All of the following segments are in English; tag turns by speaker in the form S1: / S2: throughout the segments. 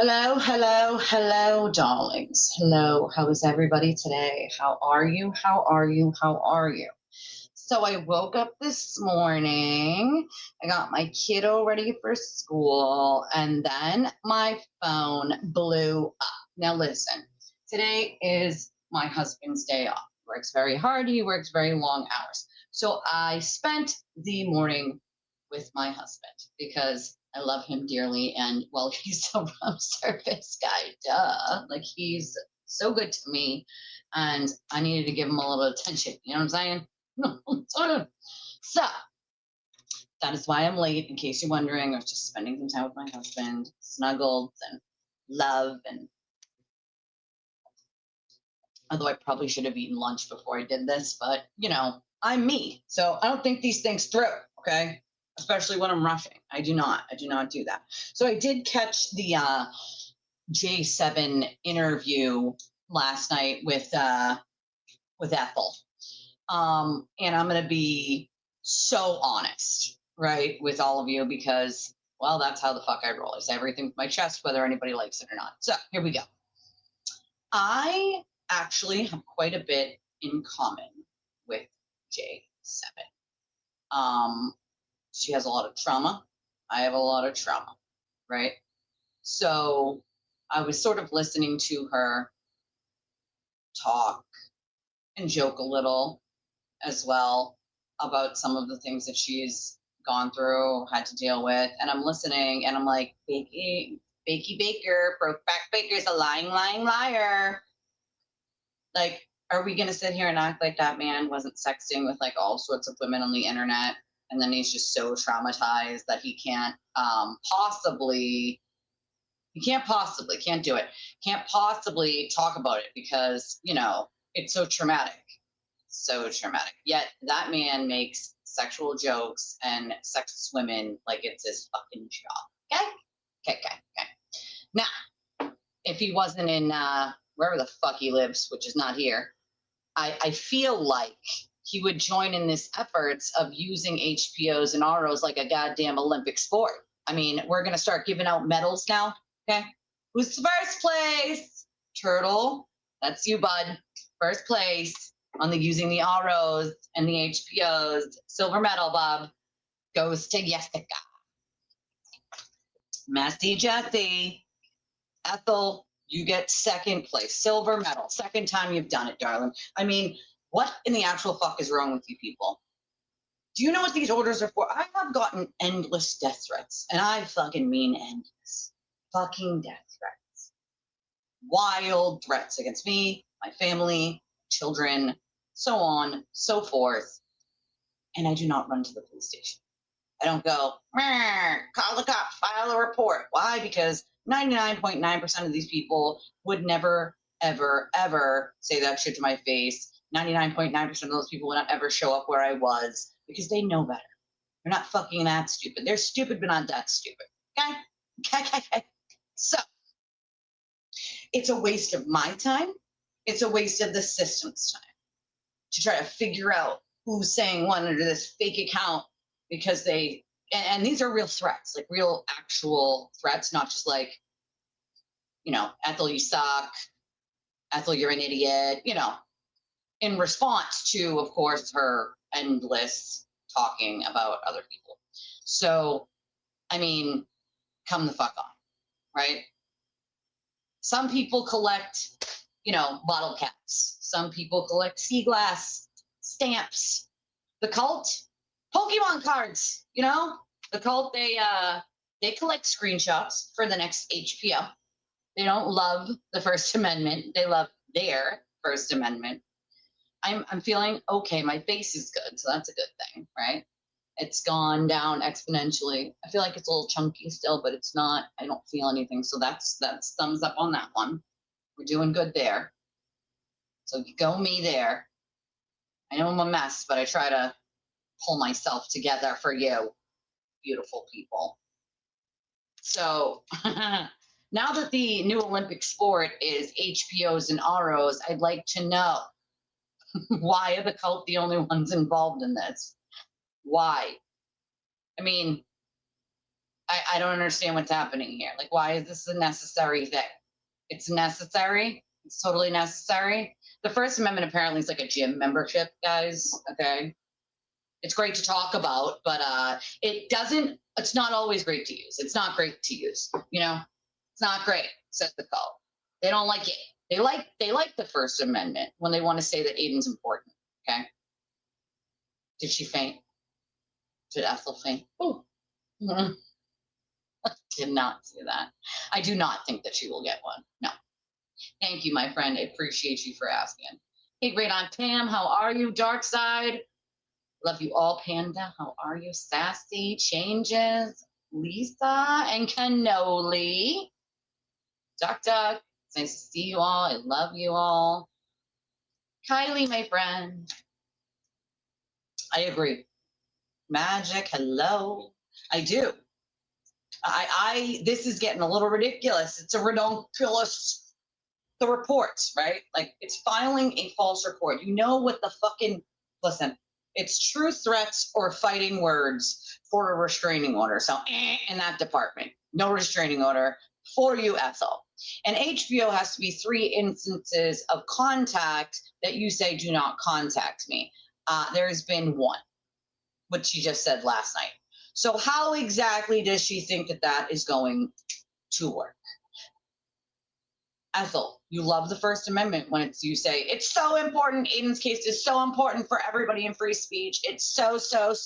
S1: Hello, hello, hello, darlings. Hello, how is everybody today? How are you? How are you? How are you? So I woke up this morning. I got my kiddo ready for school, and then my phone blew up. Now, listen, today is my husband's day off. He works very hard, he works very long hours. So I spent the morning with my husband because I love him dearly. And well, he's a room service guy, duh. Like he's so good to me. And I needed to give him a little attention. You know what I'm saying? So that is why I'm late. In case you're wondering, I was just spending some time with my husband, snuggled and love. And although I probably should have eaten lunch before I did this, but I'm me. So I don't think these things through. Okay. Especially when I'm rushing. I do not do that. So I did catch the J7 interview last night with Ethel. And I'm going to be so honest, right, with all of you because, well, that's how the fuck I roll. I say everything with my chest, whether anybody likes it or not. So here we go. I actually have quite a bit in common with J7. She has a lot of trauma. I have a lot of trauma, right? So I was sort of listening to her talk and joke a little as well about some of the things that she's gone through, had to deal with. And I'm listening and I'm like, Bakey Baker, Brokeback Baker's a lying liar. Like, are we going to sit here and act like that man wasn't sexting with like all sorts of women on the internet? And then he's just so traumatized that he can't talk about it because, it's so traumatic. So traumatic. Yet that man makes sexual jokes and sexist women like it's his fucking job. Okay. Now, if he wasn't in wherever the fuck he lives, which is not here, I feel like he would join in this efforts of using HPOs and ROs like a goddamn Olympic sport. I mean, we're going to start giving out medals now. Okay. Who's first place? Turtle. That's you, bud. First place on the using the ROs and the HPOs. Silver medal, Bob, goes to Jessica. Messy Jessie. Ethel, you get second place. Silver medal. Second time you've done it, darling. I mean, what in the actual fuck is wrong with you people? Do you know what these orders are for? I have gotten endless death threats, and I fucking mean endless fucking death threats. Wild threats against me, my family, children, so on, so forth. And I do not run to the police station. I don't go, call the cops, file a report. Why? Because 99.9% of these people would never, ever, ever say that shit to my face. 99.9% of those people would not ever show up where I was because they know better. They're not fucking that stupid. They're stupid, but not that stupid. Okay? So, it's a waste of my time. It's a waste of the system's time to try to figure out who's saying what under this fake account because and these are real threats, like real actual threats, not just like, Ethel, you suck. Ethel, you're an idiot, in response to, of course, her endless talking about other people. So, I mean, come the fuck on, right? Some people collect, bottle caps. Some people collect sea glass stamps. The cult, Pokemon cards, the cult, they collect screenshots for the next HPO. They don't love the First Amendment. They love their First Amendment. I'm feeling okay. My face is good, so that's a good thing, right? It's gone down exponentially. I feel like it's a little chunky still, but it's not. I don't feel anything, so that's thumbs up on that one. We're doing good there. So go me there. I know I'm a mess, but I try to pull myself together for you, beautiful people. So now that the new Olympic sport is HPOs and ROs, I'd like to know, why are the cult the only ones involved in this? Why? I mean, I don't understand what's happening here. Like, why is this a necessary thing? It's necessary. It's totally necessary. The First Amendment apparently is like a gym membership, guys. Okay. It's great to talk about, but it's not always great to use. It's not great to use, It's not great, says the call. They don't like it. They like the First Amendment when they want to say that Aiden's important. Okay. Did she faint? Did Ethel faint? Oh. Did not see that. I do not think that she will get one. No. Thank you, my friend. I appreciate you for asking. Hey, great Aunt Pam, how are you? Dark Side. Love you all, Panda. How are you? Sassy, Changes, Lisa, and Cannoli. Duck Duck. It's nice to see you all. I love you all. Kylie, my friend. I agree. Magic, hello. I do. This is getting a little ridiculous. It's a redonkulous. The reports, right? Like, it's filing a false report. You know what the fucking, listen, it's true threats or fighting words for a restraining order. So in that department, no restraining order for you, Ethel. And HPO has to be 3 instances of contact that you say, do not contact me. There's been 1, which she just said last night. So how exactly does she think that that is going to work? Ethel, you love the First Amendment when you say, it's so important. Aiden's case is so important for everybody in free speech. It's so important.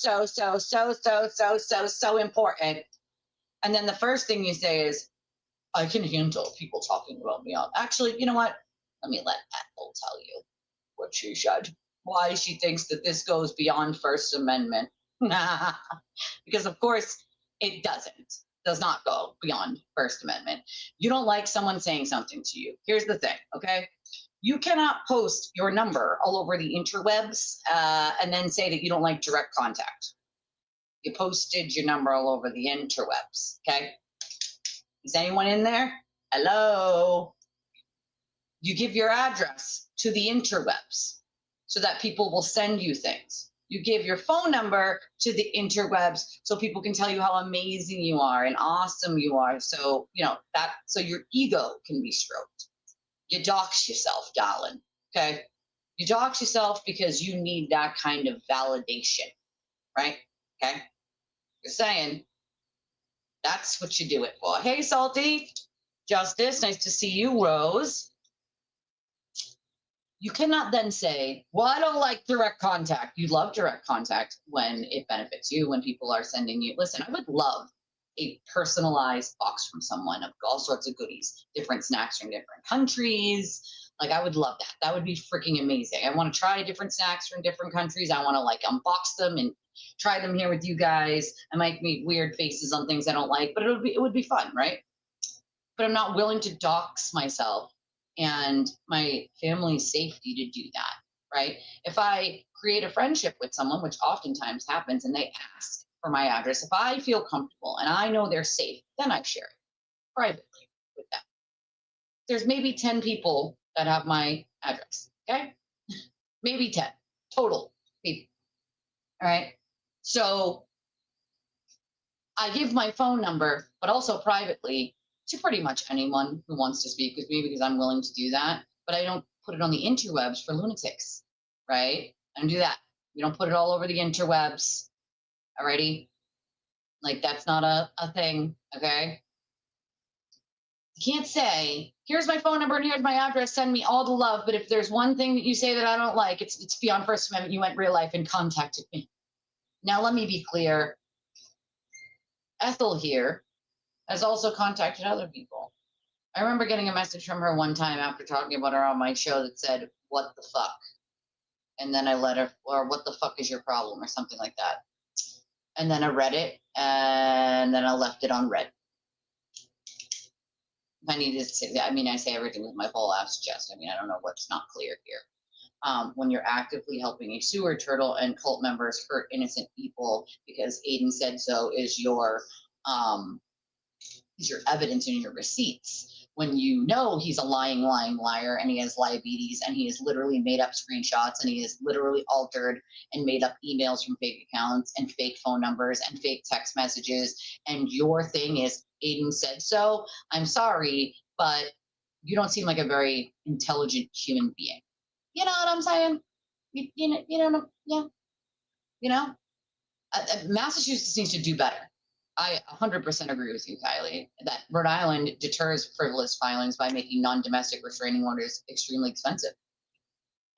S1: And then the first thing you say is, I can handle people talking about me. Actually, you know what? Let me let Ethel tell you what she said. Why she thinks that this goes beyond First Amendment. Because, of course, it does not go beyond First Amendment. You don't like someone saying something to you. Here's the thing, okay? You cannot post your number all over the interwebs and then say that you don't like direct contact. You posted your number all over the interwebs, okay? Is anyone in there? Hello? You give your address to the interwebs so that people will send you things. You give your phone number to the interwebs so people can tell you how amazing you are and awesome you are. So, so your ego can be stroked. You dox yourself, darling. Okay. You dox yourself because you need that kind of validation, right? Okay. You're saying that's what you do it for. Hey, Salty. Justice, nice to see you. Rose. You cannot then say, well, I don't like direct contact. You love direct contact when it benefits you, when people are sending you. Listen, I would love a personalized box from someone of all sorts of goodies, different snacks from different countries. Like, I would love that. That would be freaking amazing. I want to try different snacks from different countries. I want to unbox them and try them here with you guys. I might make weird faces on things I don't like, but it would be fun, right? But I'm not willing to dox myself and my family's safety to do that, right? If I create a friendship with someone, which oftentimes happens, and they ask for my address, if I feel comfortable and I know they're safe, then I share it privately with them. There's maybe 10 people that have my address, okay? Maybe 10 total people, all right? So I give my phone number, but also privately, to pretty much anyone who wants to speak with me because I'm willing to do that. But I don't put it on the interwebs for lunatics, right? I don't do that. We don't put it all over the interwebs. Alrighty? Like, that's not a thing, okay? You can't say, here's my phone number and here's my address, send me all the love. But if there's one thing that you say that I don't like, it's beyond First Amendment. You went real life and contacted me. Now, let me be clear. Ethel here has also contacted other people. I remember getting a message from her one time after talking about her on my show that said, what the fuck? And then I let her, or what the fuck is your problem, or something like that. And then I read it, and then I left it on read. If I needed to say that, I say everything with my whole ass chest. I don't know what's not clear here. When you're actively helping a sewer turtle and cult members hurt innocent people because Aiden said so is your evidence and your receipts. when you know he's a lying liar and he has diabetes and he has literally made up screenshots and he has literally altered and made up emails from fake accounts and fake phone numbers and fake text messages, and your thing is Aiden said so, I'm sorry, but you don't seem like a very intelligent human being. You know what I'm saying? You know, yeah. You know, Massachusetts needs to do better. I 100% agree with you, Kylie, that Rhode Island deters frivolous filings by making non-domestic restraining orders extremely expensive.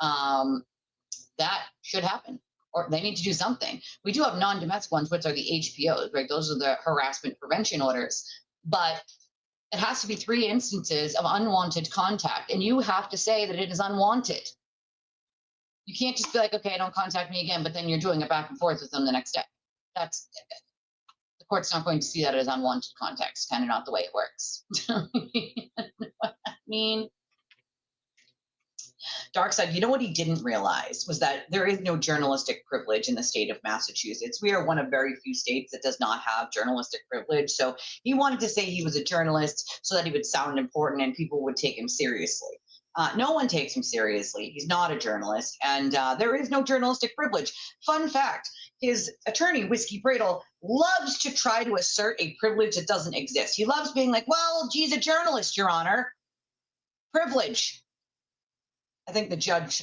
S1: That should happen, or they need to do something. We do have non-domestic ones, which are the HPOs, right? Those are the harassment prevention orders, but it has to be 3 instances of unwanted contact, and you have to say that it is unwanted. You can't just be like, okay, don't contact me again, but then you're doing it back and forth with them the next day. That's, the court's not going to see that as unwanted contact. It's kind of not the way it works. I mean, Dark Side, you know what he didn't realize was that there is no journalistic privilege in the state of Massachusetts. We are one of very few states that does not have journalistic privilege. So he wanted to say he was a journalist so that he would sound important and people would take him seriously. No one takes him seriously. He's not a journalist, and there is no journalistic privilege. Fun fact, his attorney, Whiskey Bradle, loves to try to assert a privilege that doesn't exist. He loves being like, well, geez, a journalist, Your Honor. Privilege. I think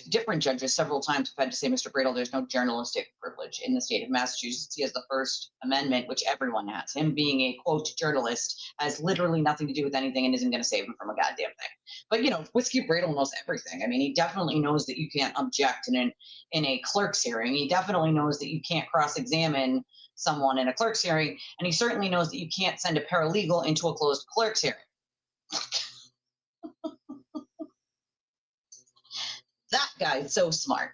S1: different judges several times have had to say, Mr. Bradle, there's no journalistic privilege in the state of Massachusetts. He has the First Amendment, which everyone has. Him being a, quote, journalist has literally nothing to do with anything and isn't going to save him from a goddamn thing. But, you know, Whiskey Bradle knows everything. I mean, he definitely knows that you can't object in a clerk's hearing. He definitely knows that you can't cross-examine someone in a clerk's hearing. And he certainly knows that you can't send a paralegal into a closed clerk's hearing. That guy's so smart.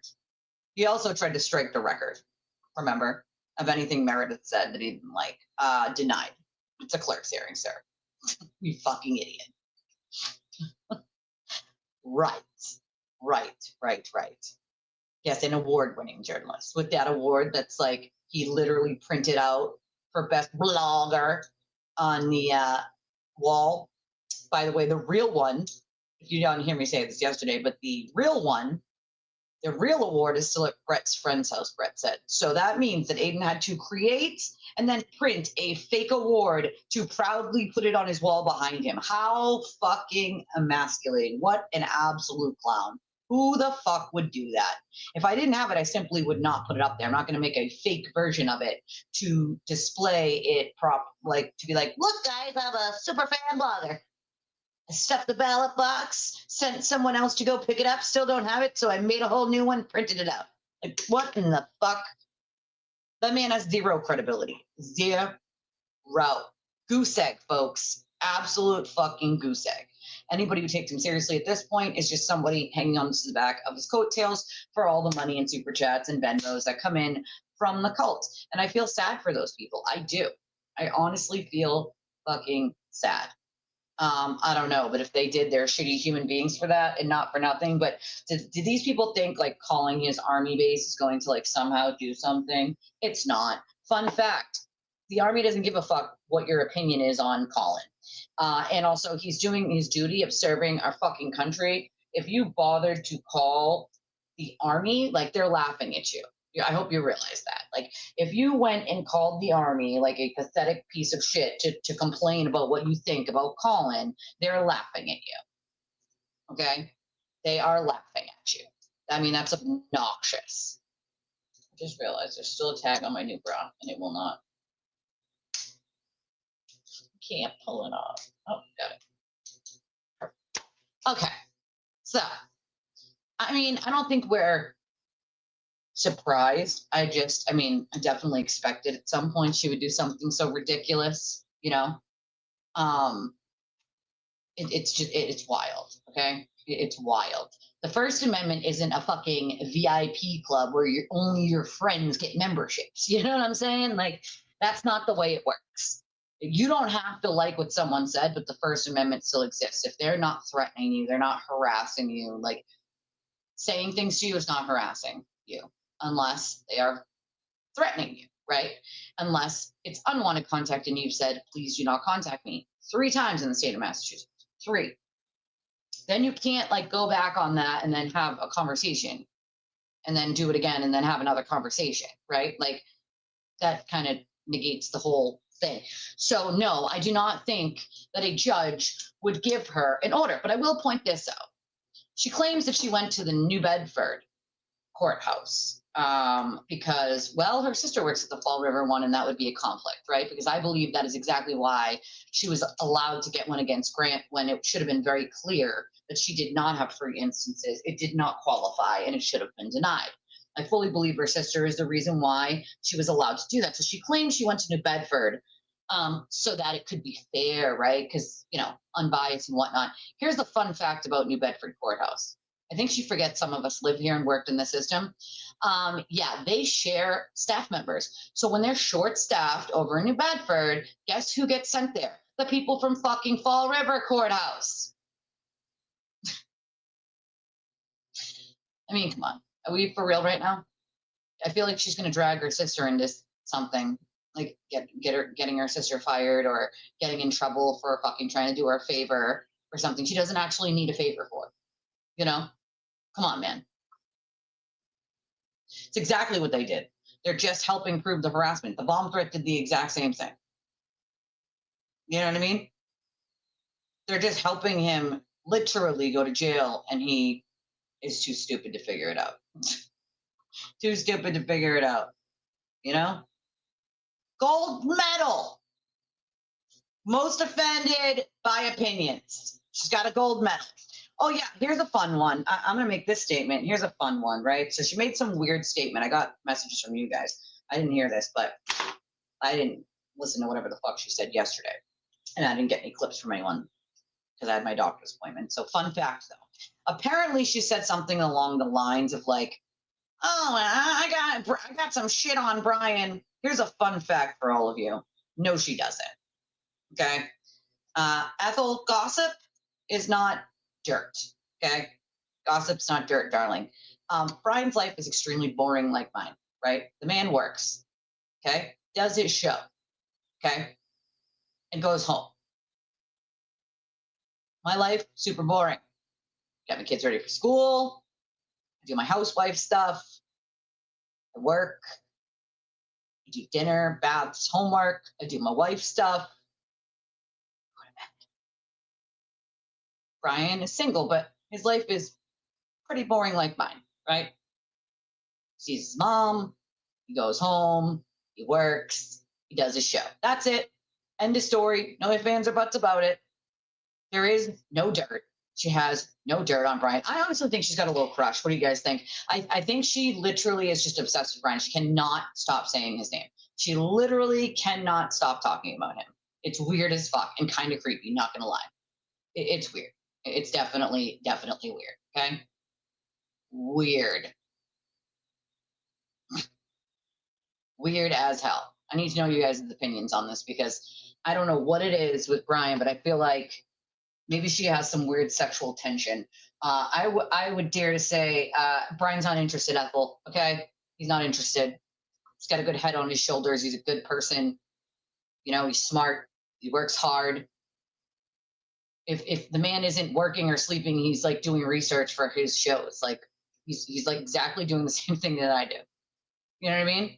S1: He also tried to strike the record, remember, of anything Meredith said that he didn't like. Denied. It's a clerk's hearing, sir. You fucking idiot. Right. Yes, an award-winning journalist with that award that's like he literally printed out for best blogger on the wall. By the way, the real one, you don't hear me say this yesterday, but the real award is still at Brett's friend's house, Brett said. So that means that Aiden had to create and then print a fake award to proudly put it on his wall behind him. How fucking emasculating. What an absolute clown. Who the fuck would do that? If I didn't have it, I simply would not put it up there. I'm not going to make a fake version of it to display it to be like, look, guys, I'm a super fan blogger. I stuffed the ballot box, sent someone else to go pick it up, still don't have it, so I made a whole new one, printed it out. Like, what in the fuck? That man has zero credibility. Zero. Goose egg, folks. Absolute fucking goose egg. Anybody who takes him seriously at this point is just somebody hanging on the back of his coattails for all the money and super chats and Venmos that come in from the cult. And I feel sad for those people. I do. I honestly feel fucking sad. I don't know, but if they did, they're shitty human beings for that and not for nothing. But did these people think like calling his army base is going to like somehow do something? It's not. Fun fact, the army doesn't give a fuck what your opinion is on Colin. And also he's doing his duty of serving our fucking country. If you bothered to call the army, like they're laughing at you. I hope you realize that. Like, if you went and called the army like a pathetic piece of shit to complain about what you think about Colin, they're laughing at you. Okay? They are laughing at you. I mean, that's obnoxious. I just realized there's still a tag on my new bra, and it will not. Can't pull it off. Oh, got it. Okay. So, I mean, I don't think we're surprised. I definitely expected at some point she would do something so ridiculous, you know. It's wild, okay? It's wild. The First Amendment isn't a fucking VIP club where only your friends get memberships. You know what I'm saying? Like, that's not the way it works. You don't have to like what someone said, but the First Amendment still exists. If they're not threatening you, they're not harassing you, like saying things to you is not harassing you. Unless they are threatening you, right? Unless it's unwanted contact and you've said, please do not contact me 3 times in the state of Massachusetts. 3. Then you can't like go back on that and then have a conversation and then do it again and then have another conversation, right? Like that kind of negates the whole thing. So no, I do not think that a judge would give her an order, but I will point this out. She claims that she went to the New Bedford courthouse because, well, her sister works at the Fall River one, and that would be a conflict, right? Because I believe that is exactly why she was allowed to get one against Grant when it should have been very clear that she did not have 3 instances. It did not qualify, and it should have been denied. I fully believe her sister is the reason why she was allowed to do that. So she claims she went to New Bedford so that it could be fair, right? Because, you know, unbiased and whatnot. Here's the fun fact about New Bedford courthouse. I think she forgets some of us live here and worked in the system. Yeah, they share staff members. So when they're short staffed over in New Bedford, guess who gets sent there? The people from fucking Fall River courthouse. I mean, come on. Are we for real right now? I feel like she's going to drag her sister into something, like getting her sister fired or getting in trouble for fucking trying to do her a favor or something she doesn't actually need a favor for. You know? Come on, man. It's exactly what they did. They're just helping prove the harassment. The bomb threat did the exact same thing. You know what I mean? They're just helping him literally go to jail, and he is too stupid to figure it out. Too stupid to figure it out. You know? Gold medal. Most offended by opinions. She's got a gold medal. Oh, yeah, here's a fun one. I'm going to make this statement. Here's a fun one, right? So she made some weird statement. I got messages from you guys. I didn't hear this, but I didn't listen to whatever the fuck she said yesterday. And I didn't get any clips from anyone because I had my doctor's appointment. So fun fact, though. Apparently she said something along the lines of like, oh, I got some shit on Brian. Here's a fun fact for all of you. No, she doesn't. Okay? Ethel, gossip is not dirt. Okay? Gossip's not dirt, darling. Brian's life is extremely boring like mine, right? The man works, okay? Does his show, okay? And goes home. My life, super boring. Got my kids ready for school. I do my housewife stuff. I work. I do dinner, baths, homework. I do my wife stuff. Go to bed. Brian is single, but his life is pretty boring like mine, right? Sees his mom. He goes home. He works. He does his show. That's it. End of story. No ifs, ands, or buts about it. There is no dirt. She has no dirt on Brian. I honestly think she's got a little crush. What do you guys think? I think she literally is just obsessed with Brian. She cannot stop saying his name. She literally cannot stop talking about him. It's weird as fuck and kind of creepy, not gonna lie. It's weird. It's definitely weird, okay? Weird. Weird as hell. I need to know you guys' opinions on this because I don't know what it is with Brian, but I feel like maybe she has some weird sexual tension. I would dare to say Brian's not interested, Ethel, okay? He's not interested. He's got a good head on his shoulders. He's a good person. You know, he's smart. He works hard. If the man isn't working or sleeping, he's like doing research for his shows. Like he's like exactly doing the same thing that I do. You know what I mean?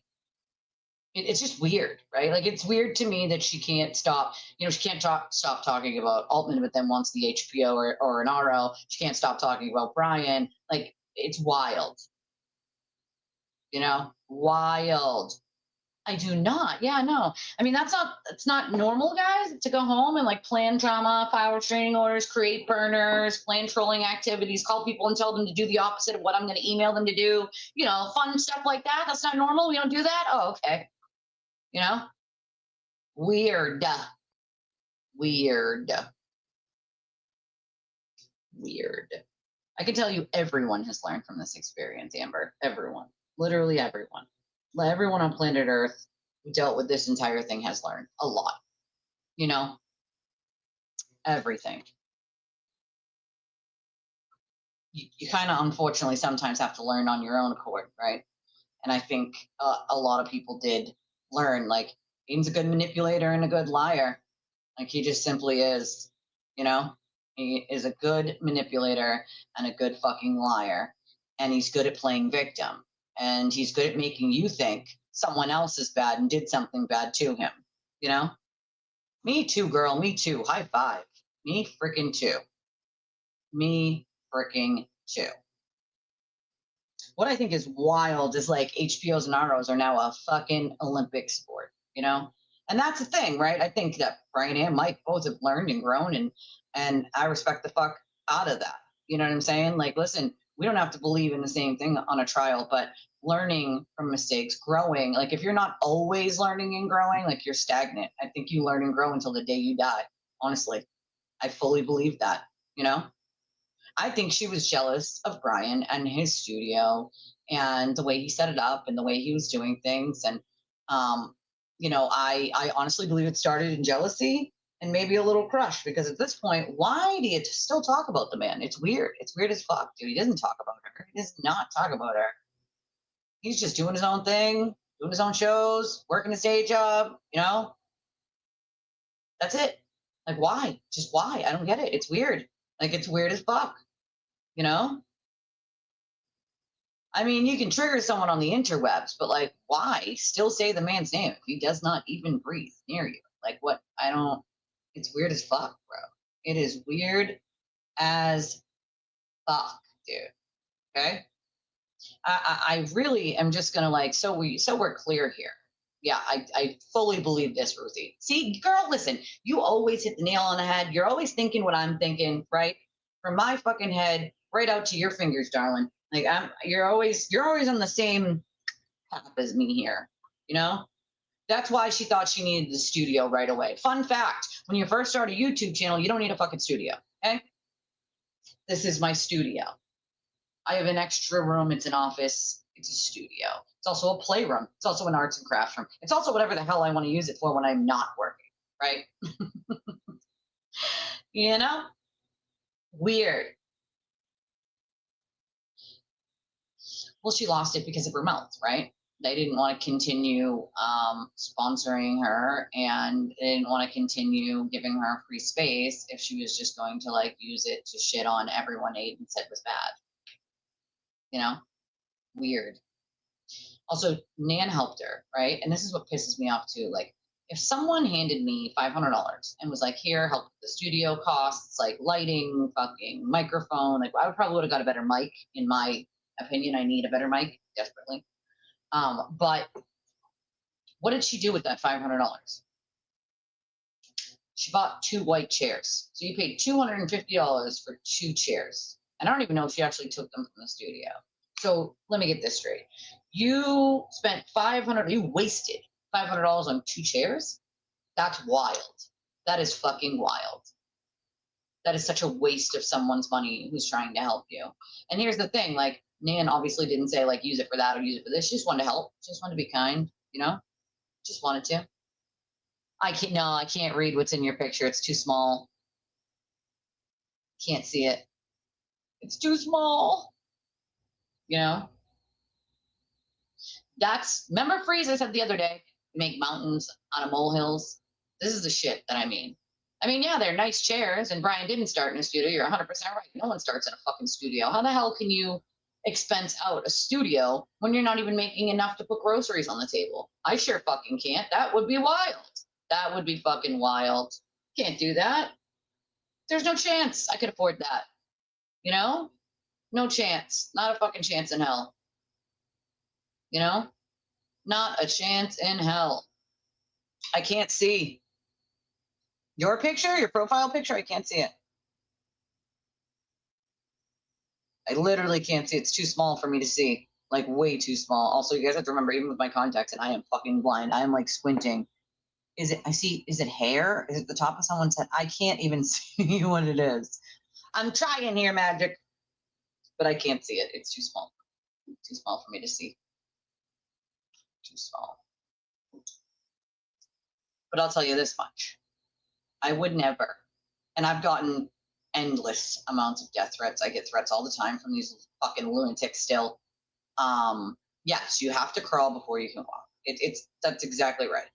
S1: It's just weird, right? Like it's weird to me that she can't stop. You know, she can't stop talking about Altman, but then wants the HPO or an RO. She can't stop talking about Brian. Like it's wild. You know, wild. I do not. Yeah, no. I mean, it's not normal, guys, to go home and like plan drama, file restraining orders, create burners, plan trolling activities, call people and tell them to do the opposite of what I'm going to email them to do. You know, fun stuff like that. That's not normal. We don't do that. Oh, okay. You know, weird. Weird. Weird. I can tell you everyone has learned from this experience, Amber. Everyone. Literally everyone. Everyone on planet Earth who dealt with this entire thing has learned a lot. You know, everything. You kind of unfortunately sometimes have to learn on your own accord, right? And I think a lot of people did learn, like, Ian's a good manipulator and a good liar. Like, he just simply is, you know? He is a good manipulator and a good fucking liar. And he's good at playing victim. And he's good at making you think someone else is bad and did something bad to him. You know? Me too, girl. Me too. High five. Me freaking too. Me freaking too. What I think is wild is like HPOs and ROs are now a fucking Olympic sport, you know? And that's the thing, right? I think that Brian and Mike both have learned and grown, and I respect the fuck out of that. You know what I'm saying? Like, listen, we don't have to believe in the same thing on a trial, but learning from mistakes, growing. Like, if you're not always learning and growing, like you're stagnant. I think you learn and grow until the day you die. Honestly, I fully believe that, you know? I think she was jealous of Brian and his studio and the way he set it up and the way he was doing things. And, you know, I honestly believe it started in jealousy and maybe a little crush, because at this point, why do you still talk about the man? It's weird. It's weird as fuck, dude. He doesn't talk about her. He does not talk about her. He's just doing his own thing, doing his own shows, working his day job, you know? That's it. Like, why? Just why? I don't get it. It's weird. Like, it's weird as fuck, you know? I mean, you can trigger someone on the interwebs, but like, why still say the man's name if he does not even breathe near you? Like, what? I don't. It's weird as fuck, bro. It is weird as fuck, dude. Okay. I really am just gonna like. So we're clear here. Yeah, I fully believe this, Ruthie. See, girl, listen. You always hit the nail on the head. You're always thinking what I'm thinking, right? From my fucking head right out to your fingers, darling. Like you're always on the same path as me here. You know, that's why she thought she needed the studio right away. Fun fact: when you first start a YouTube channel, you don't need a fucking studio. Okay, this is my studio. I have an extra room. It's an office. It's a studio. It's also a playroom. It's also an arts and crafts room. It's also whatever the hell I want to use it for when I'm not working. Right? You know, weird. Well, she lost it because of her mouth, right? They didn't want to continue sponsoring her, and they didn't want to continue giving her free space if she was just going to like use it to shit on everyone Aiden said was bad. You know, weird. Also, Nan helped her, right? And this is what pisses me off too. Like, if someone handed me $500 and was like, "Here, help with the studio costs, like lighting, fucking microphone," like I would probably would have got a better mic. In my opinion, I need a better mic desperately. But what did she do with that $500? She bought 2 white chairs. So you paid $250 for 2 chairs. And I don't even know if she actually took them from the studio. So let me get this straight. You spent you wasted $500 on 2 chairs? That's wild. That is fucking wild. That is such a waste of someone's money who's trying to help you. And here's the thing, like, Nan obviously didn't say, like, use it for that or use it for this. She just wanted to help. She just wanted to be kind, you know? Just wanted to. I can't read what's in your picture. It's too small. Can't see it. It's too small. You know? Remember Freeze I said the other day, make mountains out of molehills? This is the shit that I mean. I mean, yeah, they're nice chairs, and Brian didn't start in a studio. You're 100% right. No one starts in a fucking studio. How the hell can you expense out a studio when you're not even making enough to put groceries on the table? I sure fucking can't. That would be wild. That would be fucking wild. Can't do that. There's no chance I could afford that. You know? No chance. Not a fucking chance in hell. You know? Not a chance in hell. I can't see. Your picture, your profile picture, I can't see it. I literally can't see. It's too small for me to see. Like, way too small. Also, you guys have to remember, even with my contacts, and I am fucking blind. I am like squinting. Is it hair? Is it the top of someone's head? I can't even see what it is. I'm trying here, Magic, but I can't see it. It's too small. Too small for me to see. Too small. But I'll tell you this much. I would never, and I've gotten endless amounts of death threats. I get threats all the time from these fucking lunatics still. Yes, you have to crawl before you can walk. That's exactly right.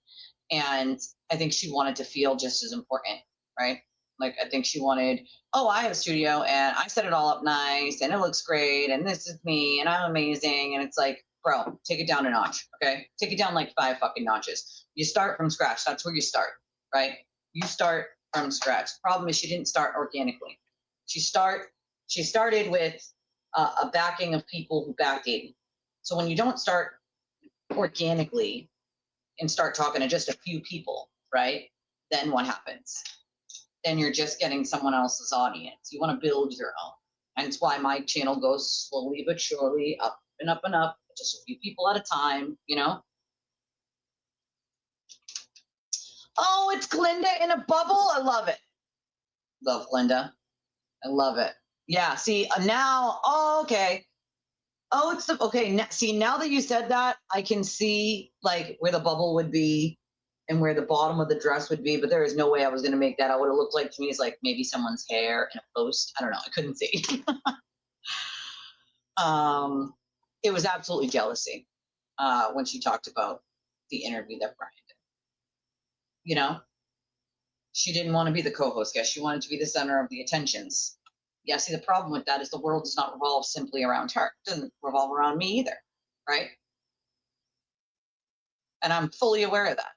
S1: And I think she wanted to feel just as important, right? Like, I think she wanted, oh, I have a studio and I set it all up nice and it looks great and this is me and I'm amazing. And it's like, bro, take it down a notch, okay? Take it down like 5 fucking notches. You start from scratch. That's where you start, right? You start from scratch. Problem is she didn't start organically. She started with a backing of people who backdated. So when you don't start organically and start talking to just a few people, right? Then what happens? Then you're just getting someone else's audience. You want to build your own. And it's why my channel goes slowly but surely up and up and up, just a few people at a time, you know? Oh, it's Glinda in a bubble. I love it. Love Glinda. I love it. Yeah, see, now, oh, okay. Oh, it's the, okay. See, now that you said that, I can see like where the bubble would be and where the bottom of the dress would be, but there is no way I was going to make that. I would have looked like to me is like maybe someone's hair in a post. I don't know. I couldn't see. It was absolutely jealousy when she talked about the interview that Brian did. You know, she didn't want to be the co-host guest. She wanted to be the center of the attentions. Yeah, see, the problem with that is the world does not revolve simply around her. It doesn't revolve around me either, right? And I'm fully aware of that.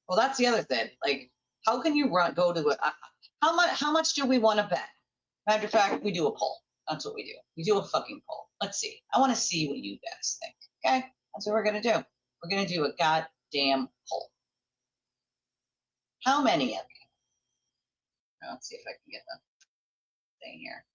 S1: Well, that's the other thing. Like, how can you go to it? How much do we want to bet? Matter of fact, we do a poll. That's what we do. We do a fucking poll. Let's see. I want to see what you guys think. Okay, that's what we're gonna do. We're gonna do a goddamn poll. How many of you? Let's see if I can get the thing here.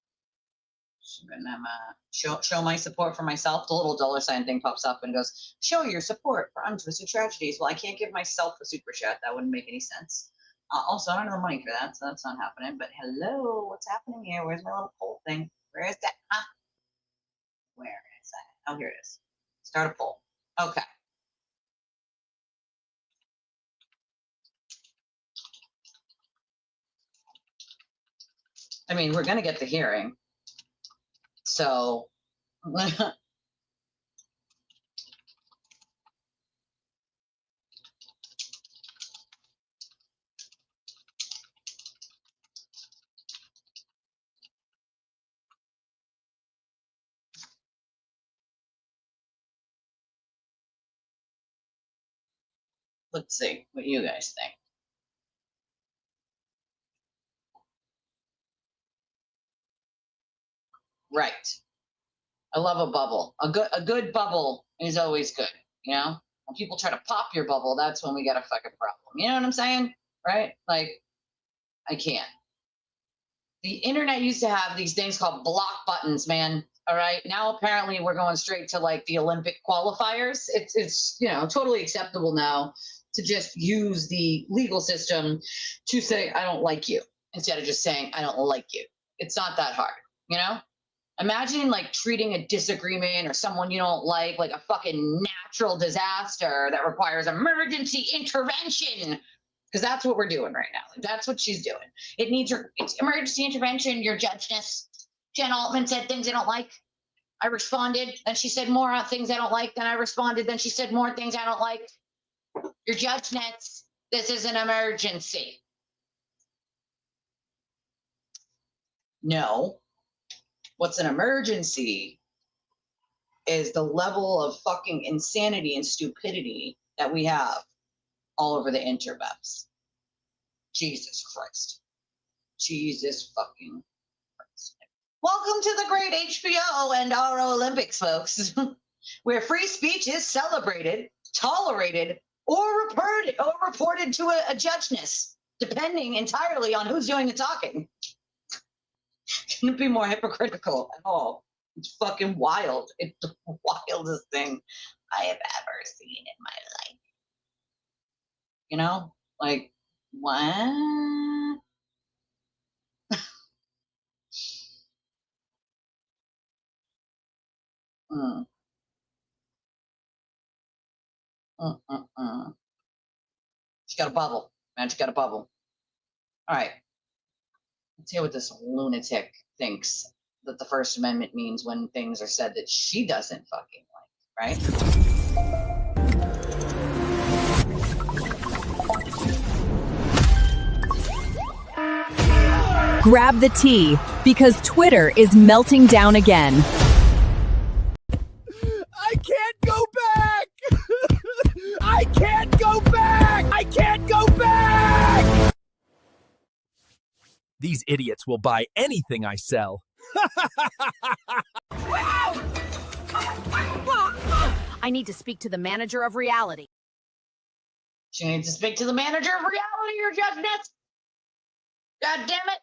S1: Show my support for myself. The little $sign thing pops up and goes, show your support for Untwisted Tragedies. Well, I can't give myself a super chat. That wouldn't make any sense. Also, I don't have the money for that, so that's not happening. But hello, what's happening here? Where's my little poll thing? Where is that? Where is that? Oh, here it is. Start a poll. Okay. I mean, we're going to get the hearing. So, let's see what you guys think. Right. I love a bubble. A good bubble is always good, you know? When people try to pop your bubble, that's when we got a fucking problem. You know what I'm saying? Right? Like, I can't. The internet used to have these things called block buttons, man. All right. Now apparently we're going straight to like the Olympic qualifiers. It's you know, totally acceptable now to just use the legal system to say I don't like you instead of just saying I don't like you. It's not that hard, you know? Imagine like treating a disagreement or someone you don't like a fucking natural disaster that requires emergency intervention. Because that's what we're doing right now. That's what she's doing. It's emergency intervention, your judgeness. Jen Altman said things I don't like. I responded. Then she said more things I don't like. Then I responded. Then she said more things I don't like. Your judgeness. This is an emergency. No. What's an emergency is the level of fucking insanity and stupidity that we have all over the interwebs. Jesus Christ. Jesus fucking Christ. Welcome to the great HPO and RO Olympics, folks, where free speech is celebrated, tolerated, or reported to a judgeness, depending entirely on who's doing the talking. Couldn't be more hypocritical at all. It's fucking wild. It's the wildest thing I have ever seen in my life. You know, like, what? She got a bubble, man. She got a bubble. All right. Let's hear what this lunatic thinks that the First Amendment means when things are said that she doesn't fucking like, right?
S2: Grab the tea, because Twitter is melting down again.
S3: I can't go back! I can't go back! I can't go back! These idiots will buy anything I sell.
S4: I need to speak to the manager of reality.
S1: She needs to speak to the manager of reality, your judgment. God damn it.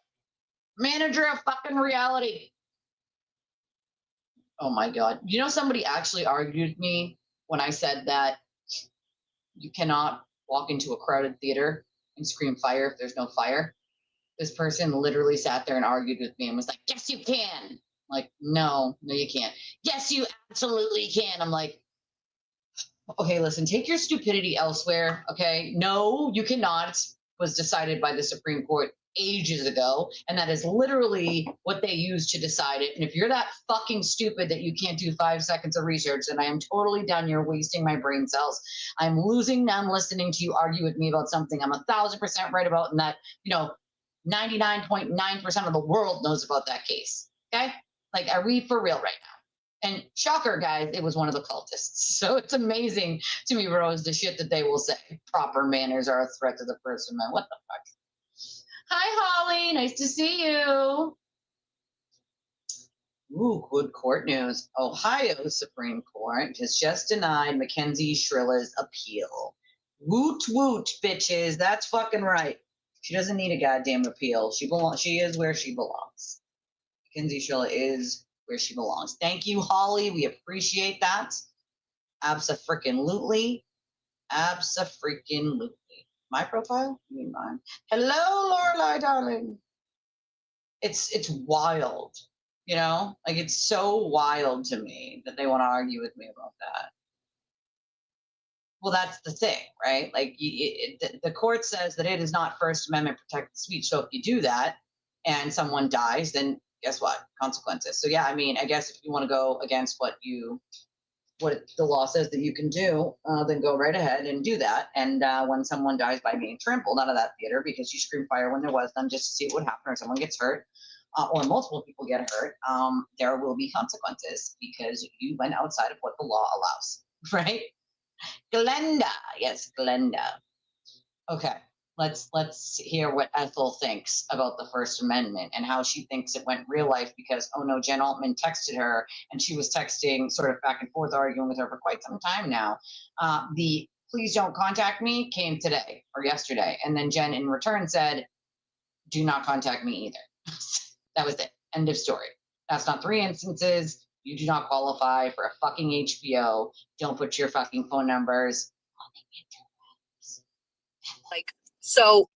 S1: Manager of fucking reality. Oh my God. You know, somebody actually argued with me when I said that you cannot walk into a crowded theater and scream fire if there's no fire. This person literally sat there and argued with me and was like, yes, you can. I'm like, no, you can't. Yes, you absolutely can. I'm like, okay, listen, take your stupidity elsewhere. Okay. No, you cannot. Was decided by the Supreme Court ages ago. And that is literally what they use to decide it. And if you're that fucking stupid that you can't do 5 seconds of research, then I am totally done. You're wasting my brain cells. I'm losing them listening to you argue with me about something I'm 1,000% right about. And that, 99.9% of the world knows about that case. Okay. Like, are we for real right now? And shocker, guys, it was one of the cultists. So it's amazing to me, Rose, the shit that they will say. Proper manners are a threat to the First Amendment. What the fuck? Hi, Holly. Nice to see you. Ooh, good court news. Ohio Supreme Court has just denied Mackenzie Shrilla's appeal. Woot woot, bitches. That's fucking right. She doesn't need a goddamn appeal. She is where she belongs. Mackenzie Shrilla is where she belongs. Thank you, Holly. We appreciate that. Abso-freaking-lutely. Abso-freaking-lutely. My profile? You mean mine? Hello, Lorelai, darling. It's wild, Like, it's so wild to me that they want to argue with me about that. Well, that's the thing, right? Like, the court says that it is not First Amendment protected speech. So if you do that and someone dies, then guess what? Consequences. So yeah, I mean, I guess if you want to go against what the law says that you can do, then go right ahead and do that. And when someone dies by being trampled out of that theater because you screamed fire when there was none, just to see what would happen, or someone gets hurt, or multiple people get hurt, there will be consequences because you went outside of what the law allows, right? Glenda, yes, Glenda. Okay. Let's hear what Ethel thinks about the First Amendment and how she thinks it went real life, because, oh no, Jen Altman texted her and she was texting sort of back and forth, arguing with her for quite some time now. The please don't contact me came today or yesterday. And then Jen in return said, do not contact me either. That was it. End of story. That's not 3 instances. You do not qualify for a fucking HPO. Don't put your fucking phone numbers on the internet.
S5: So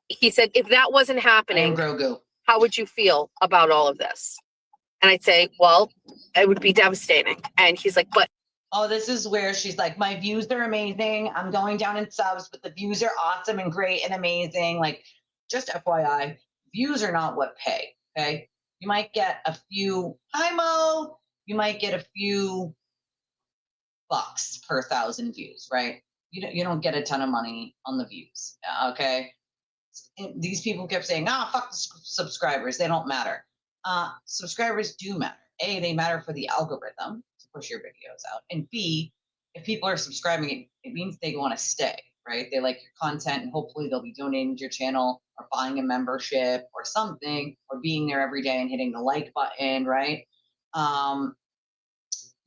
S5: he said, if that wasn't happening,
S1: Grogu.
S5: how would you feel about all of this? And I'd say, well, it would be devastating. And he's like, but.
S1: Oh, this is where she's like, my views are amazing. I'm going down in subs, but the views are awesome and great and amazing. Like, just FYI, views are not what pay, okay? You might get a few, hi Mo, you might get a few bucks per 1,000 views, right? You don't get a ton of money on the views, okay? These people kept saying, fuck the subscribers, they don't matter. Subscribers do matter. A, they matter for the algorithm to push your videos out. And B, if people are subscribing, it means they want to stay, right? They like your content, and hopefully they'll be donating to your channel or buying a membership or something, or being there every day and hitting the like button, right?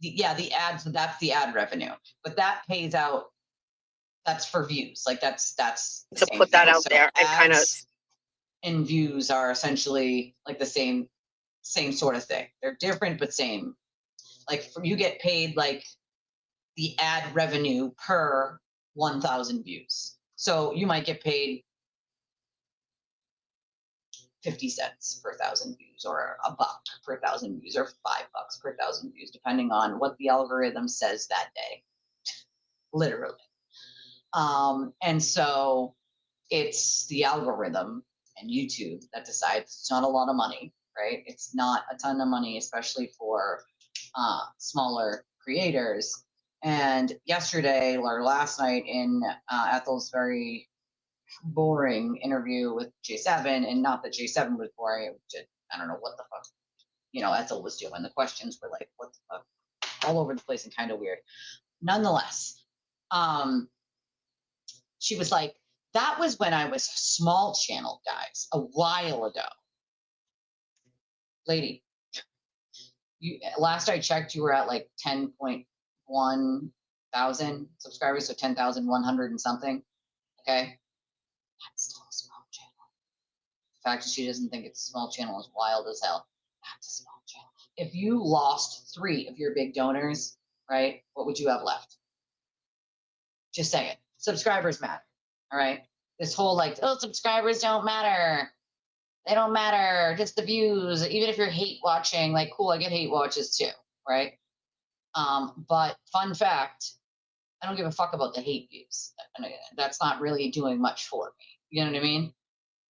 S1: The ads, that's the ad revenue, but that pays out. That's for views. Like that's
S5: to put that out there and kind of.
S1: And views are essentially like the same sort of thing. They're different, but same. Like you get paid like the ad revenue per 1,000 views. So you might get paid 50 cents per 1,000 views, or $1 per 1,000 views, or $5 per 1,000 views, depending on what the algorithm says that day. Literally. And so it's the algorithm and YouTube that decides. It's not a lot of money, right? It's not a ton of money, especially for smaller creators. And yesterday or last night in Ethel's very boring interview with J7, and not that J7 was boring. It was just, I don't know what the fuck, Ethel was doing. The questions were like, what the fuck, all over the place and kind of weird. Nonetheless, she was like, that was when I was a small channel, guys, a while ago. Lady, last I checked, you were at like 10.1 thousand subscribers, so 10,100 and something. Okay, that's still a small channel. The fact that she doesn't think it's a small channel is wild as hell. That's a small channel. If you lost 3 of your big donors, right, what would you have left? Just saying. Subscribers matter. All right. This whole like, oh, subscribers don't matter. They don't matter. Just the views. Even if you're hate watching, like, cool, I get hate watches too, right? But fun fact, I don't give a fuck about the hate views. That's not really doing much for me. You know what I mean?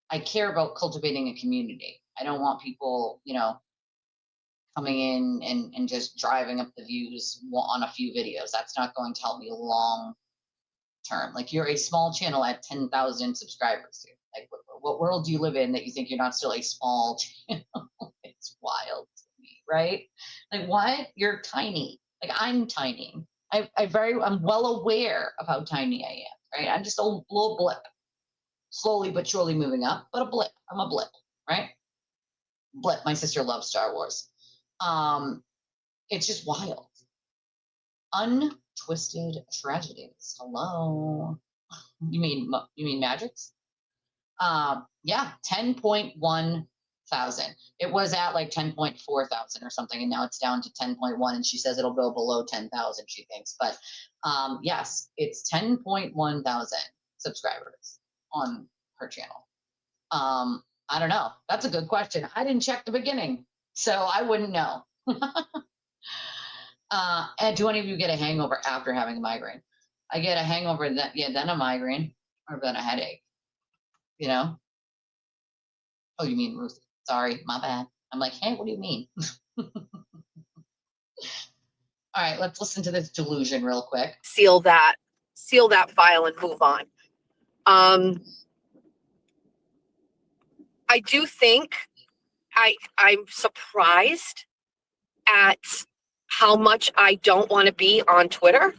S1: I care about cultivating a community. I don't want people, coming in and just driving up the views on a few videos. That's not going to help me long term. Like, you're a small channel at 10,000 subscribers, dude. Like, what world do you live in that you think you're not still a small channel? It's wild to me, right? Like, what? You're tiny. Like, I'm tiny. I'm well aware of how tiny I am, right? I'm just a little blip, slowly but surely moving up, but a blip. I'm a blip, right? Blip. My sister loves Star Wars. It's just wild. Untwisted tragedies. Hello. You mean magics? Yeah, 10.1 thousand. It was at like 10.4 thousand or something, and now it's down to 10.1, and she says it'll go below 10,000, she thinks. But yes, it's 10.1 thousand subscribers on her channel. I don't know. That's a good question. I didn't check the beginning, so I wouldn't know. And do any of you get a hangover after having a migraine? I get a hangover, then a migraine, or then a headache. Oh, you mean Ruth? Sorry, my bad. I'm like, hey, what do you mean? All right, let's listen to this delusion real quick.
S5: Seal that file and move on. I do think I'm surprised at how much I don't want to be on Twitter.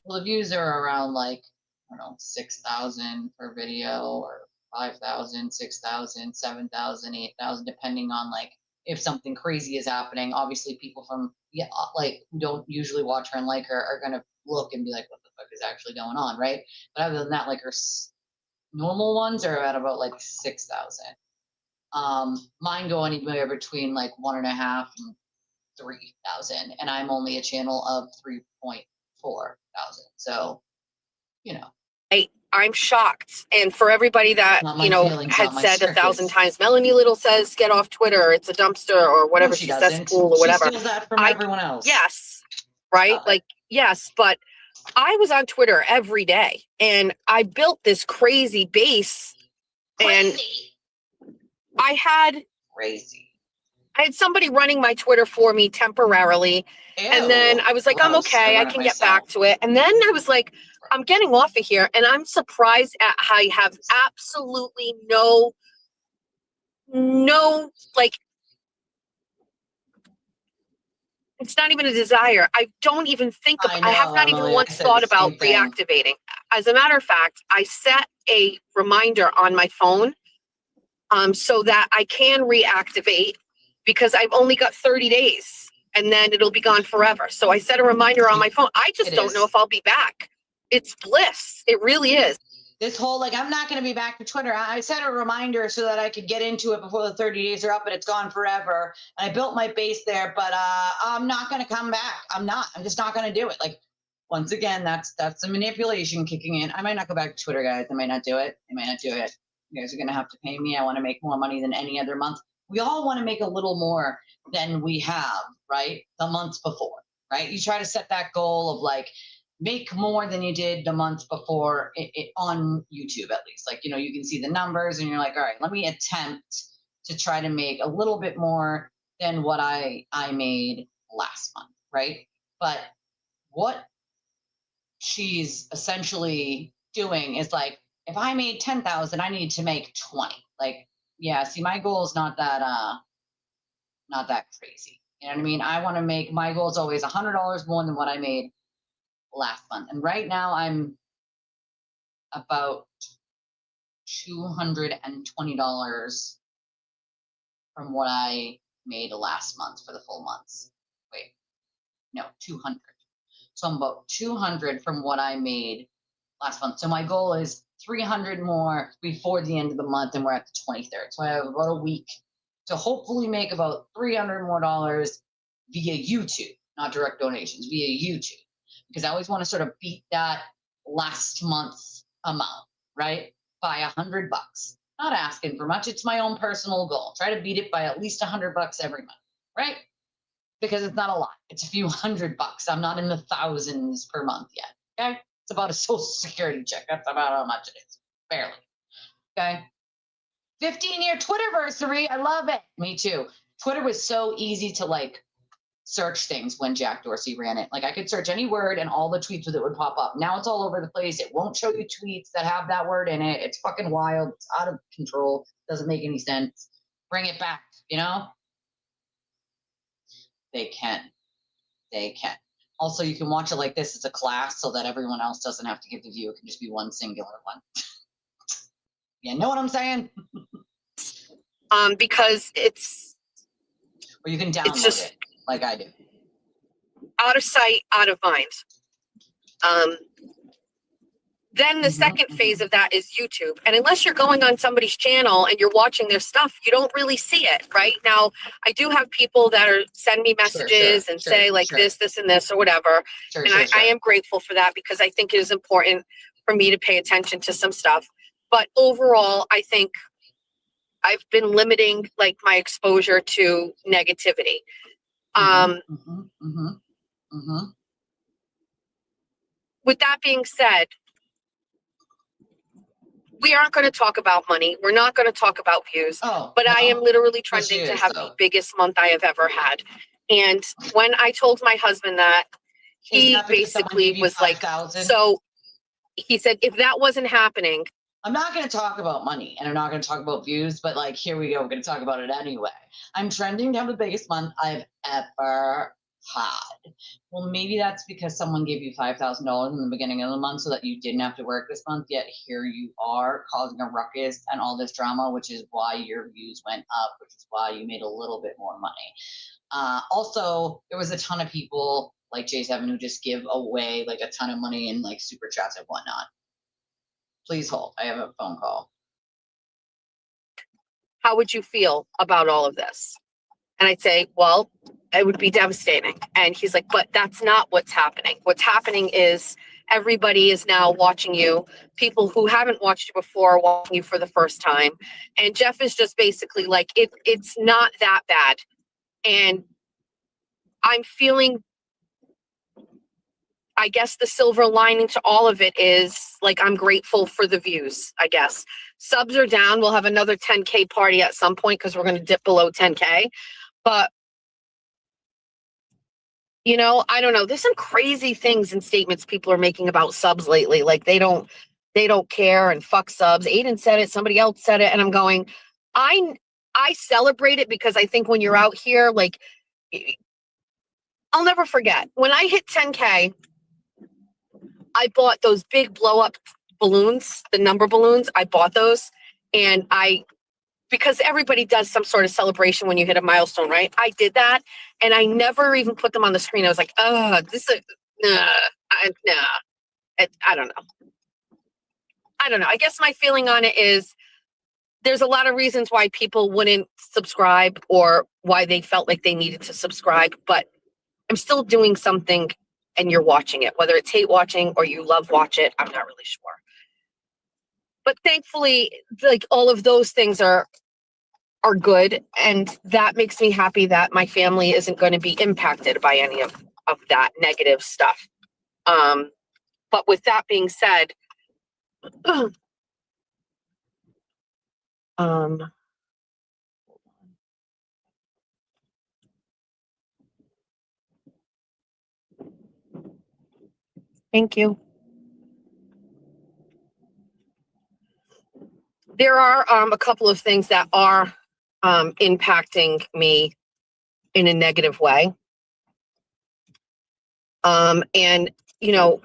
S1: Well, the views are around like, I don't know, 6,000 per video, or 5,000, 6,000, 7,000, 8,000, depending on like if something crazy is happening. Obviously, people from who don't usually watch her and like her are gonna look and be like, what the fuck is actually going on, right? But other than that, like her normal ones are at about like 6,000. Mine go anywhere between like 1.5 and 3,000, and I'm only a channel of 3.4 thousand. So,
S5: I'm shocked. And for everybody that, had said 1,000 times, Melanie Little says, get off Twitter, it's a dumpster, or whatever, she says, cool, or whatever.
S1: She steals that from everyone else.
S5: Yes. Right? Yes, but I was on Twitter every day, and I built this crazy base. And I had somebody running my Twitter for me temporarily. Ew. And then I was like, I'm okay. I can get back to it. And then I was like, I'm getting off of here. And I'm surprised at how I have absolutely no, like, it's not even a desire. I don't even think of, I have not even once thought about reactivating. As a matter of fact, I set a reminder on my phone so that I can reactivate, because I've only got 30 days and then it'll be gone forever. So I set a reminder on my phone. I just don't know if I'll be back. It's bliss. It really is.
S1: This whole, I'm not going to be back to Twitter. I set a reminder so that I could get into it before the 30 days are up, and it's gone forever. And I built my base there, but I'm not going to come back. I'm just not going to do it. Like, once again, that's the manipulation kicking in. I might not go back to Twitter, guys. I might not do it. You guys are going to have to pay me. I want to make more money than any other month. We all want to make a little more than we have, right? The months before, right? You try to set that goal of like, make more than you did the month before on YouTube, at least. Like, you can see the numbers and you're like, all right, let me attempt to try to make a little bit more than what I made last month, right? But what she's essentially doing is like, if I made 10,000, I need to make 20. Like, yeah, see, my goal is not that crazy. You know what I mean? I want to make, my goal is always $100 more than what I made last month. And right now I'm about $220 from what I made last month for the full months. Wait, no, 200. So I'm about 200 from what I made last month. So my goal is 300 more before the end of the month, and we're at the 23rd. So I have about a week to hopefully make about $300 more via YouTube, not direct donations, via YouTube, because I always want to sort of beat that last month's amount, right? By $100. Not asking for much. It's my own personal goal. Try to beat it by at least $100 every month, right? Because it's not a lot. It's a few $100. I'm not in the thousands per month yet. Okay. It's about a social security check. That's about how much it is. Barely. Okay. 15-year Twitterversary. I love it. Me too. Twitter was so easy to like search things when Jack Dorsey ran it. Like I could search any word and all the tweets with it would pop up. Now it's all over the place. It won't show you tweets that have that word in it. It's fucking wild. It's out of control. Doesn't make any sense. Bring it back, you know? They can. They can. Also, you can watch it like this as a class so that everyone else doesn't have to give the view. It can just be one singular one. You know what I'm saying?
S5: Because it's...
S1: Or you can download it like I do.
S5: Out of sight, out of mind. Then the second phase of that is YouTube. And unless you're going on somebody's channel and you're watching their stuff, you don't really see it, right? Now, I do have people that are send me messages and say like this, and this, or whatever. I am grateful for that because I think it is important for me to pay attention to some stuff. But overall, I think I've been limiting like my exposure to negativity. With that being said, we aren't going to talk about money. We're not going to talk about views. But I am literally trending to have the biggest month I have ever had. And when I told my husband that, he basically was like, so he said, if that wasn't happening.
S1: I'm not going to talk about money and I'm not going to talk about views, but like, here we go. We're going to talk about it anyway. I'm trending to have the biggest month I've ever had. Well, maybe that's because someone gave you $5,000 in the beginning of the month so that you didn't have to work this month, yet here you are causing a ruckus and all this drama, which is why your views went up, which is why you made a little bit more money. Also, there was a ton of people like J7 who just give away like a ton of money in like super chats and whatnot. Please hold. I have a phone call.
S5: How would you feel about all of this? And I'd say, well, it would be devastating. And he's like, but that's not what's happening. What's happening is everybody is now watching you. People who haven't watched you before are watching you for the first time. And Jeff is just basically like, it's not that bad. And I'm feeling, I guess the silver lining to all of it is like, I'm grateful for the views, I guess. Subs are down. We'll have another 10K party at some point because we're going to dip below 10K. But, you know, I don't know. There's some crazy things and statements people are making about subs lately. Like they don't care and fuck subs. Aiden said it. Somebody else said it. And I'm going, I celebrate it because I think when you're out here, like, I'll never forget when I hit 10K, I bought those big blow up balloons, the number balloons. I bought those and because everybody does some sort of celebration when you hit a milestone, right? I did that and I never even put them on the screen. I was like, oh, this is, I don't know. I don't know. I guess my feeling on it is there's a lot of reasons why people wouldn't subscribe or why they felt like they needed to subscribe, but I'm still doing something and you're watching it, whether it's hate watching or you love watch it. I'm not really sure. But thankfully, like all of those things are good. And that makes me happy that my family isn't going to be impacted by any of that negative stuff. But with that being said, thank you. there are a couple of things that are impacting me in a negative way. And, you know,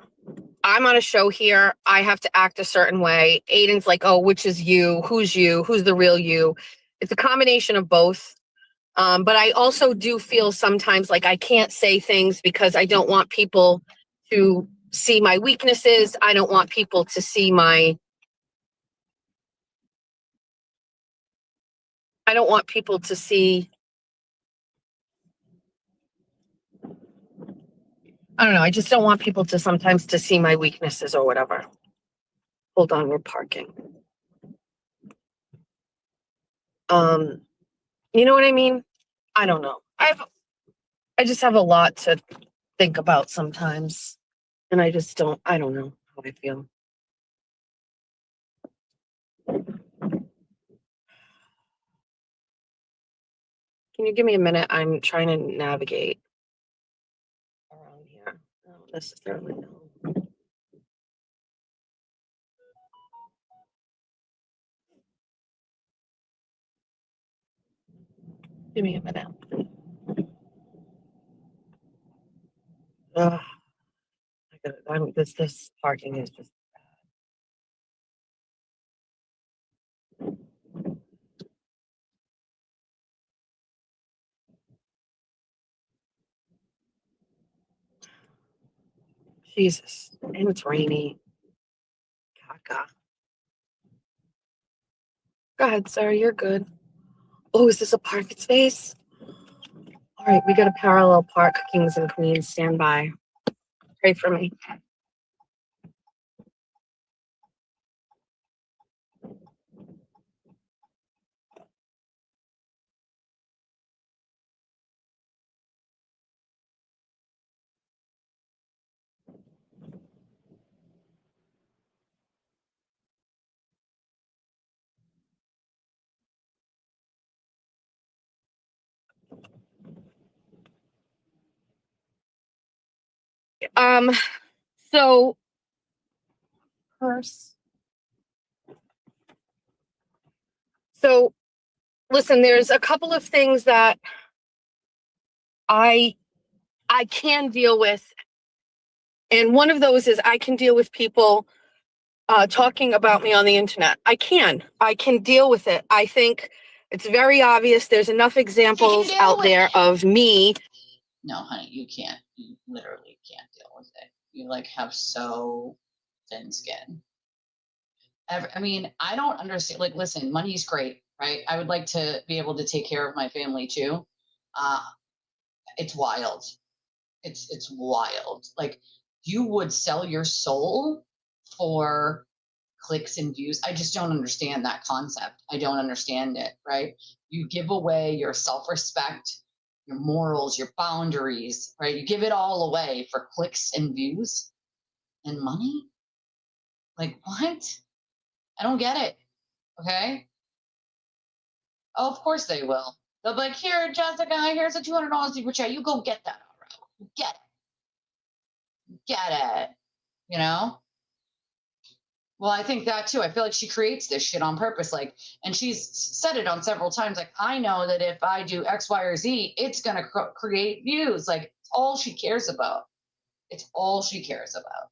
S5: I'm on a show here. I have to act a certain way. Aiden's like, oh, which is you? Who's the real you? It's a combination of both. But I also do feel sometimes like I can't say things because I don't want people to see my weaknesses. I don't want people to see my, I don't want people to see, I don't know. I just don't want people to sometimes to see my weaknesses or whatever. Hold on, we're parking. You know what I mean? I don't know. I just have a lot to think about sometimes. And I don't know how I feel. Can you give me a minute? I'm trying to navigate around here. I don't necessarily know. Give me a minute. Ugh. This parking is just Jesus. And it's rainy. Caca. Go ahead, sir. You're good. Oh, is this a parking space? All right, we got a parallel park, Kings and Queens. Stand by. Pray for me. So purse. So listen, there's a couple of things that I can deal with. And one of those is I can deal with people talking about me on the internet. I can deal with it. I think it's very obvious. There's enough examples out there of me.
S1: No, honey, you can't. You literally can't deal with it. You like have so thin skin. I mean, I don't understand. Like, listen, money's great, right? I would like to be able to take care of my family too. It's wild. It's wild. Like, you would sell your soul for clicks and views. I just don't understand that concept. I don't understand it, right? You give away your self-respect, your morals, your boundaries, right? You give it all away for clicks and views and money. Like, what? I don't get it. Okay. Oh, of course they will. They'll be like, here, Jessica, here's a $200 super chat. You go get that. All right. Get it. Get it. You know? Well, I think that too. I feel like she creates this shit on purpose. Like, and she's said it on several times. Like, I know that if I do X, Y, or Z, it's going to create views. Like, it's all she cares about. It's all she cares about.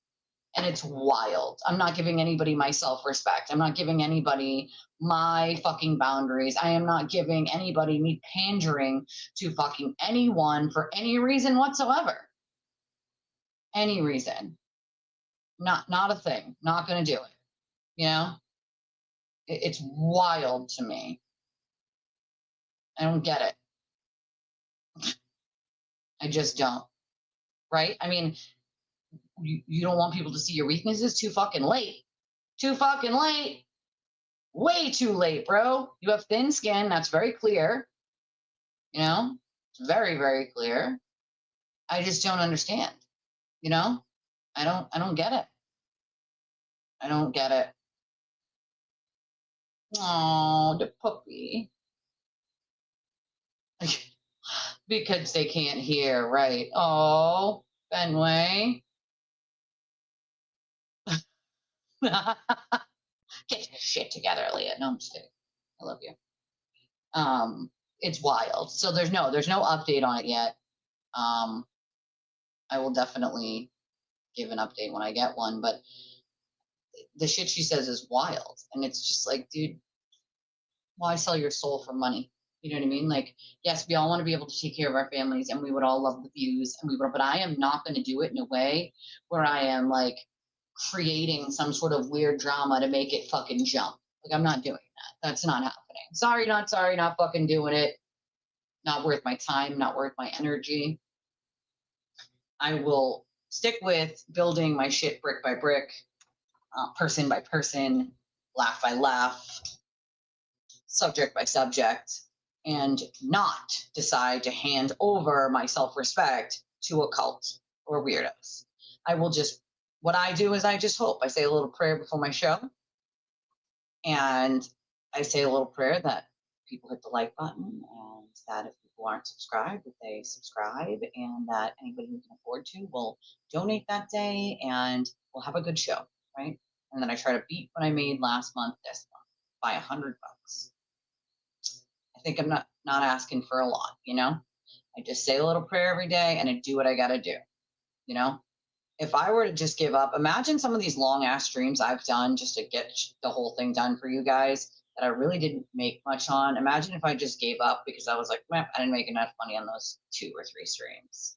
S1: And it's wild. I'm not giving anybody my self-respect. I'm not giving anybody my fucking boundaries. I am not giving anybody me pandering to fucking anyone for any reason whatsoever. Any reason. Not a thing. Not going to do it. You know? It's wild to me. I don't get it. I just don't. Right? I mean, you don't want people to see your weaknesses. Too fucking late. Too fucking late. Way too late, bro. You have thin skin. That's very clear. You know, it's very, very clear. I just don't understand. You know, I don't get it. I don't get it. Oh, the puppy. Because they can't hear, right? Oh, Fenway. Get your shit together, Leah. No, I'm just kidding. I love you. It's wild. So there's no update on it yet. I will definitely give an update when I get one, but the shit she says is wild. And it's just like, dude, why sell your soul for money? You know what I mean? Like, yes, we all want to be able to take care of our families and we would all love the views and but I am not going to do it in a way where I am like creating some sort of weird drama to make it fucking jump. Like, I'm not doing that. That's not happening. Sorry, not fucking doing it. Not worth my time, not worth my energy. I will stick with building my shit brick by brick, person by person, laugh by laugh, subject by subject, and not decide to hand over my self-respect to a cult or weirdos. I will just, what I do is I just hope. I say a little prayer before my show, and I say a little prayer that people hit the like button, and that if people aren't subscribed, that they subscribe, and that anybody who can afford to will donate that day, and we'll have a good show, right? And then I try to beat what I made last month this month by $100. I think I'm not asking for a lot, you know? I just say a little prayer every day and I do what I got to do, you know? If I were to just give up, imagine some of these long ass streams I've done just to get the whole thing done for you guys that I really didn't make much on. Imagine if I just gave up because I was like, man, I didn't make enough money on those 2 or 3 streams.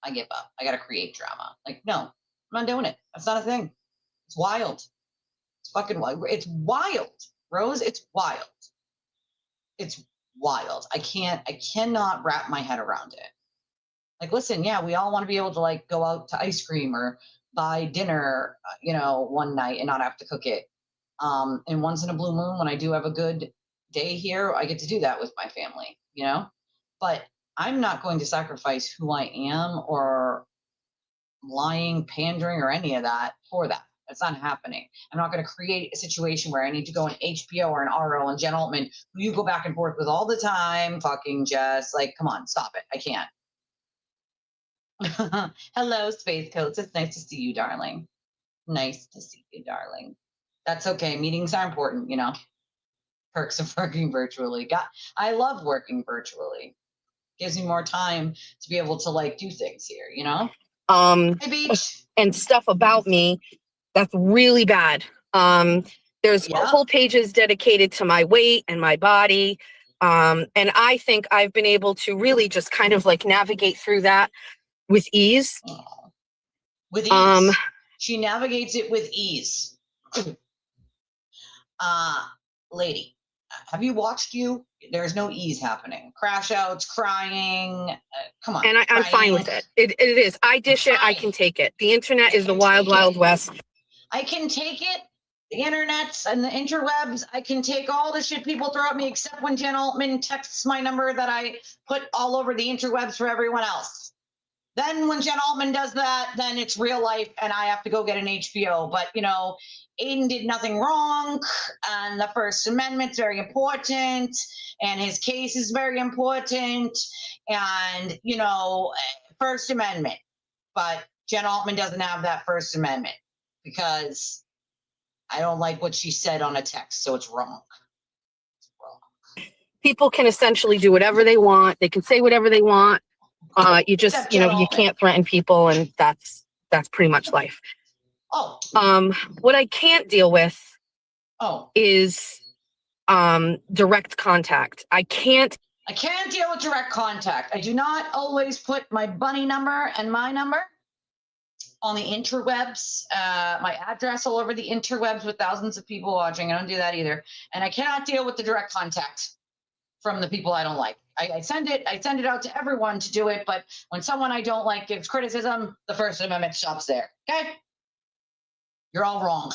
S1: I give up. I got to create drama. Like, no, I'm not doing it. That's not a thing. It's wild. It's fucking wild. It's wild, Rose. It's wild. It's wild. I cannot wrap my head around it. Like, listen, yeah, we all want to be able to like go out to ice cream or buy dinner, one night and not have to cook it. And once in a blue moon, when I do have a good day here, I get to do that with my family, but I'm not going to sacrifice who I am or lying, pandering, or any of that for that. That's not happening. I'm not going to create a situation where I need to go an HPO or an RO and Jen Altman, who you go back and forth with all the time, fucking Jess. Like, come on, stop it. I can't. Hello, Space Coats. It's nice to see you, darling. Nice to see you, darling. That's okay. Meetings are important, Perks of working virtually. I love working virtually. Gives me more time to be able to like do things here, Hey, Beach.
S5: And stuff about me that's really bad. There's whole pages dedicated to my weight and my body. And I think I've been able to really just kind of like navigate through that with ease.
S1: With ease. She navigates it with ease. Lady, have you watched you? There's no ease happening. Crash outs, crying. Come on.
S5: And I'm fine with it. It is. I dish it. I can take it. The internet is the wild, wild west.
S1: I can take it. The internets and the interwebs. I can take all the shit people throw at me, except when Jen Altman texts my number that I put all over the interwebs for everyone else. Then when Jen Altman does that, then it's real life and I have to go get an HBO. But, Aiden did nothing wrong, and the First Amendment's very important, and his case is very important, and, First Amendment. But Jen Altman doesn't have that First Amendment because I don't like what she said on a text, so it's wrong. It's wrong.
S5: People can essentially do whatever they want. They can say whatever they want. You just, you can't threaten people, and that's pretty much life. What I can't deal with is direct contact. I can't
S1: deal with direct contact. I do not always put my bunny number and my number on the interwebs, my address all over the interwebs with thousands of people watching. I don't do that either. And I cannot deal with the direct contact from the people I don't like. I send it out to everyone to do it, but when someone I don't like gives criticism, the First Amendment stops there. Okay? You're all wrong.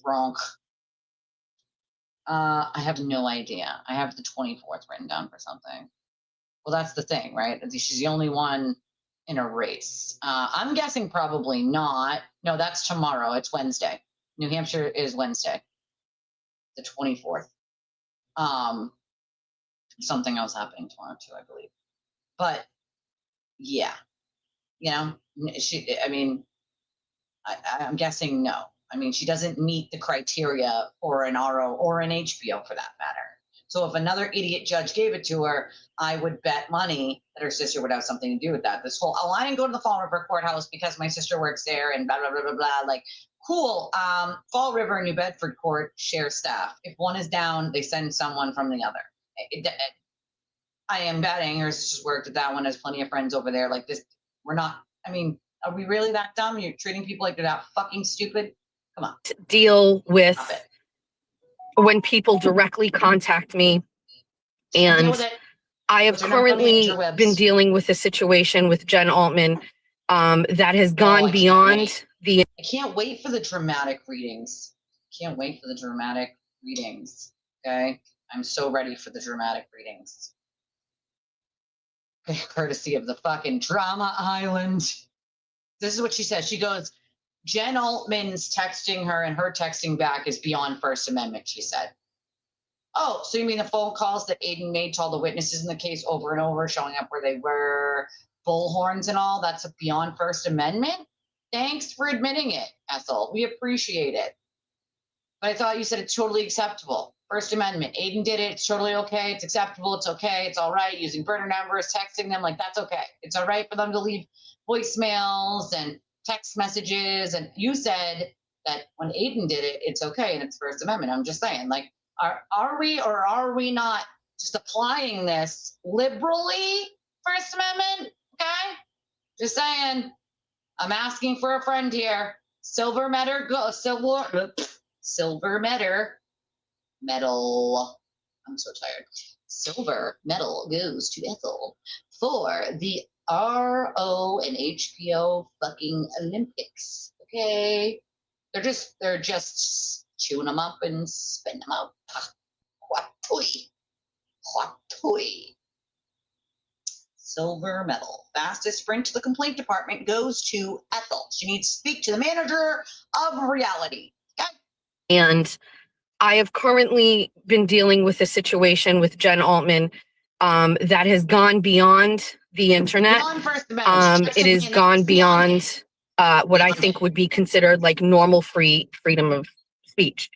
S1: Wrong. I have no idea. I have the 24th written down for something. Well, that's the thing, right? She's the only one in a race. I'm guessing probably not. No, that's tomorrow. It's Wednesday. New Hampshire is Wednesday, the 24th. Something else happening tomorrow too, I believe. But yeah, I'm guessing no. I mean, she doesn't meet the criteria for an RO or an HPO for that matter. So if another idiot judge gave it to her, I would bet money that her sister would have something to do with that. This whole, oh, I didn't go to the Fall River courthouse because my sister works there and blah, blah, blah, blah, blah. Like, cool. Fall River and New Bedford court share staff. If one is down, they send someone from the other. I am betting her sister's worked at that one, has plenty of friends over there. Like this, we're not, I mean, are we really that dumb? You're treating people like they're that fucking stupid? Come on.
S5: Deal with when people directly contact me. And I have currently been dealing with a situation with Jen Altman that has gone beyond the...
S1: I can't wait for the dramatic readings. Can't wait for the dramatic readings. Okay? I'm so ready for the dramatic readings. Courtesy of the fucking Drama Island. This is what she says. She goes, Jen Altman's texting her and her texting back is beyond First Amendment, she said. Oh, so you mean the phone calls that Aiden made to all the witnesses in the case over and over, showing up where they were, bullhorns and all, that's beyond First Amendment? Thanks for admitting it, Ethel. We appreciate it. But I thought you said it's totally acceptable. First Amendment. Aiden did it. It's totally okay. It's acceptable. It's okay. It's all right. Using burner numbers, texting them, like that's okay. It's all right for them to leave voicemails and text messages. And you said that when Aiden did it, it's okay and it's First Amendment. I'm just saying, like, are we or are we not just applying this liberally? First Amendment, okay? Just saying. I'm asking for a friend here. Silver medal, medal. I'm so tired. Silver medal goes to Ethel for the RO and HPO fucking Olympics. Okay, they're just chewing them up and spitting them out. What toy? Silver medal. Fastest sprint to the complaint department goes to Ethel. She needs to speak to the manager of reality. Okay.
S5: And I have currently been dealing with a situation with Jen Altman that has gone beyond the internet.
S1: Beyond First Amendment.
S5: It has gone beyond what I think would be considered like normal freedom of speech.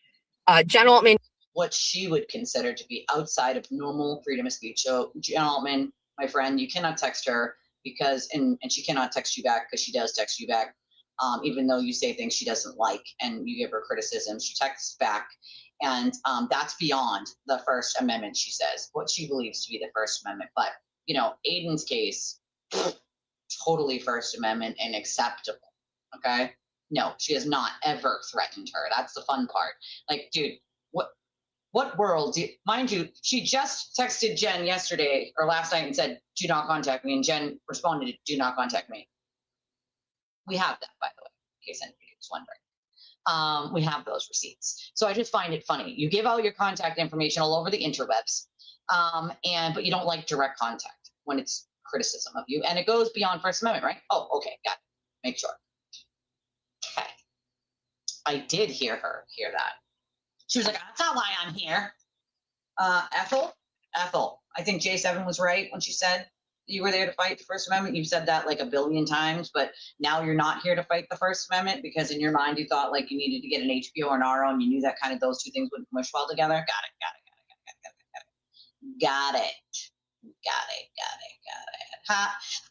S5: Jen Altman.
S1: What she would consider to be outside of normal freedom of speech. So Jen Altman, my friend, you cannot text her because, and she cannot text you back because she does text you back, even though you say things she doesn't like and you give her criticism, she texts back. And that's beyond the First Amendment, she says, what she believes to be the First Amendment. But, you know, Aiden's case, totally First Amendment and acceptable, okay? No, she has not ever threatened her. That's the fun part. Like, dude, what world, mind you, she just texted Jen yesterday or last night and said, do not contact me. And Jen responded, do not contact me. We have that, by the way, in case anybody was wondering. We have those receipts. So I just find it funny. You give out your contact information all over the interwebs, but you don't like direct contact when it's criticism of you. And it goes beyond First Amendment, right? Oh, okay, got it. Make sure. Okay. I did hear that. She was like, that's not why I'm here. Ethel, I think J7 was right when she said you were there to fight the First Amendment. You've said that like a billion times, but now you're not here to fight the First Amendment because in your mind you thought like you needed to get an HPO or an RO and you knew that kind of those two things wouldn't mush well together. Got it.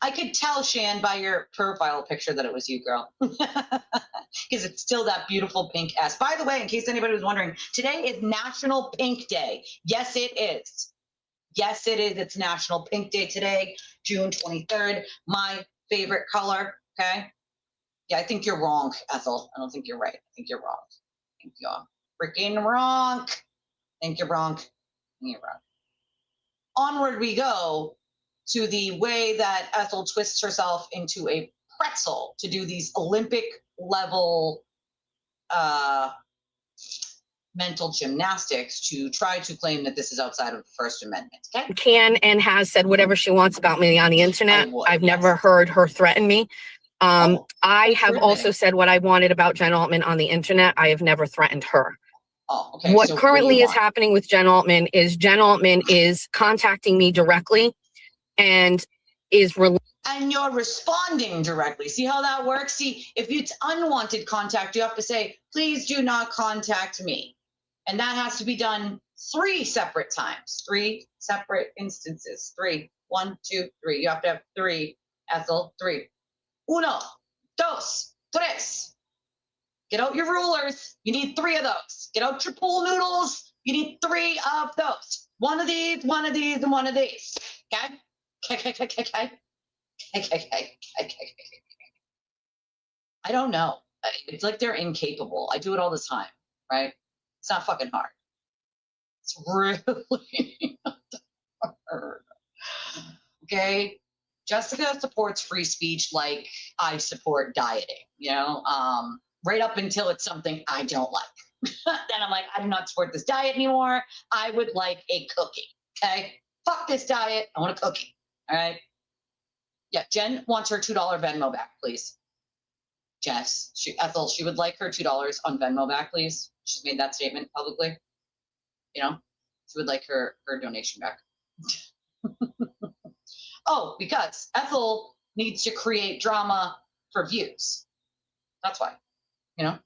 S1: I could tell, Shan, by your profile picture that it was you, girl. Because it's still that beautiful pink ass. By the way, in case anybody was wondering, today is National Pink Day. Yes, it is. Yes, it is. It's National Pink Day today, June 23rd. My favorite color, okay? Yeah, I think you're wrong, Ethel. I don't think you're right. I think you're wrong. I think you're freaking wrong. I think you're wrong. You're wrong. Onward we go to the way that Ethel twists herself into a pretzel to do these Olympic level mental gymnastics to try to claim that this is outside of the First Amendment. Okay?
S5: Can and has said whatever she wants about me on the internet. I've never heard her threaten me. I have also said what I wanted about Jen Altman on the internet. I have never threatened her.
S1: Oh, okay.
S5: What
S1: so
S5: currently is happening with Jen Altman is contacting me directly and is
S1: and you're responding directly. See how that works? See, if it's unwanted contact, you have to say, please do not contact me. And that has to be done 3 separate times, 3 separate instances. 3, 1, 2, 3. You have to have 3, Ethel, 3. 1, 2, 3. Get out your rulers. You need 3 of those. Get out your pool noodles. You need 3 of those. 1 of these, 1 of these, and 1 of these. Okay? Okay. I don't know. It's like they're incapable. I do it all the time, right? It's not fucking hard. It's really not hard. Okay? Jessica supports free speech like I support dieting, you know? Right up until it's something I don't like. Then I'm like, I do not support this diet anymore. I would like a cookie, okay? Fuck this diet. I want a cookie, all right? Yeah, Jen wants her $2 Venmo back, please. Jess, Ethel, she would like her $2 on Venmo back, please. She's made that statement publicly. You know, she would like her donation back. Oh, because Ethel needs to create drama for views. That's why, you know,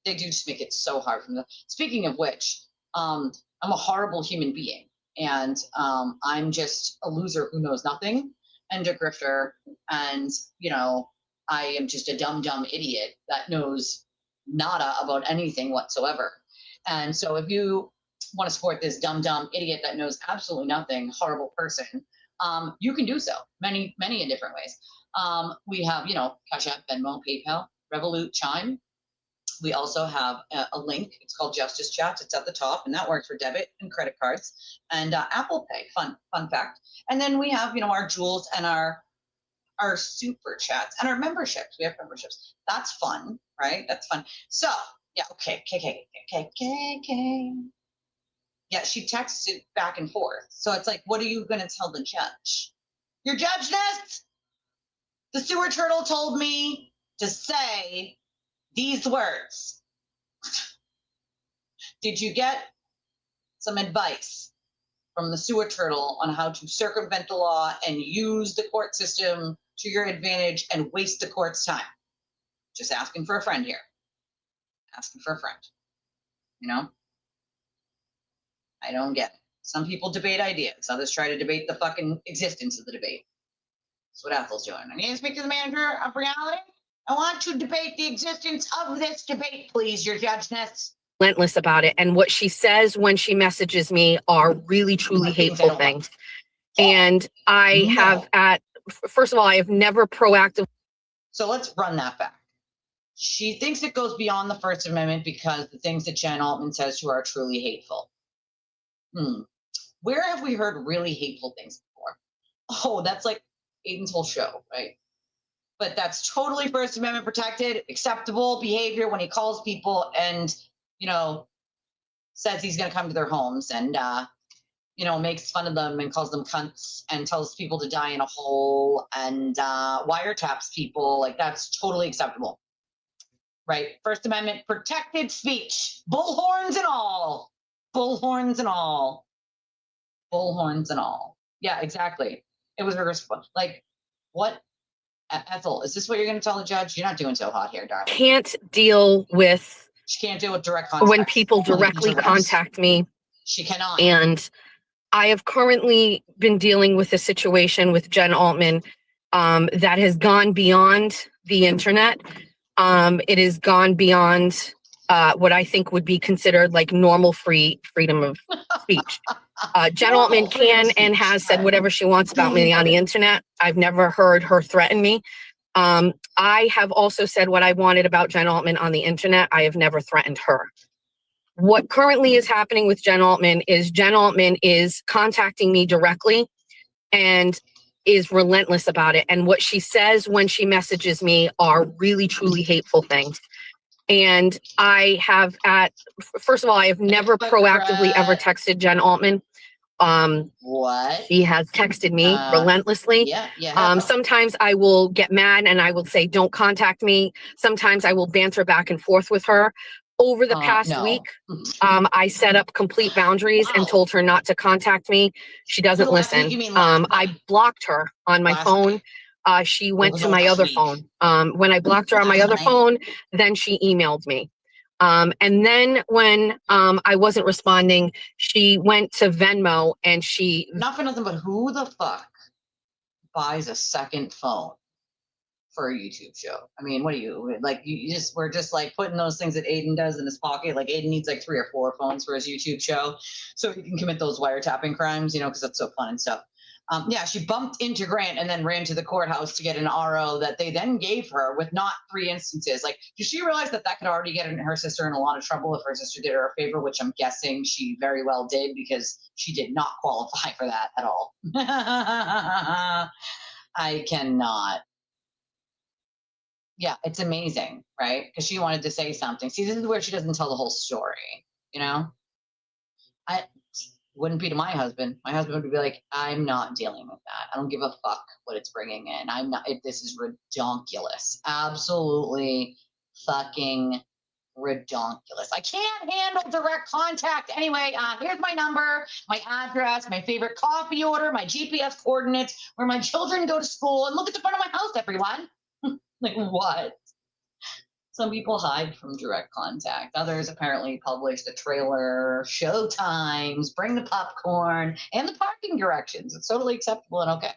S1: they do just make it so hard for them. Speaking of which, I'm a horrible human being, and I'm just a loser who knows nothing and a grifter, and, you know, I am just a dumb idiot that knows nada about anything whatsoever. And so if you want to support this dumb idiot that knows absolutely nothing, horrible person, you can do so many in different ways. We have, you know, Cash App, Venmo, PayPal, Revolut, Chime. We also have a link. It's called Justice Chats. It's at the top, and that works for debit and credit cards and Apple Pay. Fun fact. And then we have, you know, our jewels and our super chats and our memberships. We have memberships. That's fun, right? That's fun. So yeah, okay. Yeah, she texted back and forth. So it's like, what are you going to tell the judge? Your judgeness? The sewer turtle told me to say these words. Did you get some advice from the sewer turtle on how to circumvent the law and use the court system to your advantage and waste the court's time? Just asking for a friend here. Asking for a friend. You know? I don't get it. Some people debate ideas. Others try to debate the fucking existence of the debate. That's what Ethel's doing. I need to speak to the manager of reality. I want to debate the existence of this debate, please, your judgeness.
S5: Relentless about it. And what she says when she messages me are really, truly hateful things. And I have first of all, I have never proactively.
S1: So let's run that back. She thinks it goes beyond the First Amendment because the things that Jen Altman says to her are truly hateful. Where have we heard really hateful things before? Oh, that's like Aiden's whole show, right? But that's totally First Amendment protected, acceptable behavior when he calls people and, you know, says he's going to come to their homes and, you know, makes fun of them and calls them cunts and tells people to die in a hole and wiretaps people. Like, that's totally acceptable, right? First Amendment protected speech, bullhorns and all. Bullhorns and all. Bullhorns and all. Yeah, exactly. It was reversible. Like, what? Ethel, is this what you're going to tell the judge? You're not doing so hot here, darling.
S5: Can't deal with.
S1: She can't deal with direct contact.
S5: When people directly contact me.
S1: She cannot.
S5: And I have currently been dealing with a situation with Jen Altman that has gone beyond the internet. It has gone beyond what I think would be considered like normal freedom of speech. Jen Altman can and has said whatever she wants about me on the internet. I've never heard her threaten me. I have also said what I wanted about Jen Altman on the internet. I have never threatened her. What currently is happening with Jen Altman is contacting me directly and is relentless about it. And what she says when she messages me are really, truly hateful things. And I have first of all, I have never proactively ever texted Jen Altman.
S1: What?
S5: She has texted me relentlessly.
S1: Yeah.
S5: Sometimes I will get mad and I will say, don't contact me. Sometimes I will banter back and forth with her. over the past
S1: no.
S5: week, I set up complete boundaries and told her not to contact me. She doesn't listen.
S1: You mean last
S5: I
S1: night?
S5: blocked her on my phone. She went to my other phone. When I blocked her on my other phone, then she emailed me. And then when I wasn't responding, she went to Venmo and she...
S1: Not for nothing, but who the fuck buys a second phone for a YouTube show? I mean, what do you like? We're just like putting those things that Aiden does in his pocket. Like Aiden needs like 3 or 4 phones for his YouTube show, so he can commit those wiretapping crimes, because that's so fun and stuff. Yeah, she bumped into Grant and then ran to the courthouse to get an RO that they then gave her with not 3 instances. Like, does she realize that could already get her sister in a lot of trouble if her sister did her a favor, which I'm guessing she very well did because she did not qualify for that at all. I cannot. Yeah, it's amazing, right? Because she wanted to say something. See, this is where she doesn't tell the whole story, I wouldn't be to my husband. My husband would be like, I'm not dealing with that. I don't give a fuck what it's bringing in. I'm not, this is redonkulous. Absolutely fucking redonkulous. I can't handle direct contact. Anyway, here's my number, my address, my favorite coffee order, my GPS coordinates, where my children go to school, and look at the front of my house, everyone. Like, what? Some people hide from direct contact. Others apparently publish the trailer, show times, bring the popcorn, and the parking directions. It's totally acceptable and okay,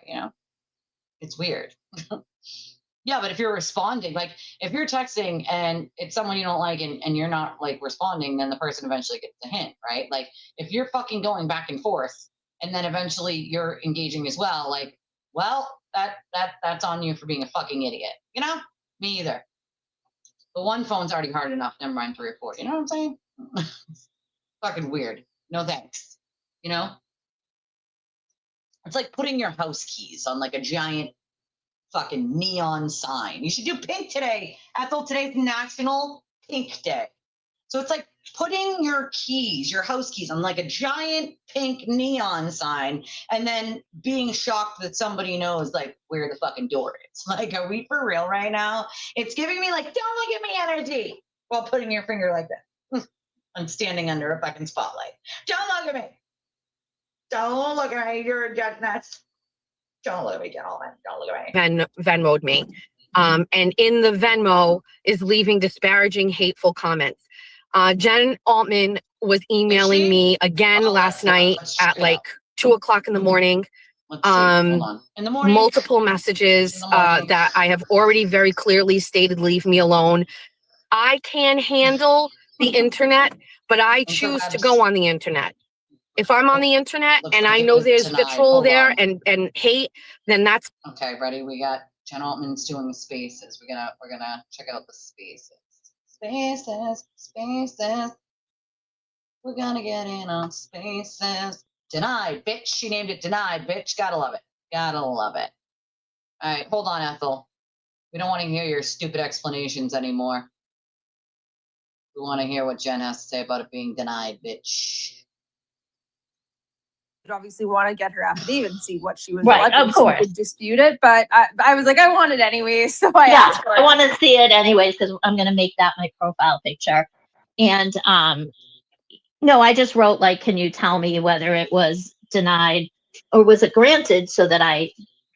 S1: It's weird. Yeah, but if you're responding, like if you're texting and it's someone you don't like and you're not like responding, then the person eventually gets the hint, right? Like if you're fucking going back and forth and then eventually you're engaging as well, like, well, that's on you for being a fucking idiot. Me either. But one phone's already hard enough. Never mind 3 or 4. You know what I'm saying? Fucking weird. No thanks. It's like putting your house keys on like a giant fucking neon sign. You should do pink today. Ethel, today's National Pink Day. So it's like putting your keys, your house keys, on like a giant pink neon sign and then being shocked that somebody knows like where the fucking door is. Like, are we for real right now? It's giving me like, don't look at me energy while putting your finger like that. I'm standing under a fucking spotlight. Don't look at me. Don't look at me. You're a judge nuts. Don't look at me, gentlemen. Don't look at me.
S5: Venmo'd me. And in the Venmo is leaving disparaging, hateful comments. Jen Altman was emailing me again last night at like 2:00 in the morning.
S1: Let's see. Hold on. In the morning.
S5: Multiple messages that I have already very clearly stated, leave me alone. I can handle the internet, but I choose to go on the internet. If I'm on the internet and I know there's vitriol there and hate, then that's
S1: okay. Ready? We got Jen Altman's doing the spaces. We're gonna check out the spaces. Spaces. We're gonna get in on spaces. Denied, bitch. She named it denied, bitch. Gotta love it. Gotta love it. All right, hold on, Ethel. We don't want to hear your stupid explanations anymore. We want to hear what Jen has to say about it being denied, bitch.
S6: Obviously want to get her affidavit and see what she was
S7: right,
S6: alleged.
S7: of course.
S6: So could dispute it, but I was like, I want it anyway, so I asked for it.
S7: I want to see it anyways because I'm going to make that my profile picture. And no, I just wrote like, can you tell me whether it was denied or was it granted so that I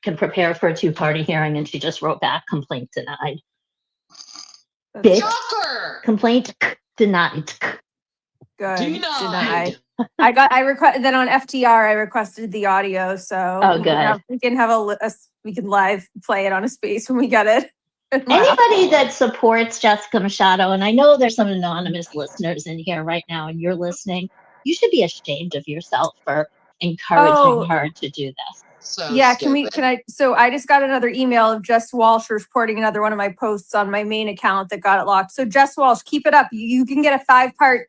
S7: can prepare for a 2-party hearing? And she just wrote back, complaint denied. Bitch.
S1: Shocker!
S7: Complaint denied.
S6: Good.
S1: Denied.
S6: I requested then on FTR. I requested the audio, so
S7: Oh, good.
S6: We can have we can live play it on a space when we get it.
S7: Anybody that supports Jessica Machado, and I know there's some anonymous listeners in here right now, and you're listening, you should be ashamed of yourself for encouraging her to do this.
S1: So
S6: yeah,
S1: stupid.
S6: so I just got another email of Jess Walsh reporting another one of my posts on my main account that got it locked. So Jess Walsh, keep it up. You can get a 5-part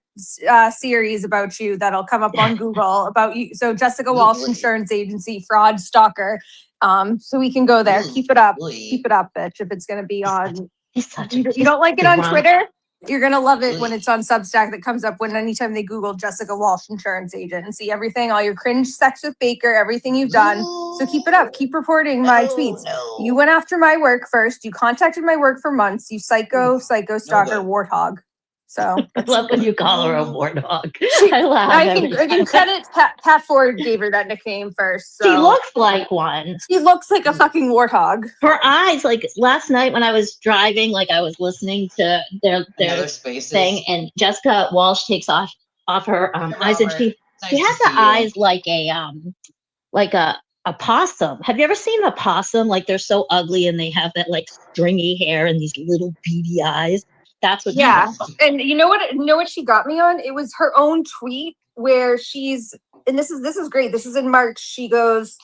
S6: series about you that'll come up on Google about you. So Jessica Walsh Insurance Agency fraud stalker. So we can go there. Keep it up. Keep it up, bitch. If it's going to be on, you don't like it on Twitter? You're going to love it when it's on Substack that comes up when anytime they Google Jessica Walsh Insurance Agent and see everything, all your cringe sex with Baker, everything you've done. So keep it up. Keep reporting my tweets.
S1: No.
S6: You went after my work first. You contacted my work for months. You psycho stalker warthog. So
S7: I love when you call her a warthog. I laugh
S6: I
S7: every
S6: can
S7: time.
S6: credit Pat Ford gave her that nickname first. So
S7: She looks like one.
S6: she looks like a fucking warthog.
S7: Her eyes, like last night when I was driving, like I was listening to their
S1: Another Spaces.
S7: thing, and Jessica Walsh takes off her eyes, and
S1: Robert.
S7: she
S1: Nice
S7: has
S1: to
S7: the
S1: see you.
S7: eyes like a possum. Have you ever seen a possum? Like they're so ugly and they have that like stringy hair and these little beady eyes. That's what.
S6: Yeah, and you know what she got me on? It was her own tweet where she's, and this is great. This is in March. She goes,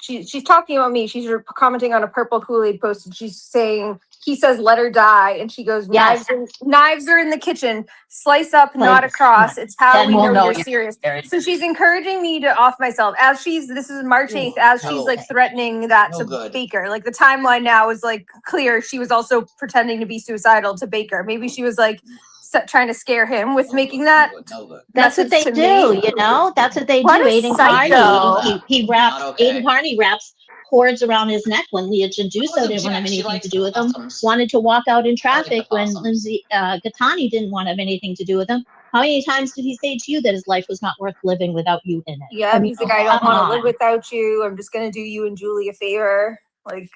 S6: she's talking about me. She's commenting on a Purple Kool-Aid post, and she's saying, he says, "Let her die," and she goes,
S7: Yes.
S6: knives are in the kitchen. Slice up, not across. It's how
S7: Then
S6: we
S7: we'll
S6: know
S7: know
S6: you're
S7: you're
S6: serious.
S7: serious.
S6: So she's encouraging me to off myself as this is March 8th, as she's like threatening that
S1: No
S6: to
S1: good.
S6: Baker. Like the timeline now is like clear. She was also pretending to be suicidal to Baker. Maybe she was like trying to scare him with making that.
S1: No good.
S7: That's what they
S6: message to
S7: do,
S6: me.
S7: you know. That's what they
S6: What
S7: do.
S6: a
S7: Aiden
S6: psycho.
S7: Carney, he wraps.
S1: Not okay.
S7: Aiden Carney wraps cords around his neck when Leah Jaduso
S1: Wasn't
S7: didn't want to have
S1: Jack, she
S7: anything
S1: likes
S7: to do with him.
S1: possums.
S7: Wanted to walk out in
S1: like the
S7: traffic when
S1: possums.
S7: Lindsay Gattani didn't want to have anything to do with him. How many times did he say to you that his life was not worth living without you in it?
S6: Yeah,
S7: I mean,
S6: he's like, I don't
S7: come
S6: want to
S7: on.
S6: live without you. I'm just gonna do you and Julie a favor. Like,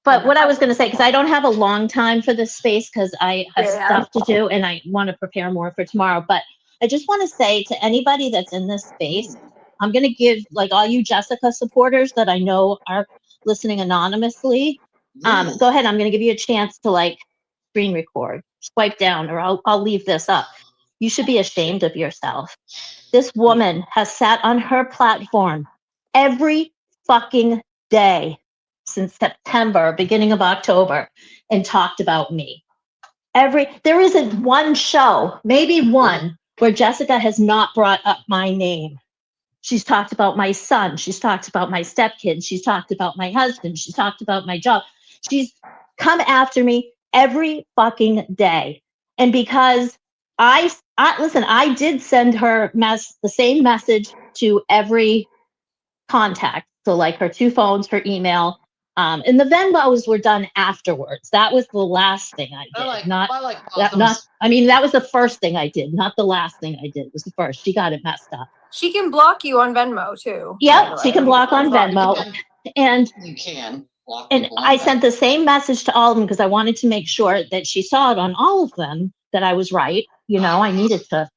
S7: But what I was going to say, because I don't have a long time for this space because I have
S6: Yeah.
S7: stuff to do and I want to prepare more for tomorrow. But I just want to say to anybody that's in this space, I'm going to give like all you Jessica supporters that I know are listening anonymously. Go ahead. I'm going to give you a chance to like screen record, swipe down, or I'll leave this up. You should be ashamed of yourself. This woman has sat on her platform every fucking day since September, beginning of October, and talked about me. There isn't one show, maybe one, where Jessica has not brought up my name. She's talked about my son. She's talked about my stepkids. She's talked about my husband. She's talked about my job. She's come after me every fucking day. And because I listen, I did send her the same message to every contact. So like her 2 phones, her email, and the Venmos were done afterwards. That was the last thing I did. I mean, that was the first thing I did, not the last thing I did. It was the first. She got it messed up.
S6: she can block you on Venmo too.
S7: Yep, she can block on Venmo. And
S1: You can.
S7: and I sent the same message to all of them because I wanted to make sure that she saw it on all of them that I was right. You know, I needed to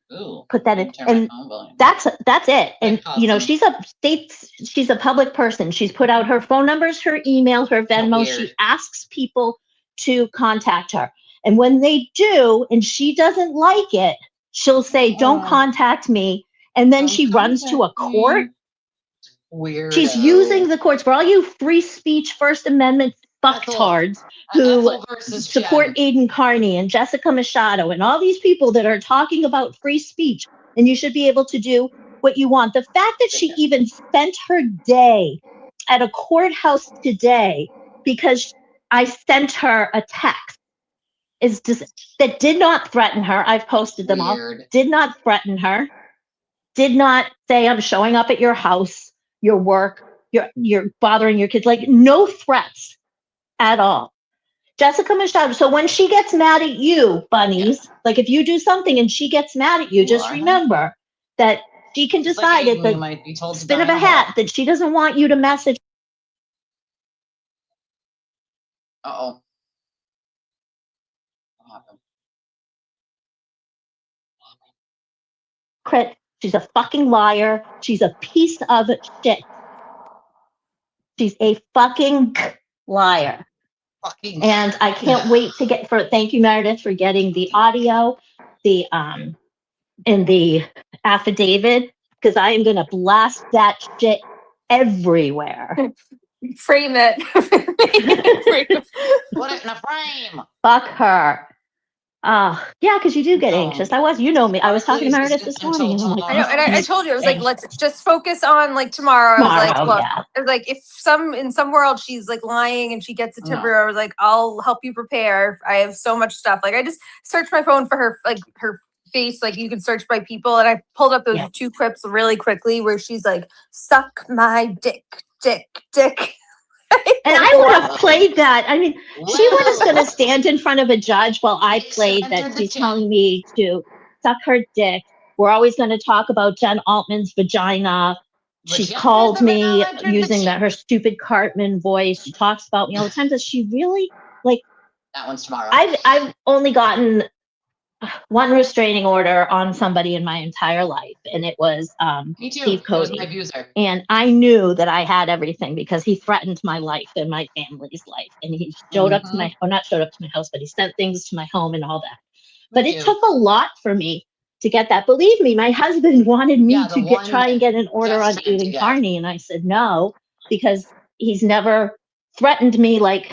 S7: put that in. And that's it. And you know, she's a public person. She's put out her phone numbers, her email, her Venmo. She asks people to contact her. And when they do, and she doesn't like it, she'll say, "Don't contact me." And then she runs to a court.
S1: Weird.
S7: She's using the courts for all you free speech, First Amendment fucktards who support Aiden Carney and Jessica Machado and all these people that are talking about free speech. And you should be able to do what you want. The fact that she even spent her day at a courthouse today because I sent her a text is just that did not threaten her. I've posted them all. Did not threaten her. Did not say I'm showing up at your house, your work, you're bothering your kids. Like no threats at all. Jessica Machado. So when she gets mad at you, bunnies, like if you do something and she gets mad at you, just remember that she can decide at the spin of a hat that she doesn't want you to message.
S1: Uh-oh.
S7: Crit. She's a fucking liar. She's a piece of shit. She's a fucking liar. And I can't wait to thank you, Meredith, for getting the audio, and the affidavit, because I am gonna blast that shit everywhere.
S6: Frame it.
S1: Put it in a frame.
S7: Fuck her. Yeah, because you do get anxious. You know me. I was talking to Meredith this morning. And I'm like,
S6: I know, and I told you, I was like, let's just focus on like tomorrow. I was like, look, I was like, if in some world she's like lying and she gets a temper, I was like, I'll help you prepare. I have so much stuff. Like I just searched my phone for her, like her face, like you can search by people, and I pulled up those 2 clips really quickly where she's like, suck my dick.
S7: And I would have played that. I mean, she was going to stand in front of a judge while I played that she's telling me to suck her dick. We're always going to talk about Jen Altman's vagina. She called me using her stupid Cartman voice. She talks about me all the time. Does she really? Like,
S1: that one's tomorrow.
S7: I've only gotten one restraining order on somebody in my entire life, and it was Steve Cody.
S1: My abuser.
S7: And I knew that I had everything because he threatened my life and my family's life, and he showed up to my, or not showed up to my house, but he sent things to my home and all that. But it took a lot for me to get that. Believe me, my husband wanted me to try and get an order on David Carney, and I said no, because he's never threatened me like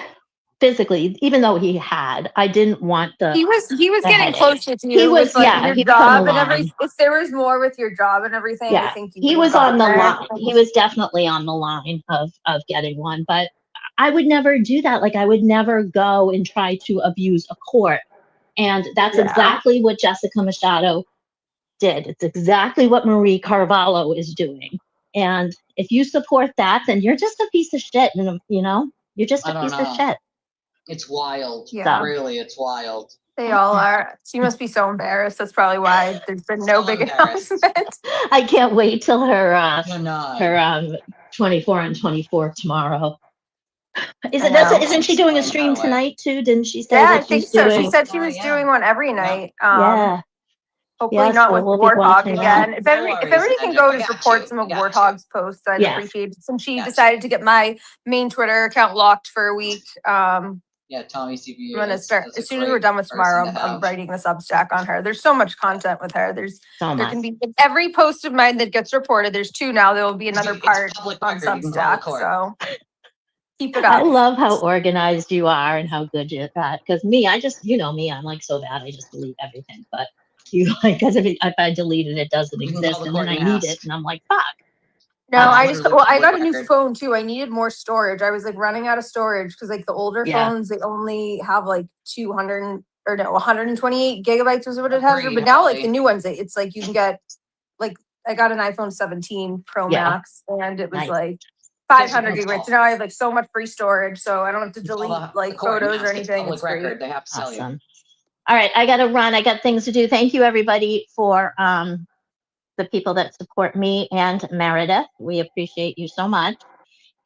S7: physically, even though he had. I didn't want the.
S6: He was getting
S7: headache.
S6: close to you.
S7: He was,
S6: with, like,
S7: yeah,
S6: your
S7: he
S6: job
S7: was
S6: and everything. If there was more with your job and everything, I think
S7: he was on the line. He was definitely on the line of getting one, but I would never do that. Like, I would never go and try to abuse a court. And that's exactly what Jessica Machado did. It's exactly what Marie Carvalho is doing. And if you support that, then you're just a piece of shit. And, you know, you're just a piece of shit.
S1: It's wild.
S6: Yeah.
S1: Really, it's wild.
S6: They all are. She must be so embarrassed. That's probably why there's been no big announcement.
S7: I can't wait till her 24 and 24 tomorrow. Isn't she doing a stream tonight too? Didn't she say that
S6: I think so. She said she was doing one every night. Hopefully not with Warthog again. If everybody can go just report some of Warthog's posts, I'd appreciate it. Since she decided to get my main Twitter account locked for a week.
S1: Yeah, Tommy CPU.
S6: I'm gonna start as soon as we're done with tomorrow. I'm writing the Substack on her. There's so much content with her. There can be every post of mine that gets reported. There's 2 now. There will be another part on Substack. So keep it up.
S7: I love how organized you are and how good you're at. Because me, I just, you know me, I'm like so bad. I just delete everything. But you like, because if I delete it, it doesn't exist, and then I need it, and I'm like, fuck.
S6: No, I got a new phone too. I needed more storage. I was like running out of storage because like the older phones, they only have like 128 gigabytes was what it has. But now like the new ones, it's like you can get like I got an iPhone 17 Pro Max and it was like 500 gigabytes. So now I have like so much free storage, so I don't have to delete like photos or anything. It's great.
S1: They have to sell you.
S7: All right, I got to run. I got things to do. Thank you everybody for the people that support me and Meredith. We appreciate you so much.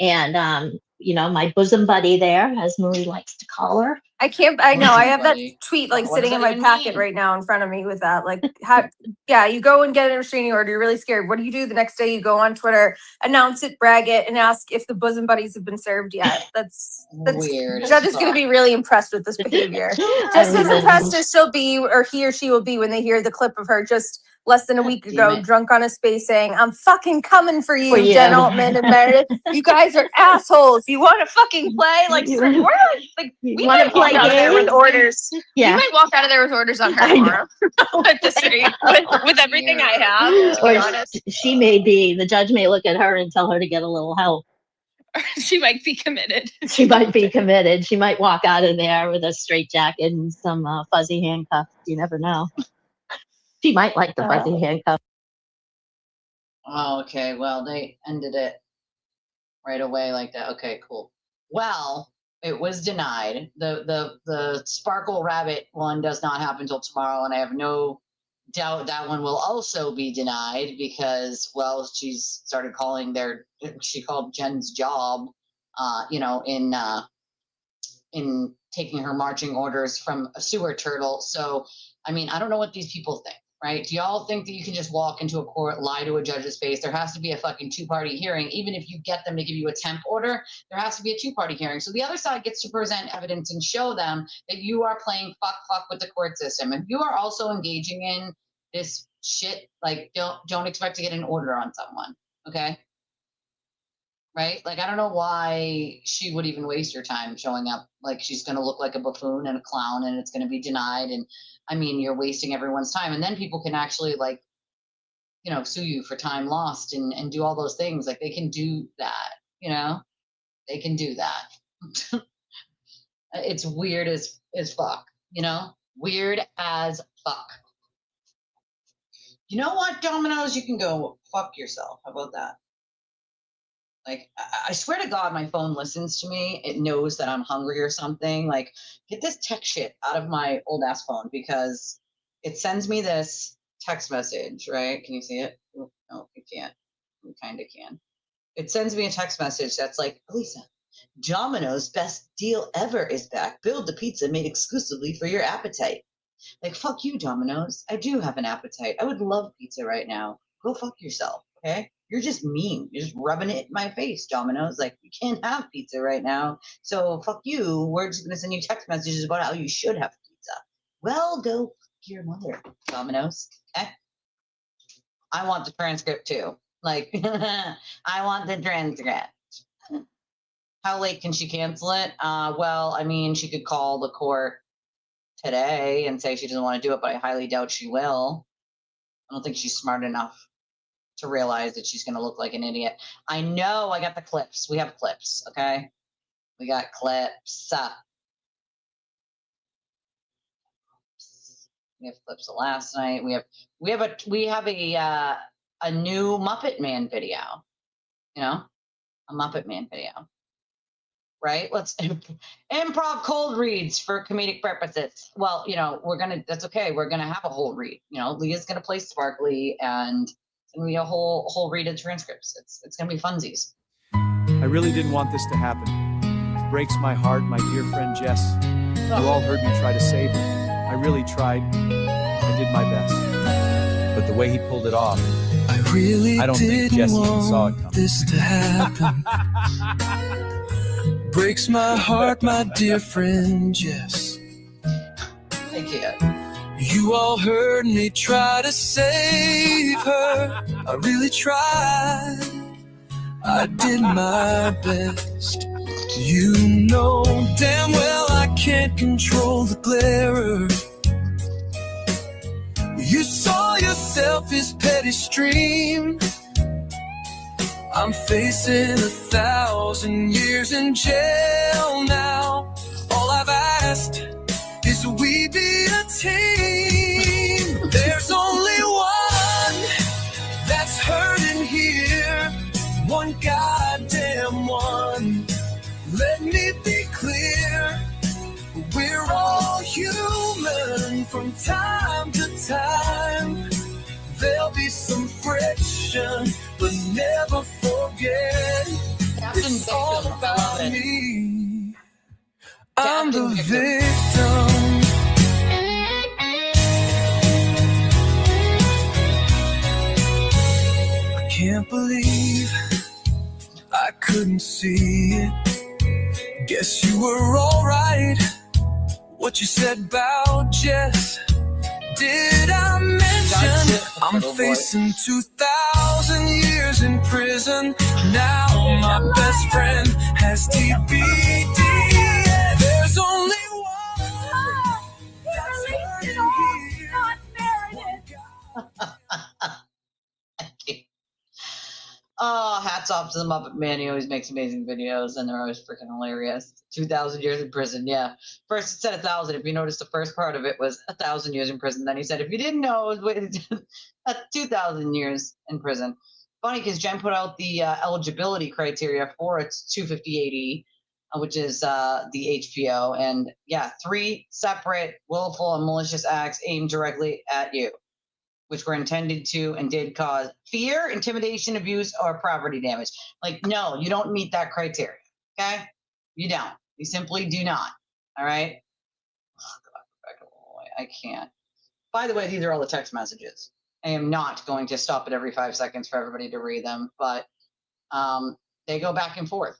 S7: And, you know, my bosom buddy there, as Marie likes to call her.
S6: I know. I have that tweet like sitting in my packet right now in front of me with that. Like, you go and get a restraining order. You're really scared. What do you do the next day? You go on Twitter, announce it, brag it, and ask if the bosom buddies have been served yet. That's weird. The judge is going to be really impressed with this behavior. Just as impressed as she'll be, or he or she will be when they hear the clip of her just less than a week ago, drunk on a space saying, "I'm fucking coming for you, Jen Altman and Meredith. You guys are assholes. You want to fucking play? Like, we might walk out of there with orders. Yeah. We might walk out of there with orders on her tomorrow. with everything I have, to be honest.
S7: She may be, the judge may look at her and tell her to get a little help.
S6: She might be committed.
S7: She might be committed. She might walk out of there with a straitjacket and some fuzzy handcuffs. You never know. She might like the fuzzy handcuff.
S1: Oh, okay. Well, they ended it right away like that. Okay, cool. Well, it was denied. The Sparkle Rabbit one does not happen until tomorrow, and I have no doubt that one will also be denied because, well, she's started calling she called Jen's job, in taking her marching orders from a sewer turtle. So, I mean, I don't know what these people think. Right? Do y'all think that you can just walk into a court, lie to a judge's face? There has to be a fucking 2-party hearing. Even if you get them to give you a temp order, there has to be a 2-party hearing. So the other side gets to present evidence and show them that you are playing fuck with the court system. If you are also engaging in this shit, like don't expect to get an order on someone. Okay? Right? Like, I don't know why she would even waste her time showing up. Like, she's going to look like a buffoon and a clown and it's going to be denied. And I mean, you're wasting everyone's time. And then people can actually, like, sue you for time lost and do all those things. Like, they can do that, they can do that. It's weird as fuck, weird as fuck. You know what, Domino's? You can go fuck yourself. How about that? Like, I swear to God, my phone listens to me. It knows that I'm hungry or something. Like, get this tech shit out of my old ass phone because it sends me this text message, right? Can you see it? No, you can't. You kind of can. It sends me a text message that's like, Elisa, Domino's best deal ever is back. Build the pizza made exclusively for your appetite. Like, fuck you, Domino's. I do have an appetite. I would love pizza right now. Go fuck yourself, okay? You're just mean. You're just rubbing it in my face, Domino's. Like, you can't have pizza right now. So, fuck you. We're just going to send you text messages about how you should have pizza. Well, go fuck your mother, Domino's, okay? I want the transcript too. Like, I want the transcript. How late can she cancel it? Well, I mean, she could call the court today and say she doesn't want to do it, but I highly doubt she will. I don't think she's smart enough to realize that she's going to look like an idiot. I know I got the clips. We have clips, okay? We got clips. We have clips of last night. We have a new Muppet Man video. You know, a Muppet Man video. Right? Let's improv cold reads for comedic purposes. Well, you know, that's okay. We're gonna have a whole read. You know, Leah's gonna play Sparkly and it's gonna be a whole read of transcripts. It's gonna be funsies.
S3: I really didn't want this to happen. It breaks my heart, my dear friend Jess. You all heard me try to save her. I really tried. I did my best. But the way he pulled it off, I don't think Jess even saw it coming.
S8: This to happen. Breaks my heart, my dear friend Jess.
S1: Thank you.
S8: You all heard me try to save her. I really tried. I did my best. You know damn well I can't control the glare. You saw yourself as petty stream. I'm facing 1,000 years in jail now. All I've asked is we be a team. There's only one that's hurting here. One goddamn one. Let me be clear. We're all human from time to time. There'll be some friction, but never forget. It's all about me. I'm the victim. I can't believe I couldn't see it. Guess you were alright. What you said about Jess, did I mention I'm facing 2,000 years in prison? Now my best friend has TBD. There's only one that's hurting here.
S1: Oh, hats off to the Muppet Man. He always makes amazing videos, and they're always freaking hilarious. 2,000 years in prison, yeah. First it said 1,000. If you notice, the first part of it was 1,000 years in prison. Then he said, if you didn't know, it was 2,000 years in prison. Funny, because Jen put out the eligibility criteria for its 250-80, which is the HPO. And yeah, 3 separate willful and malicious acts aimed directly at you, which were intended to and did cause fear, intimidation, abuse, or property damage. Like, no, you don't meet that criteria, okay? You don't. You simply do not, all right? Oh, God, I can't. By the way, these are all the text messages. I am not going to stop it every 5 seconds for everybody to read them, but they go back and forth,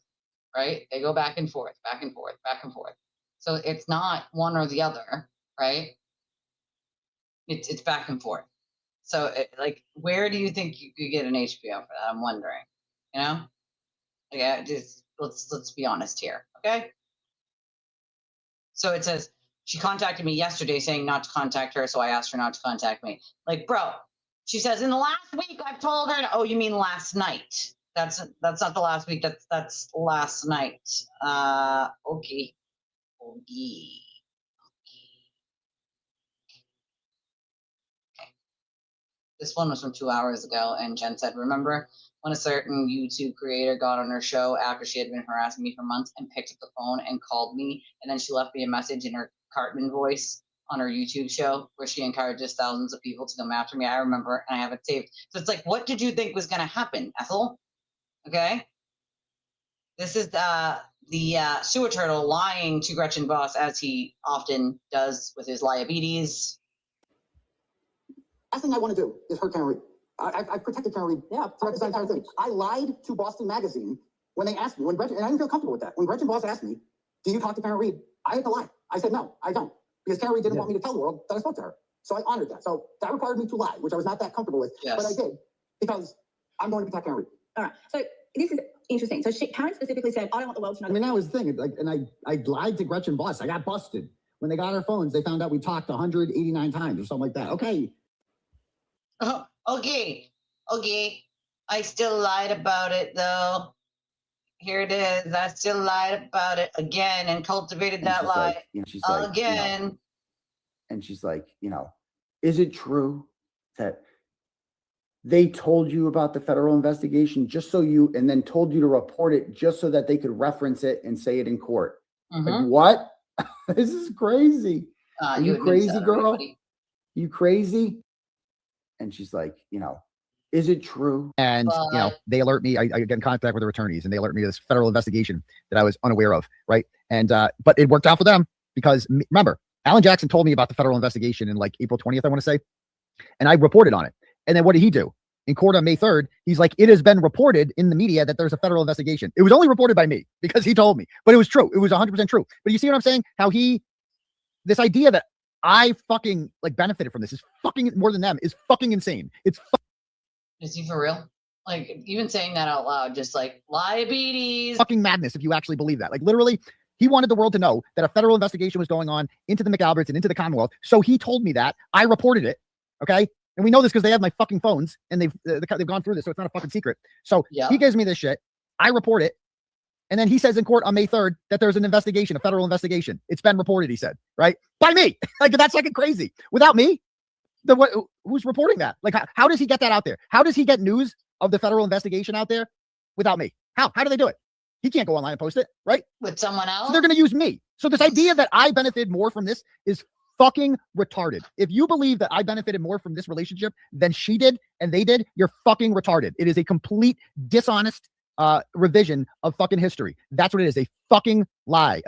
S1: right? They go back and forth, back and forth, back and forth. So it's not one or the other, right? It's back and forth. So, like, where do you think you could get an HPO for that? I'm wondering. You know, yeah. Just let's be honest here, okay? So it says she contacted me yesterday saying not to contact her, so I asked her not to contact me. Like, bro, she says in the last week I've told her. Oh, you mean last night? That's not the last week. That's last night. Okay. This one was from 2 hours ago, and Jen said, remember when a certain YouTube creator got on her show after she had been harassing me for months and picked up the phone and called me, and then she left me a message in her Cartman voice on her YouTube show where she encourages thousands of people to come after me. I remember, and I have it saved. So it's like, what did you think was going to happen, Ethel? Okay. This is the sewer turtle lying to Gretchen Voss, as he often does with his liabilities.
S9: Last thing I want to do is hurt Karen Reed. I protected Karen Reed. Yeah, throughout this entire thing. I lied to Boston Magazine when they asked me, and I didn't feel comfortable with that. When Gretchen Voss asked me, do you talk to Karen Reed? I had to lie. I said, no, I don't. Because Karen Reed didn't want me to tell the world that I spoke to her. So I honored that. So that required me to lie, which I was not that comfortable with. Yes. But I did, because I'm going to protect Karen Reed. All right. So this is interesting. So Karen specifically said, I don't want the world to know. I mean, that was the thing. Like, and I lied to Gretchen Voss. I got busted. When they got our phones, they found out we talked 189 times or something like that. Okay.
S1: Okay. I still lied about it, though. Here it is. I still lied about it again and cultivated that lie again.
S10: And she's like, is it true that they told you about the federal investigation and then told you to report it just so that they could reference it and say it in court?
S1: Mm-hmm.
S10: Like, what? This is crazy. Are you crazy, girl? You crazy? And she's like, is it true? And, they alert me. I get in contact with their attorneys and they alert me to this federal investigation that I was unaware of. Right. And, but it worked out for them because remember, Alan Jackson told me about the federal investigation in like April 20th, I want to say, and I reported on it. And then what did he do? In court on May 3rd, he's like, it has been reported in the media that there's a federal investigation. It was only reported by me because he told me, but it was true. It was 100% true. But you see what I'm saying? How this idea that I fucking like benefited from this is fucking more than them is fucking insane.
S1: Is he for real? Like, even saying that out loud, just like liabilities.
S10: Fucking madness if you actually believe that. Like, literally, he wanted the world to know that a federal investigation was going on into the McAlberts and into the Commonwealth. So he told me that. I reported it. Okay. And we know this because they have my fucking phones and they've gone through this. So it's not a fucking secret. So he gives me this shit. I report it. And then he says in court on May 3rd that there's an investigation, a federal investigation. It's been reported, he said, right? By me. Like, that's fucking crazy. Without me, who's reporting that? Like, how does he get that out there? How does he get news of the federal investigation out there without me? How do they do it? He can't go online and post it, right?
S1: With someone else?
S10: So they're going to use me. So this idea that I benefited more from this is fucking retarded. If you believe that I benefited more from this relationship than she did and they did, you're fucking retarded. It is a complete dishonest revision of fucking history. That's what it is. A fucking lie.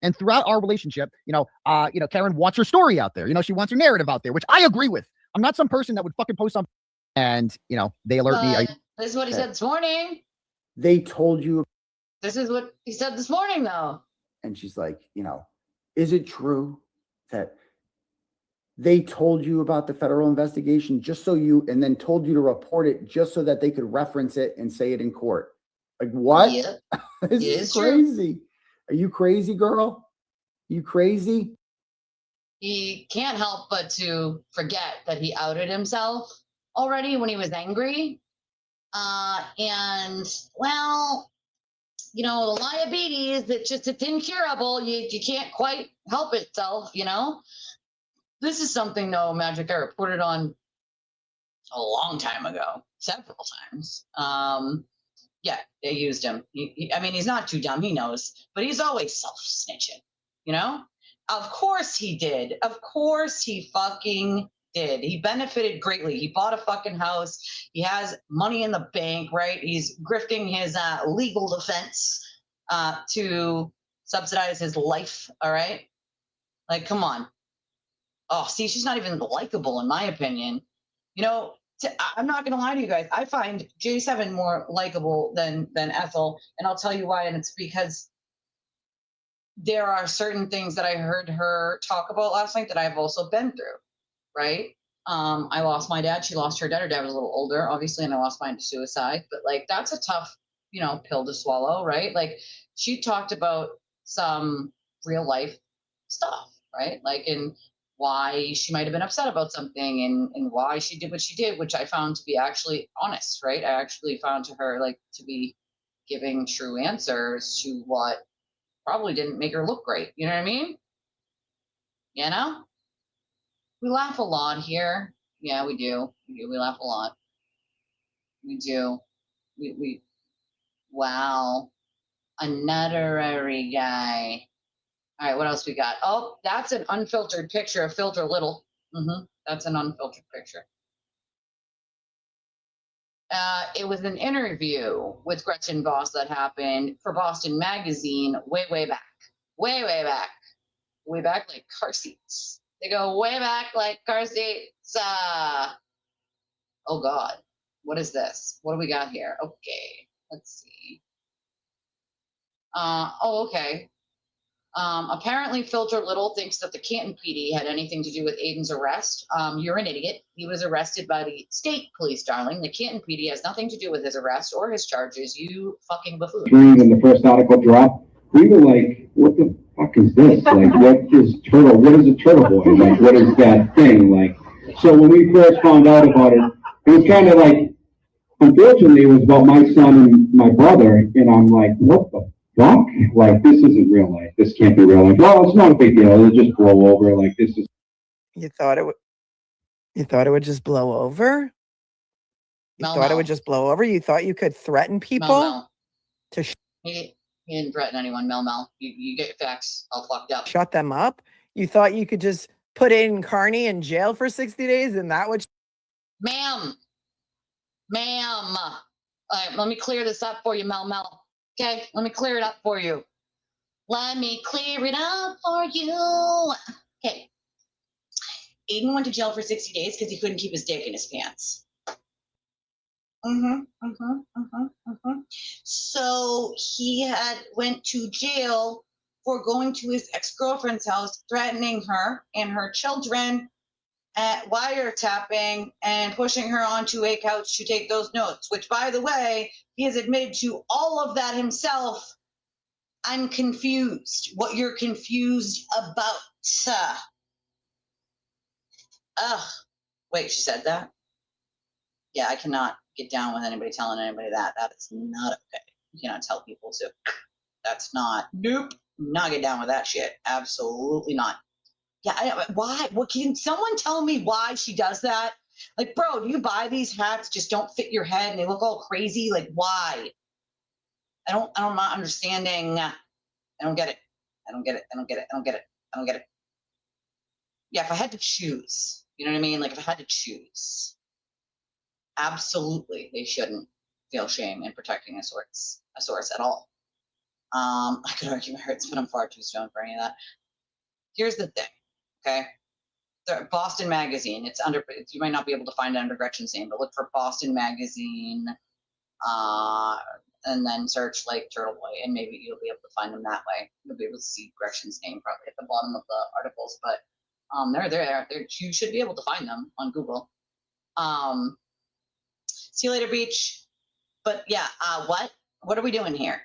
S10: And throughout our relationship, Karen wants her story out there. She wants her narrative out there, which I agree with. I'm not some person that would fucking post something and, they alert me.
S1: This is what he said this morning.
S10: They told you.
S1: This is what he said this morning, though.
S10: And she's like, is it true that they told you about the federal investigation and then told you to report it just so that they could reference it and say it in court? Like, what?
S1: Yeah.
S10: This is crazy. True. Are you crazy, girl? You crazy?
S1: He can't help but to forget that he outed himself already when he was angry. And, well, the liabilities, it's incurable. You can't quite help itself, This is something, though, Magic, I reported on a long time ago, several times. They used him. He's not too dumb. He knows, but he's always self-snitching, Of course he did. Of course he fucking did. He benefited greatly. He bought a fucking house. He has money in the bank, right? He's grifting his legal defense to subsidize his life, all right? Like, come on. Oh, see, she's not even likable, in my opinion. I'm not going to lie to you guys. I find J7 more likable than Ethel, and I'll tell you why. And it's because there are certain things that I heard her talk about last night that I've also been through, right? I lost my dad. She lost her dad. Her dad was a little older, obviously, and I lost mine to suicide. But, like, that's a tough, pill to swallow, right? Like, she talked about some real life stuff, right? Like, in why she might have been upset about something and why she did what she did, which I found to be actually honest, right? I actually found her to be giving true answers to what probably didn't make her look great. You know what I mean? We laugh a lot here. Yeah, we do. We laugh a lot. We do. We wow. Another guy. All right, what else we got? Oh, that's an unfiltered picture of Filter Little. That's an unfiltered picture. It was an interview with Gretchen Voss that happened for Boston Magazine way back. Way back. Way back like car seats. They go way back like car seats. Oh, God. What is this? What do we got here? Okay, let's see. Okay. Apparently, Filter Little thinks that the Canton PD had anything to do with Aiden's arrest. You're an idiot. He was arrested by the state police, darling. The Canton PD has nothing to do with his arrest or his charges. You fucking buffoon.
S11: When the first article dropped, we were like, what the fuck is this? Like, what is Turtle? What is a Turtle Boy? Like, what is that thing? Like, so when we first found out about it, it was kind of like, unfortunately, it was about my son and my brother, and I'm like, what the fuck? Like, this isn't real life. This can't be real life. Well, it's not a big deal. It'll just blow over. Like, this is.
S12: You thought it would. You thought it would just blow over. You thought it would just blow over. You thought you could threaten people to.
S1: He didn't threaten anyone, Mel. You get your facts all fucked up.
S12: Shut them up. You thought you could just put Aiden Carney in jail for 60 days and that would.
S1: Ma'am. All right, let me clear this up for you, Mel. Okay, let me clear it up for you. Okay. Aiden went to jail for 60 days because he couldn't keep his dick in his pants. So he went to jail for going to his ex-girlfriend's house, threatening her and her children, at wiretapping and pushing her onto a couch to take those notes, which, by the way, he has admitted to all of that himself. I'm confused. What you're confused about? Wait, she said that? Yeah, I cannot get down with anybody telling anybody that. That is not okay. You cannot tell people to. That's not. Nope. Not get down with that shit. Absolutely not. Yeah, why? What, can someone tell me why she does that? Like, bro, do you buy these hats just don't fit your head and they look all crazy? Like, why? I'm not understanding. I don't get it. I don't get it. Yeah, if I had to choose, you know what I mean? Like, if I had to choose, absolutely, they shouldn't feel shame in protecting a source at all. I could argue my hurts, but I'm far too stoned for any of that. Here's the thing. Okay, Boston Magazine. It's under. You might not be able to find it under Gretchen's name, but look for Boston Magazine, and then search like Turtle Boy, and maybe you'll be able to find them that way. You'll be able to see Gretchen's name probably at the bottom of the articles, but they're there. You should be able to find them on Google. See you later, Beach. But yeah, what are we doing here?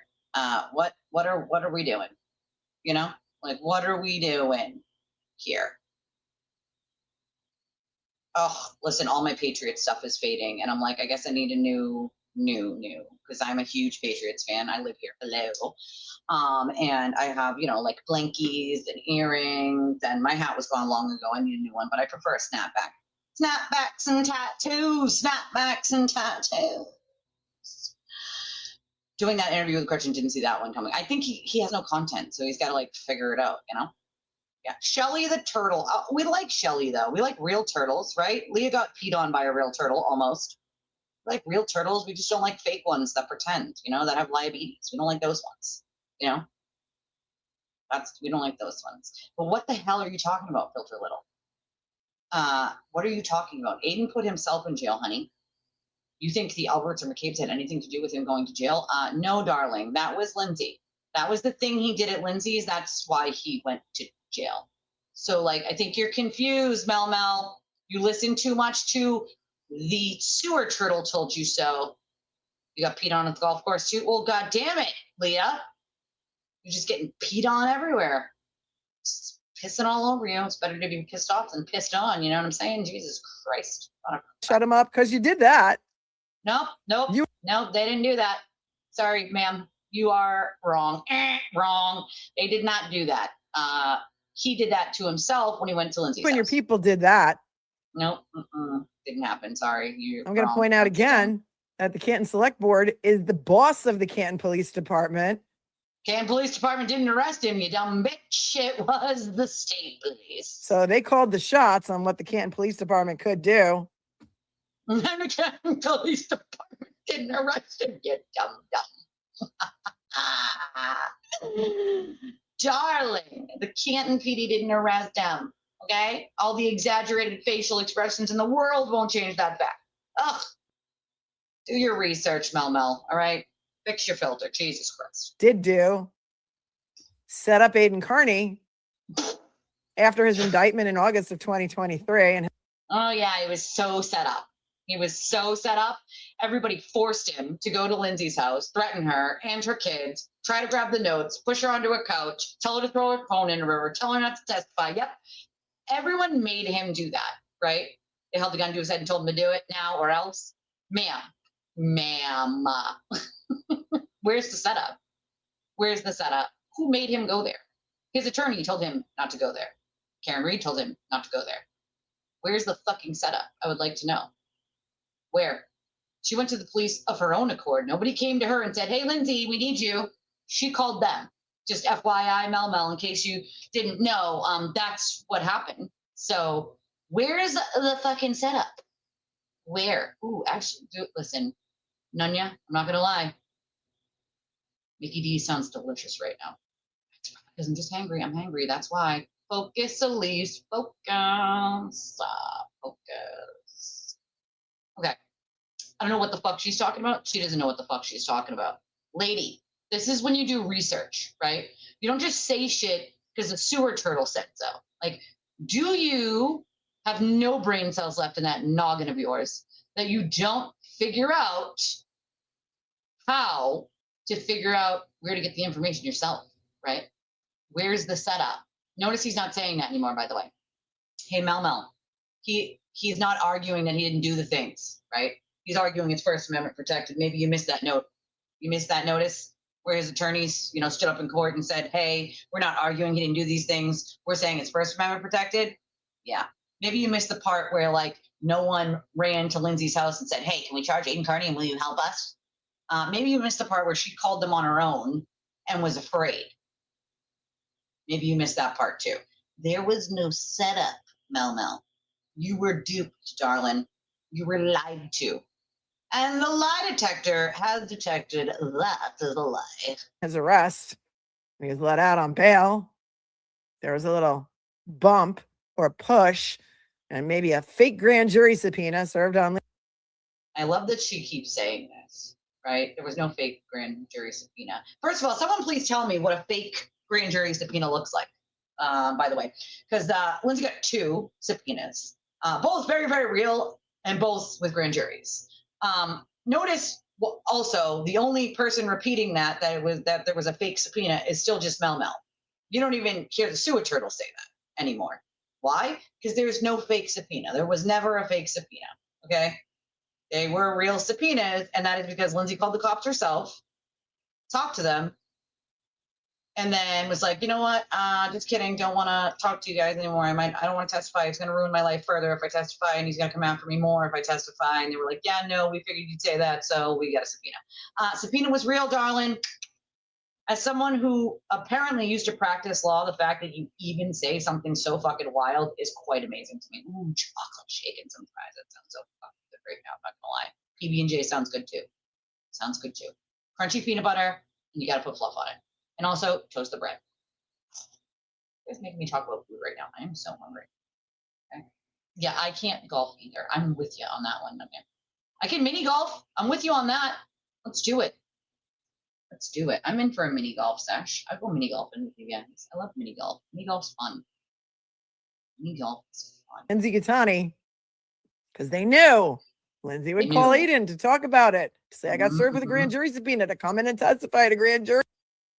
S1: What are we doing? You know, like, what are we doing here? Oh, listen, all my Patriot stuff is fading, and I'm like, I guess I need a new, because I'm a huge Patriots fan. I live here. Hello. And I have, like blankies and earrings, and my hat was gone long ago. I need a new one, but I prefer a snapback. Snapbacks and tattoos. Doing that interview with Gretchen, didn't see that one coming. I think he has no content, so he's got to like figure it out, Yeah, Shelly the turtle. We like Shelly though. We like real turtles, right? Leah got peed on by a real turtle almost. We like real turtles. We just don't like fake ones that pretend, that have diabetes. We don't like those ones, we don't like those ones. But what the hell are you talking about, Filter Little? What are you talking about? Aiden put himself in jail, honey. You think the Alberts or McCabe's had anything to do with him going to jail? No, darling. That was Lindsay. That was the thing he did at Lindsay's. That's why he went to jail. So, like, I think you're confused, Mel. You listen too much to the sewer turtle told you so. You got peed on at the golf course, too? Well, God damn it, Leah. You're just getting peed on everywhere. Just pissing all over you. It's better to be pissed off than pissed on. You know what I'm saying? Jesus Christ.
S12: Shut him up because you did that.
S1: Nope. Nope, they didn't do that. Sorry, ma'am. You are wrong. Wrong. They did not do that. He did that to himself when he went to Lindsay's
S12: When
S1: house.
S12: your people did that.
S1: Nope. Didn't happen. Sorry.
S12: I'm going to point out again. at the Canton Select Board is the boss of the Canton Police Department.
S1: Canton Police Department didn't arrest him, you dumb bitch. It was the state police.
S12: So they called the shots on what the Canton Police Department could do.
S1: And the Canton Police Department didn't arrest him, you dumb. Darling, the Canton PD didn't arrest him. Okay? All the exaggerated facial expressions in the world won't change that fact. Ugh. Do your research, Mel. All right? Fix your filter. Jesus Christ.
S12: Did do. Set up Aiden Carney after his indictment in August of 2023. And
S1: oh, yeah, he was so set up. He was so set up. Everybody forced him to go to Lindsay's house, threaten her and her kids, try to grab the notes, push her onto a couch, tell her to throw her phone in a river, tell her not to testify. Yep. Everyone made him do that, right? They held the gun to his head and told him to do it now or else. Ma'am. Where's the setup? Where's the setup? Who made him go there? His attorney told him not to go there. Karen Reed told him not to go there. Where's the fucking setup? I would like to know. Where? She went to the police of her own accord. Nobody came to her and said, hey, Lindsay, we need you. She called them. Just FYI, Mel, in case you didn't know, that's what happened. So where's the fucking setup? Where? Ooh, actually, listen, Nunya, I'm not going to lie. Mickey D sounds delicious right now. Because I'm just hangry. I'm hangry. That's why. Focus, Elise. Focus. Focus. Okay. I don't know what the fuck she's talking about. She doesn't know what the fuck she's talking about. Lady, this is when you do research, right? You don't just say shit because the sewer turtle said so. Like, do you have no brain cells left in that noggin of yours that you don't figure out how to figure out where to get the information yourself, right? Where's the setup? Notice he's not saying that anymore, by the way. Hey, Mel. He's not arguing that he didn't do the things, right? He's arguing it's First Amendment protected. Maybe you missed that note. You missed that notice where his attorneys, stood up in court and said, hey, we're not arguing he didn't do these things. We're saying it's First Amendment protected. Yeah. Maybe you missed the part where, no one ran to Lindsay's house and said, hey, can we charge Aiden Carney and will you help us? Maybe you missed the part where she called them on her own and was afraid. Maybe you missed that part too. There was no setup, Mel. You were duped, darling. You were lied to. And the lie detector has detected that is a lie.
S12: His arrest, he was let out on bail. There was a little bump or push and maybe a fake grand jury subpoena served on.
S1: I love that she keeps saying this, right? There was no fake grand jury subpoena. First of all, someone please tell me what a fake grand jury subpoena looks like, by the way, because Lindsay got 2 subpoenas, both very, very real and both with grand juries. Notice also the only person repeating that there was a fake subpoena is still just Mel. You don't even hear the sewer turtle say that anymore. Why? Because there's no fake subpoena. There was never a fake subpoena. Okay. They were real subpoenas, and that is because Lindsay called the cops herself, talked to them, and then was like, you know what? Just kidding. Don't want to talk to you guys anymore. I don't want to testify. It's going to ruin my life further if I testify, and he's going to come after me more if I testify. And they were like, yeah, no, we figured you'd say that, so we got a subpoena. Subpoena was real, darling. As someone who apparently used to practice law, the fact that you even say something so fucking wild is quite amazing to me. Ooh, chocolate shake and some fries. That sounds so fucking good right now. I'm not gonna lie. PB&J sounds good too. Sounds good too. Crunchy peanut butter, and you gotta put fluff on it. And also toast the bread. It's making me talk about food right now. I am so hungry. Okay. Yeah, I can't golf either. I'm with you on that one. Okay. I can mini golf. I'm with you on that. Let's do it. Let's do it. I'm in for a mini golf sesh. I go mini golfing with you guys. I love mini golf. Mini golf's fun. Mini golf is fun.
S12: Lindsay Gattani, because they knew Lindsay would call Aiden to talk about it. To say, I got served with a grand jury subpoena to come in and testify at a grand jury.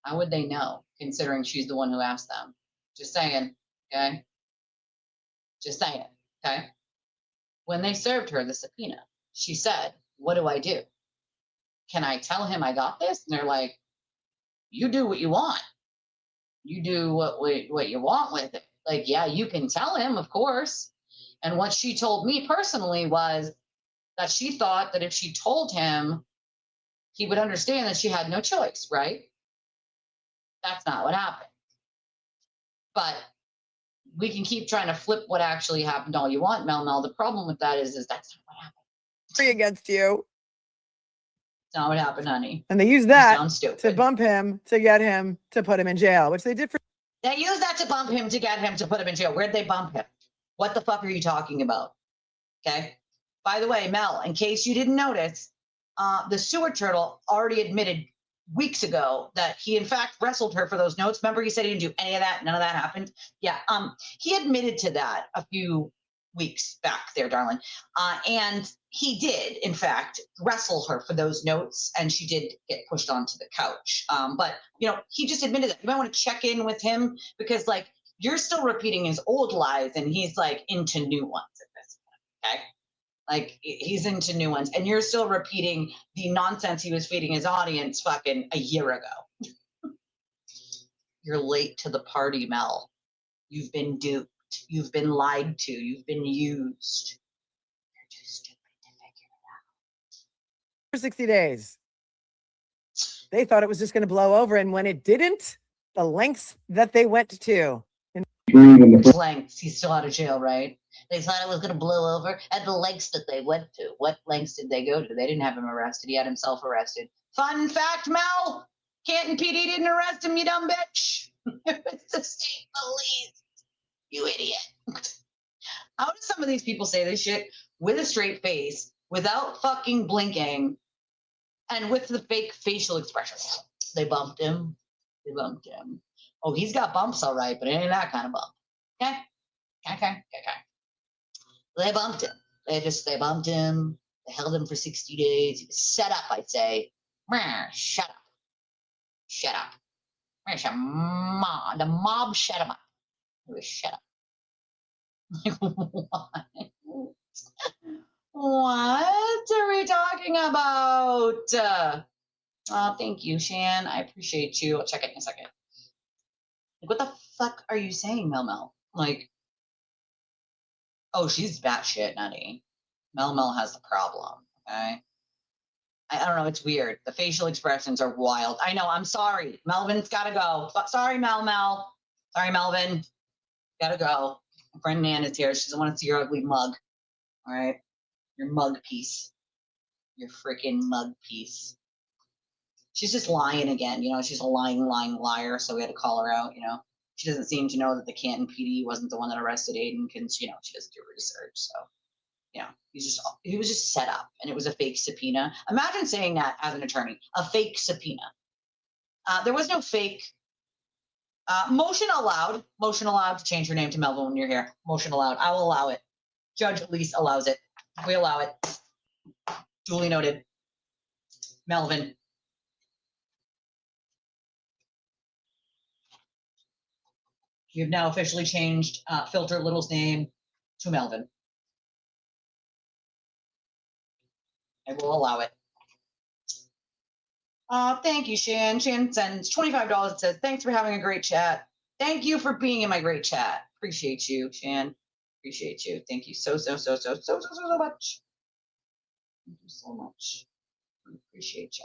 S1: How would they know, considering she's the one who asked them? Just saying, okay? Just saying, okay? When they served her the subpoena, she said, what do I do? Can I tell him I got this? And they're like, you do what you want. You do what you want with it. Like, yeah, you can tell him, of course. And what she told me personally was, that she thought that if she told him, he would understand that she had no choice, right? That's not what happened. But we can keep trying to flip what actually happened all you want, Mel. The problem with that is that's not what happened.
S12: Free against you.
S1: It's not what happened, honey.
S12: And they used that to bump him to get him to put him in jail, which they did for.
S1: They used that to bump him to get him to put him in jail. Where'd they bump him? What the fuck are you talking about? Okay. By the way, Mel, in case you didn't notice, the sewer turtle already admitted weeks ago that he in fact wrestled her for those notes. Remember, he said he didn't do any of that. None of that happened. Yeah. He admitted to that a few weeks back there, darling. And he did, in fact, wrestle her for those notes, and she did get pushed onto the couch. But, he just admitted that. You might want to check in with him because, like, you're still repeating his old lies, and he's, like, into new ones at this point, okay? Like, he's into new ones, and you're still repeating the nonsense he was feeding his audience fucking a year ago. You're late to the party, Mel. You've been duped. You've been lied to. You've been used. You're too stupid to figure it out.
S12: For 60 days. They thought it was just going to blow over. And when it didn't, the lengths that they went to.
S1: Lengths. He's still out of jail, right? They thought it was going to blow over at the lengths that they went to. What lengths did they go to? They didn't have him arrested. He had himself arrested. Fun fact, Mel. Canton PD didn't arrest him, you dumb bitch. It's the state police. You idiot. How do some of these people say this shit with a straight face, without fucking blinking, and with the fake facial expressions? They bumped him. They bumped him. Oh, he's got bumps, all right, but it ain't that kind of bump. Okay. They bumped him. They bumped him. They held him for 60 days. He was set up, I'd say. Shut up. The mob shut him up. He was shut up. What are we talking about? Thank you, Shan. I appreciate you. I'll check it in a second. Like, what the fuck are you saying, Mel? Like, oh, she's batshit nutty. Mel has the problem, okay? I don't know, it's weird. The facial expressions are wild. I know, I'm sorry. Melvin's gotta go. Sorry, Mel. Sorry, Melvin. Gotta go. My friend Nan is here. She doesn't want to see your ugly mug. All right? Your mug piece. Your freaking mug piece. She's just lying again. She's a lying liar, so we had to call her out, She doesn't seem to know that the Canton PD wasn't the one that arrested Aiden because, she doesn't do research. So, he was just set up, and it was a fake subpoena. Imagine saying that as an attorney, a fake subpoena. There was no fake. Motion allowed to change your name to Melvin when you're here. Motion allowed. I will allow it. Judge Elise allows it. We allow it. Duly noted. Melvin. You've now officially changed Filter Little's name to Melvin. I will allow it. Thank you, Shan. Shan sends $25. It says, thanks for having a great chat. Thank you for being in my great chat. Appreciate you, Shan. Appreciate you. Thank you so much. Thank you so much. Appreciate you.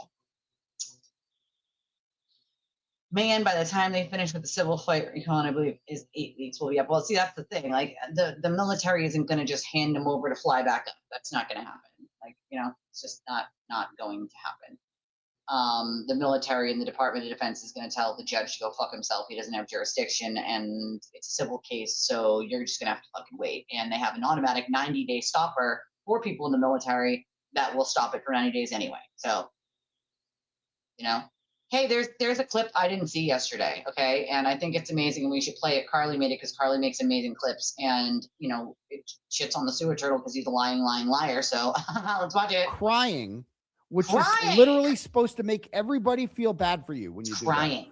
S1: Man, by the time they finish with the civil fight recon, I believe is 8 weeks. Well, yeah. Well, see, that's the thing. Like, the military isn't going to just hand them over to fly back up. That's not going to happen. Like, it's just not going to happen. The military and the Department of Defense is going to tell the judge to go fuck himself. He doesn't have jurisdiction, and it's a civil case, so you're just going to have to fucking wait. And they have an automatic 90-day stopper for people in the military that will stop it for 90 days anyway. So, hey, there's a clip I didn't see yesterday, okay? And I think it's amazing, and we should play it. Carly made it because Carly makes amazing clips, and, it shits on the sewer turtle because he's a lying liar. So let's watch it.
S10: Crying. Which is literally supposed to make everybody feel bad for you when you do that.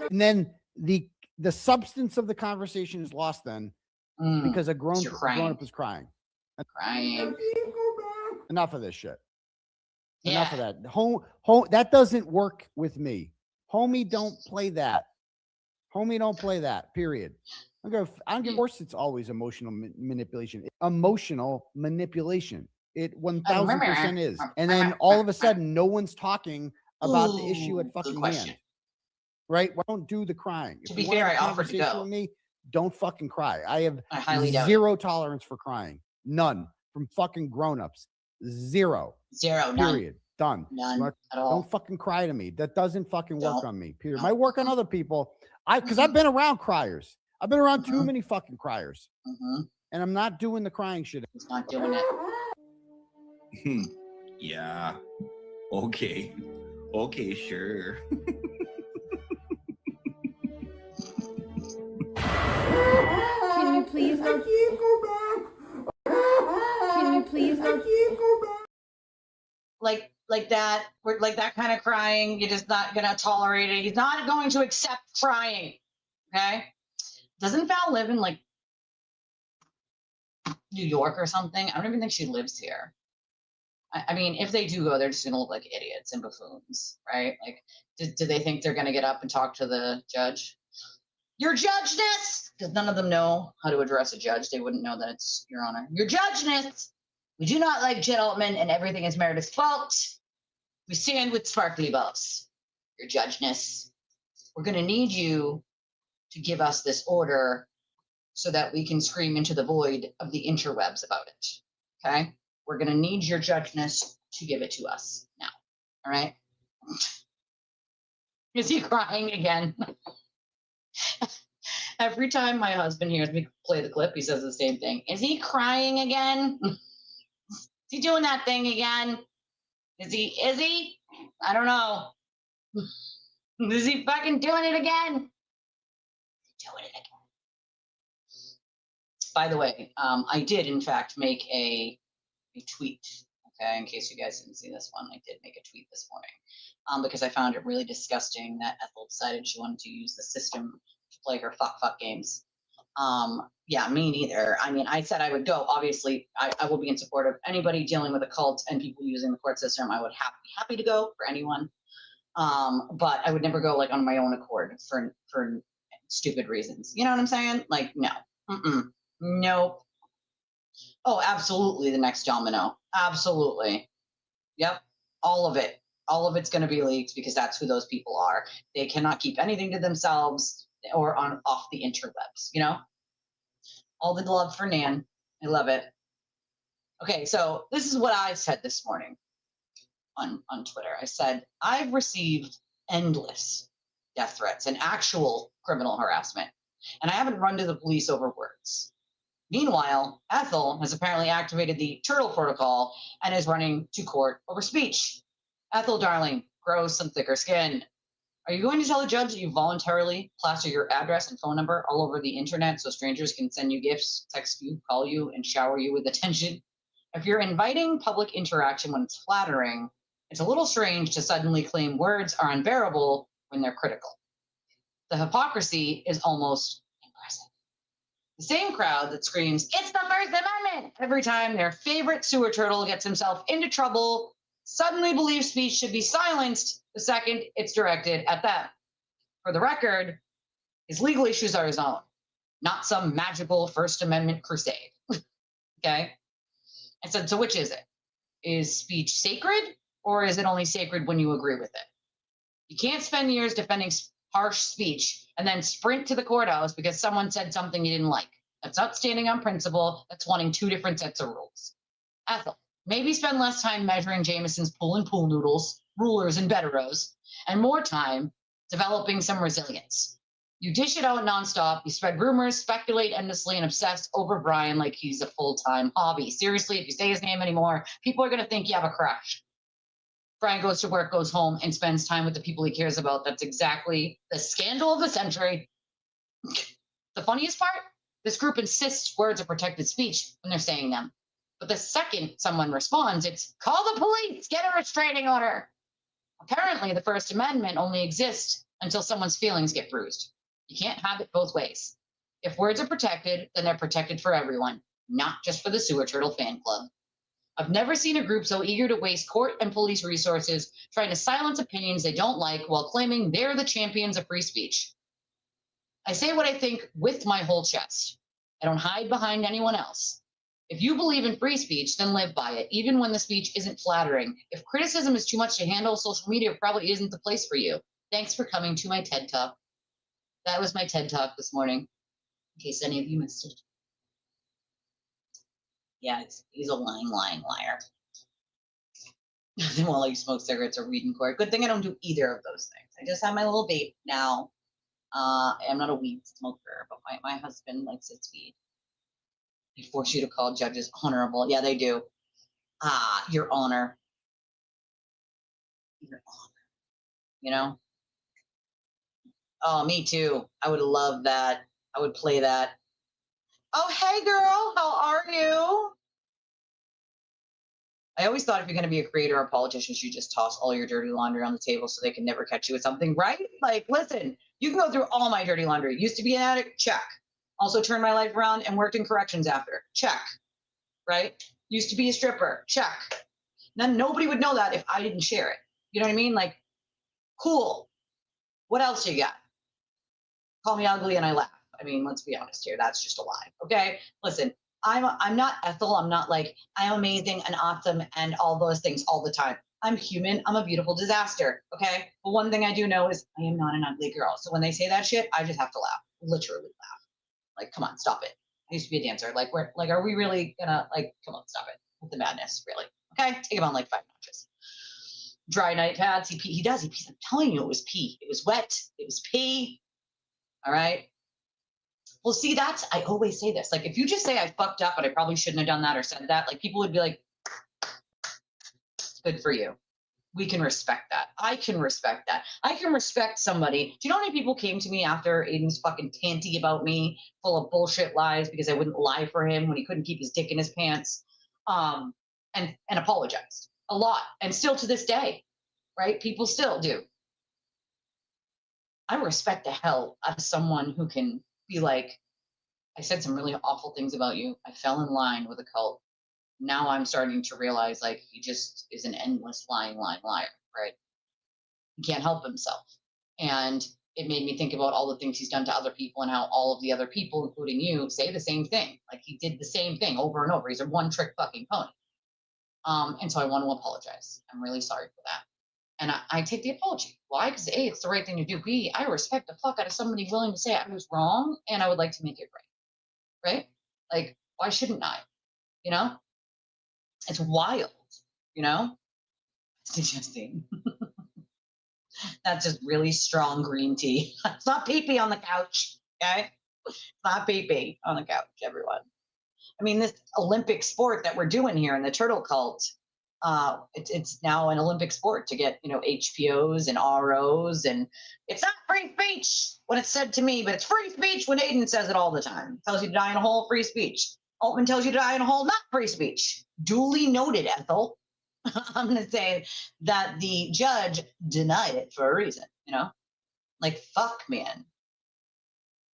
S10: And then the substance of the conversation is lost then because a grown up is crying. Enough of this shit. Yeah. Enough of that. Home, that doesn't work with me. Homie, don't play that. Homie, don't play that. Period. I don't give. Of course, it's always emotional manipulation. Emotional manipulation. It 1000% is. And then all of a sudden, no one's talking about the issue at fucking hand. Right? Well, don't do the crying.
S1: To be fair, I offered to go.
S10: With me, don't fucking cry. I have
S1: highly
S10: zero tolerance for crying. None from fucking grown-ups. Zero.
S1: Zero.
S10: Period. Done.
S1: None at all.
S10: Don't fucking cry to me. That doesn't fucking work on me. Period. Might work on other people. Because I've been around criers. I've been around too many fucking criers. And I'm not doing the crying shit.
S1: He's not doing it.
S13: Yeah. Okay. Okay, sure.
S14: Can you please go? I can't go back. Can you please go? I can't go back.
S1: Like that kind of crying, you're just not gonna tolerate it. He's not going to accept crying. Okay? Doesn't Val live in like New York or something? I don't even think she lives here. I mean, if they do go, they're just gonna look like idiots and buffoons, right? Like, do they think they're gonna get up and talk to the judge? Your judgeness! Because none of them know how to address a judge. They wouldn't know that it's Your Honor. Your judgeness! We do not like gentlemen, and everything is Meredith's fault. We stand with sparkly balls. Your judgeness. We're gonna need you to give us this order so that we can scream into the void of the interwebs about it. Okay? We're gonna need your judgeness to give it to us now. All right? Is he crying again? Every time my husband hears me play the clip, he says the same thing. Is he crying again? Is he doing that thing again? Is he? I don't know. Is he fucking doing it again? Doing it again. By the way, I did in fact make a tweet. Okay, in case you guys didn't see this one, I did make a tweet this morning because I found it really disgusting that Ethel decided she wanted to use the system to play her fuck games. Yeah, me neither. I mean, I said I would go. Obviously, I will be in support of anybody dealing with a cult and people using the court system. I would be happy to go for anyone. But I would never go like on my own accord for stupid reasons. You know what I'm saying? Like, no. Nope. Oh, absolutely the next domino. Absolutely. Yep. All of it. All of it's going to be leaked because that's who those people are. They cannot keep anything to themselves or off the interwebs, you know? All the love for Nan. I love it. Okay, so this is what I said this morning on Twitter. I said, I've received endless death threats and actual criminal harassment, and I haven't run to the police over words. Meanwhile, Ethel has apparently activated the Turtle Protocol and is running to court over speech. Ethel, darling, grow some thicker skin. Are you going to tell the judge that you voluntarily plaster your address and phone number all over the internet so strangers can send you gifts, text you, call you, and shower you with attention? If you're inviting public interaction when it's flattering, it's a little strange to suddenly claim words are unbearable when they're critical. The hypocrisy is almost impressive. The same crowd that screams, "It's the First Amendment!" every time their favorite sewer turtle gets himself into trouble suddenly believes speech should be silenced the second it's directed at them. For the record, his legal issues are his own, not some magical First Amendment crusade. Okay? I said, so which is it? Is speech sacred, or is it only sacred when you agree with it? You can't spend years defending harsh speech and then sprint to the courthouse because someone said something you didn't like. That's not standing on principle. That's wanting two different sets of rules. Ethel, maybe spend less time measuring Jameson's pool noodles, rulers, and betteros, and more time developing some resilience. You dish it out nonstop. You spread rumors, speculate endlessly, and obsess over Brian like he's a full-time hobby. Seriously, if you say his name anymore, people are going to think you have a crush. Brian goes to work, goes home, and spends time with the people he cares about. That's exactly the scandal of the century. The funniest part? This group insists words are protected speech when they're saying them. But the second someone responds, it's, call the police, get a restraining order. Apparently, the First Amendment only exists until someone's feelings get bruised. You can't have it both ways. If words are protected, then they're protected for everyone, not just for the Sewer Turtle fan club. I've never seen a group so eager to waste court and police resources trying to silence opinions they don't like while claiming they're the champions of free speech. I say what I think with my whole chest. I don't hide behind anyone else. If you believe in free speech, then live by it, even when the speech isn't flattering. If criticism is too much to handle, social media probably isn't the place for you. Thanks for coming to my TED Talk. That was my TED Talk this morning, in case any of you missed it. Yeah, he's a lying liar. They won't let you smoke cigarettes or weed in court. Good thing I don't do either of those things. I just have my little vape now. I'm not a weed smoker, but my husband likes his weed. They force you to call judges honorable. Yeah, they do. Your honor. Your honor. You know? Oh, me too. I would love that. I would play that. Oh, hey, girl. How are you? I always thought if you're going to be a creator or a politician, you just toss all your dirty laundry on the table so they can never catch you with something, right? Like, listen, you can go through all my dirty laundry. Used to be an addict, check. Also turned my life around and worked in corrections after, check. Right? Used to be a stripper, check. Then nobody would know that if I didn't share it. You know what I mean? Like, cool. What else you got? Call me ugly and I laugh. I mean, let's be honest here. That's just a lie. Okay? Listen, I'm not Ethel. I'm not like, I'm amazing and awesome and all those things all the time. I'm human. I'm a beautiful disaster. Okay? But one thing I do know is I am not an ugly girl. So when they say that shit, I just have to laugh. Literally laugh. Like, come on, stop it. I used to be a dancer. Like, are we really gonna, like, come on, stop it with the madness, really? Okay? Take him on like 5 notches. Dry night pads. He does. He pees. I'm telling you, it was pee. It was wet. It was pee. All right? Well, see, I always say this. Like, if you just say I fucked up and I probably shouldn't have done that or said that, like, people would be like, good for you. We can respect that. I can respect that. I can respect somebody. Do you know how many people came to me after Aiden's fucking tanty about me, full of bullshit lies because I wouldn't lie for him when he couldn't keep his dick in his pants, and apologized a lot. And still to this day, right? People still do. I respect the hell out of someone who can be like, I said some really awful things about you. I fell in line with a cult. Now I'm starting to realize, like, he just is an endless lying liar, right? He can't help himself. And it made me think about all the things he's done to other people and how all of the other people, including you, say the same thing. Like, he did the same thing over and over. He's a one-trick fucking pony. And so I want to apologize. I'm really sorry for that. And I take the apology. Why? Because A, it's the right thing to do. B, I respect the fuck out of somebody willing to say I was wrong and I would like to make it right. Right? Like, why shouldn't I? You know? It's wild, you know? It's interesting. That's just really strong green tea. It's not pee-pee on the couch, okay? It's not pee-pee on the couch, everyone. I mean, this Olympic sport that we're doing here in the turtle cult, it's now an Olympic sport to get, HPOs and ROs, and it's not free speech when it's said to me, but it's free speech when Aiden says it all the time. Tells you to die in a hole, free speech. Altman tells you to die in a hole, not free speech. Duly noted, Ethel. I'm going to say that the judge denied it for a reason, Like, fuck, man.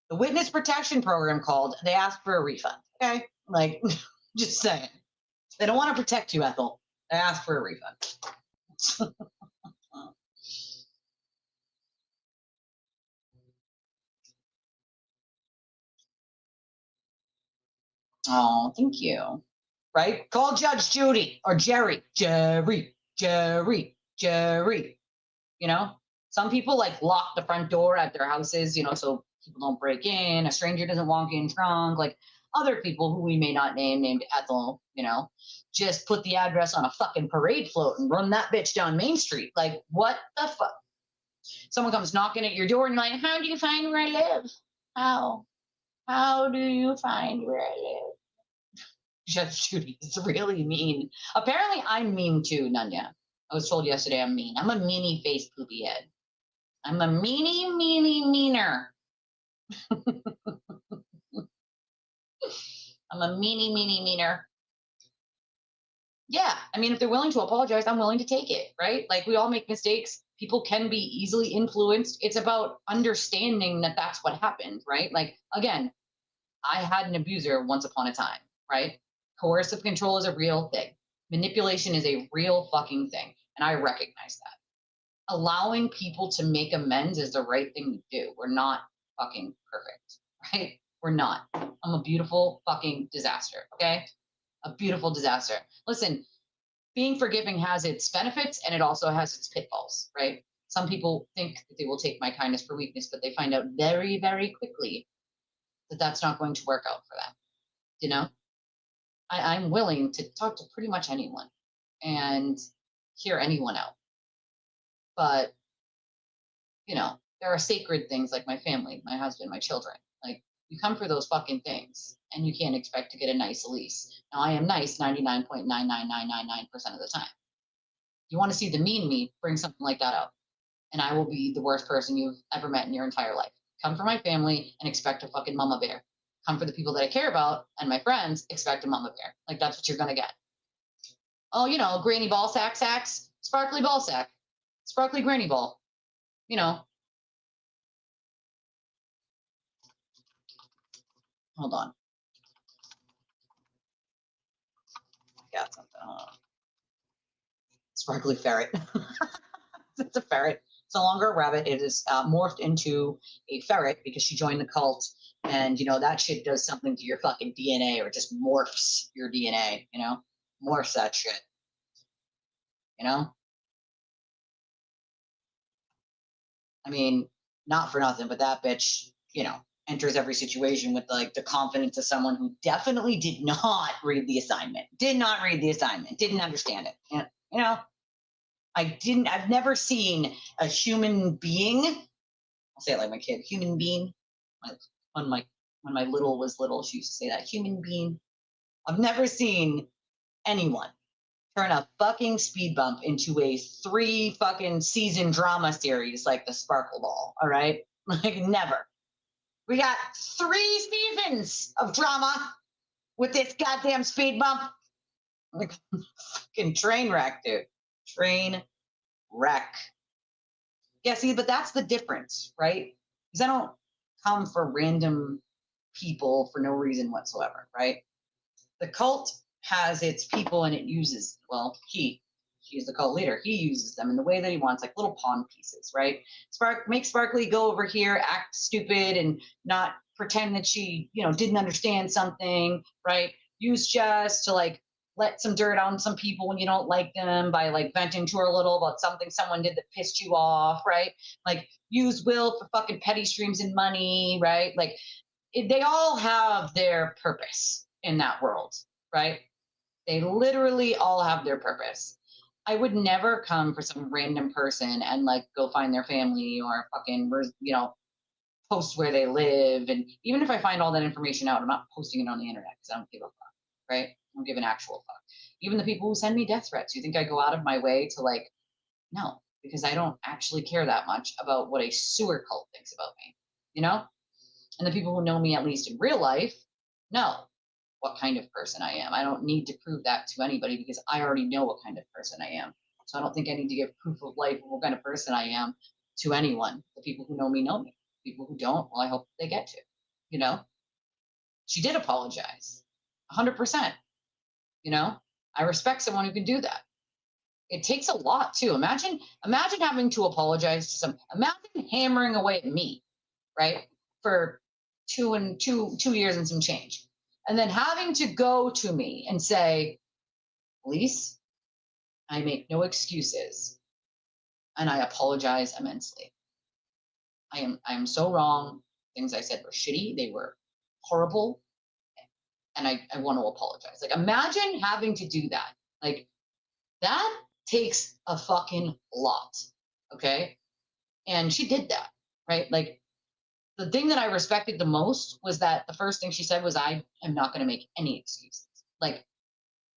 S1: The witness protection program called, they asked for a refund, okay? Like, just saying. They don't want to protect you, Ethel. They asked for a refund. Oh, thank you. Right? Call Judge Judy or Jerry. Jerry. Some people like lock the front door at their houses, so people don't break in. A stranger doesn't walk in drunk. Like other people who we may not name, named Ethel, just put the address on a fucking parade float and run that bitch down Main Street. Like, what the fuck? Someone comes knocking at your door and like, how do you find where I live? How do you find where I live? Judge Judy is really mean. Apparently, I'm mean too, Nanya. I was told yesterday I'm mean. I'm a meanie face poopy head. I'm a meaner. I'm a meaner. Yeah, I mean, if they're willing to apologize, I'm willing to take it, right? Like, we all make mistakes. People can be easily influenced. It's about understanding that that's what happened, right? Like, again, I had an abuser once upon a time, right? Coercive control is a real thing. Manipulation is a real fucking thing. And I recognize that. Allowing people to make amends is the right thing to do. We're not fucking perfect, right? We're not. I'm a beautiful fucking disaster, okay? A beautiful disaster. Listen, being forgiving has its benefits and it also has its pitfalls, right? Some people think that they will take my kindness for weakness, but they find out very, very quickly that that's not going to work out for them. You know, I'm willing to talk to pretty much anyone and hear anyone out. But, you know, there are sacred things like my family, my husband, my children. Like, you come for those fucking things and you can't expect to get a nice lease. Now, I am nice 99.99999% of the time. You want to see the mean me, bring something like that up. And I will be the worst person you've ever met in your entire life. Come for my family and expect a fucking mama bear. Come for the people that I care about and my friends, expect a mama bear. Like, that's what you're going to get. Oh, you know, granny ball sacks, sparkly ball sack, sparkly granny ball. You know. Hold on. I got something. Sparkly ferret. It's a ferret. It's no longer a rabbit. It is morphed into a ferret because she joined the cult. And, you know, that shit does something to your fucking DNA or just morphs your DNA, you know? Morphs that shit. You know? I mean, not for nothing, but that bitch, you know, enters every situation with like the confidence of someone who definitely did not read the assignment. Didn't understand it. You know? I've never seen a human being, I'll say it like my kid, human being. When my little was little, she used to say that, human being. I've never seen anyone turn a fucking speed bump into a 3 fucking season drama series like the Sparkle Ball, all right? Like, never. We got 3 seasons of drama with this goddamn speed bump. Like, fucking train wreck, dude. Train wreck. Yeah, see, but that's the difference, right? Because I don't come for random people for no reason whatsoever, right? The cult has its people and it uses, well, he's the cult leader. He uses them in the way that he wants, like little pawn pieces, right? Make Sparkly go over here, act stupid and not pretend that she, you know, didn't understand something, right? Use Jess to like let some dirt on some people when you don't like them by like venting to her a little about something someone did that pissed you off, right? Like use Will for fucking petty streams and money, right? Like they all have their purpose in that world, right? They literally all have their purpose. I would never come for some random person and like go find their family or fucking, you know, post where they live. And even if I find all that information out, I'm not posting it on the internet because I don't give a fuck, right? I don't give an actual fuck. Even the people who send me death threats, you think I go out of my way to like, no, because I don't actually care that much about what a sewer cult thinks about me, you know? And the people who know me, at least in real life, know what kind of person I am. I don't need to prove that to anybody because I already know what kind of person I am. So I don't think I need to give proof of life of what kind of person I am to anyone. The people who know me know me. People who don't, well, I hope they get to, you know? She did apologize, 100%. You know, I respect someone who can do that. It takes a lot too. Imagine having to apologize to imagine hammering away at me, right? For 2 years and some change. And then having to go to me and say, Elise, I make no excuses and I apologize immensely. I am so wrong. Things I said were shitty. They were horrible. And I want to apologize. Like, imagine having to do that. Like, that takes a fucking lot. Okay. And she did that, right? Like, the thing that I respected the most was that the first thing she said was, I am not going to make any excuses. Like,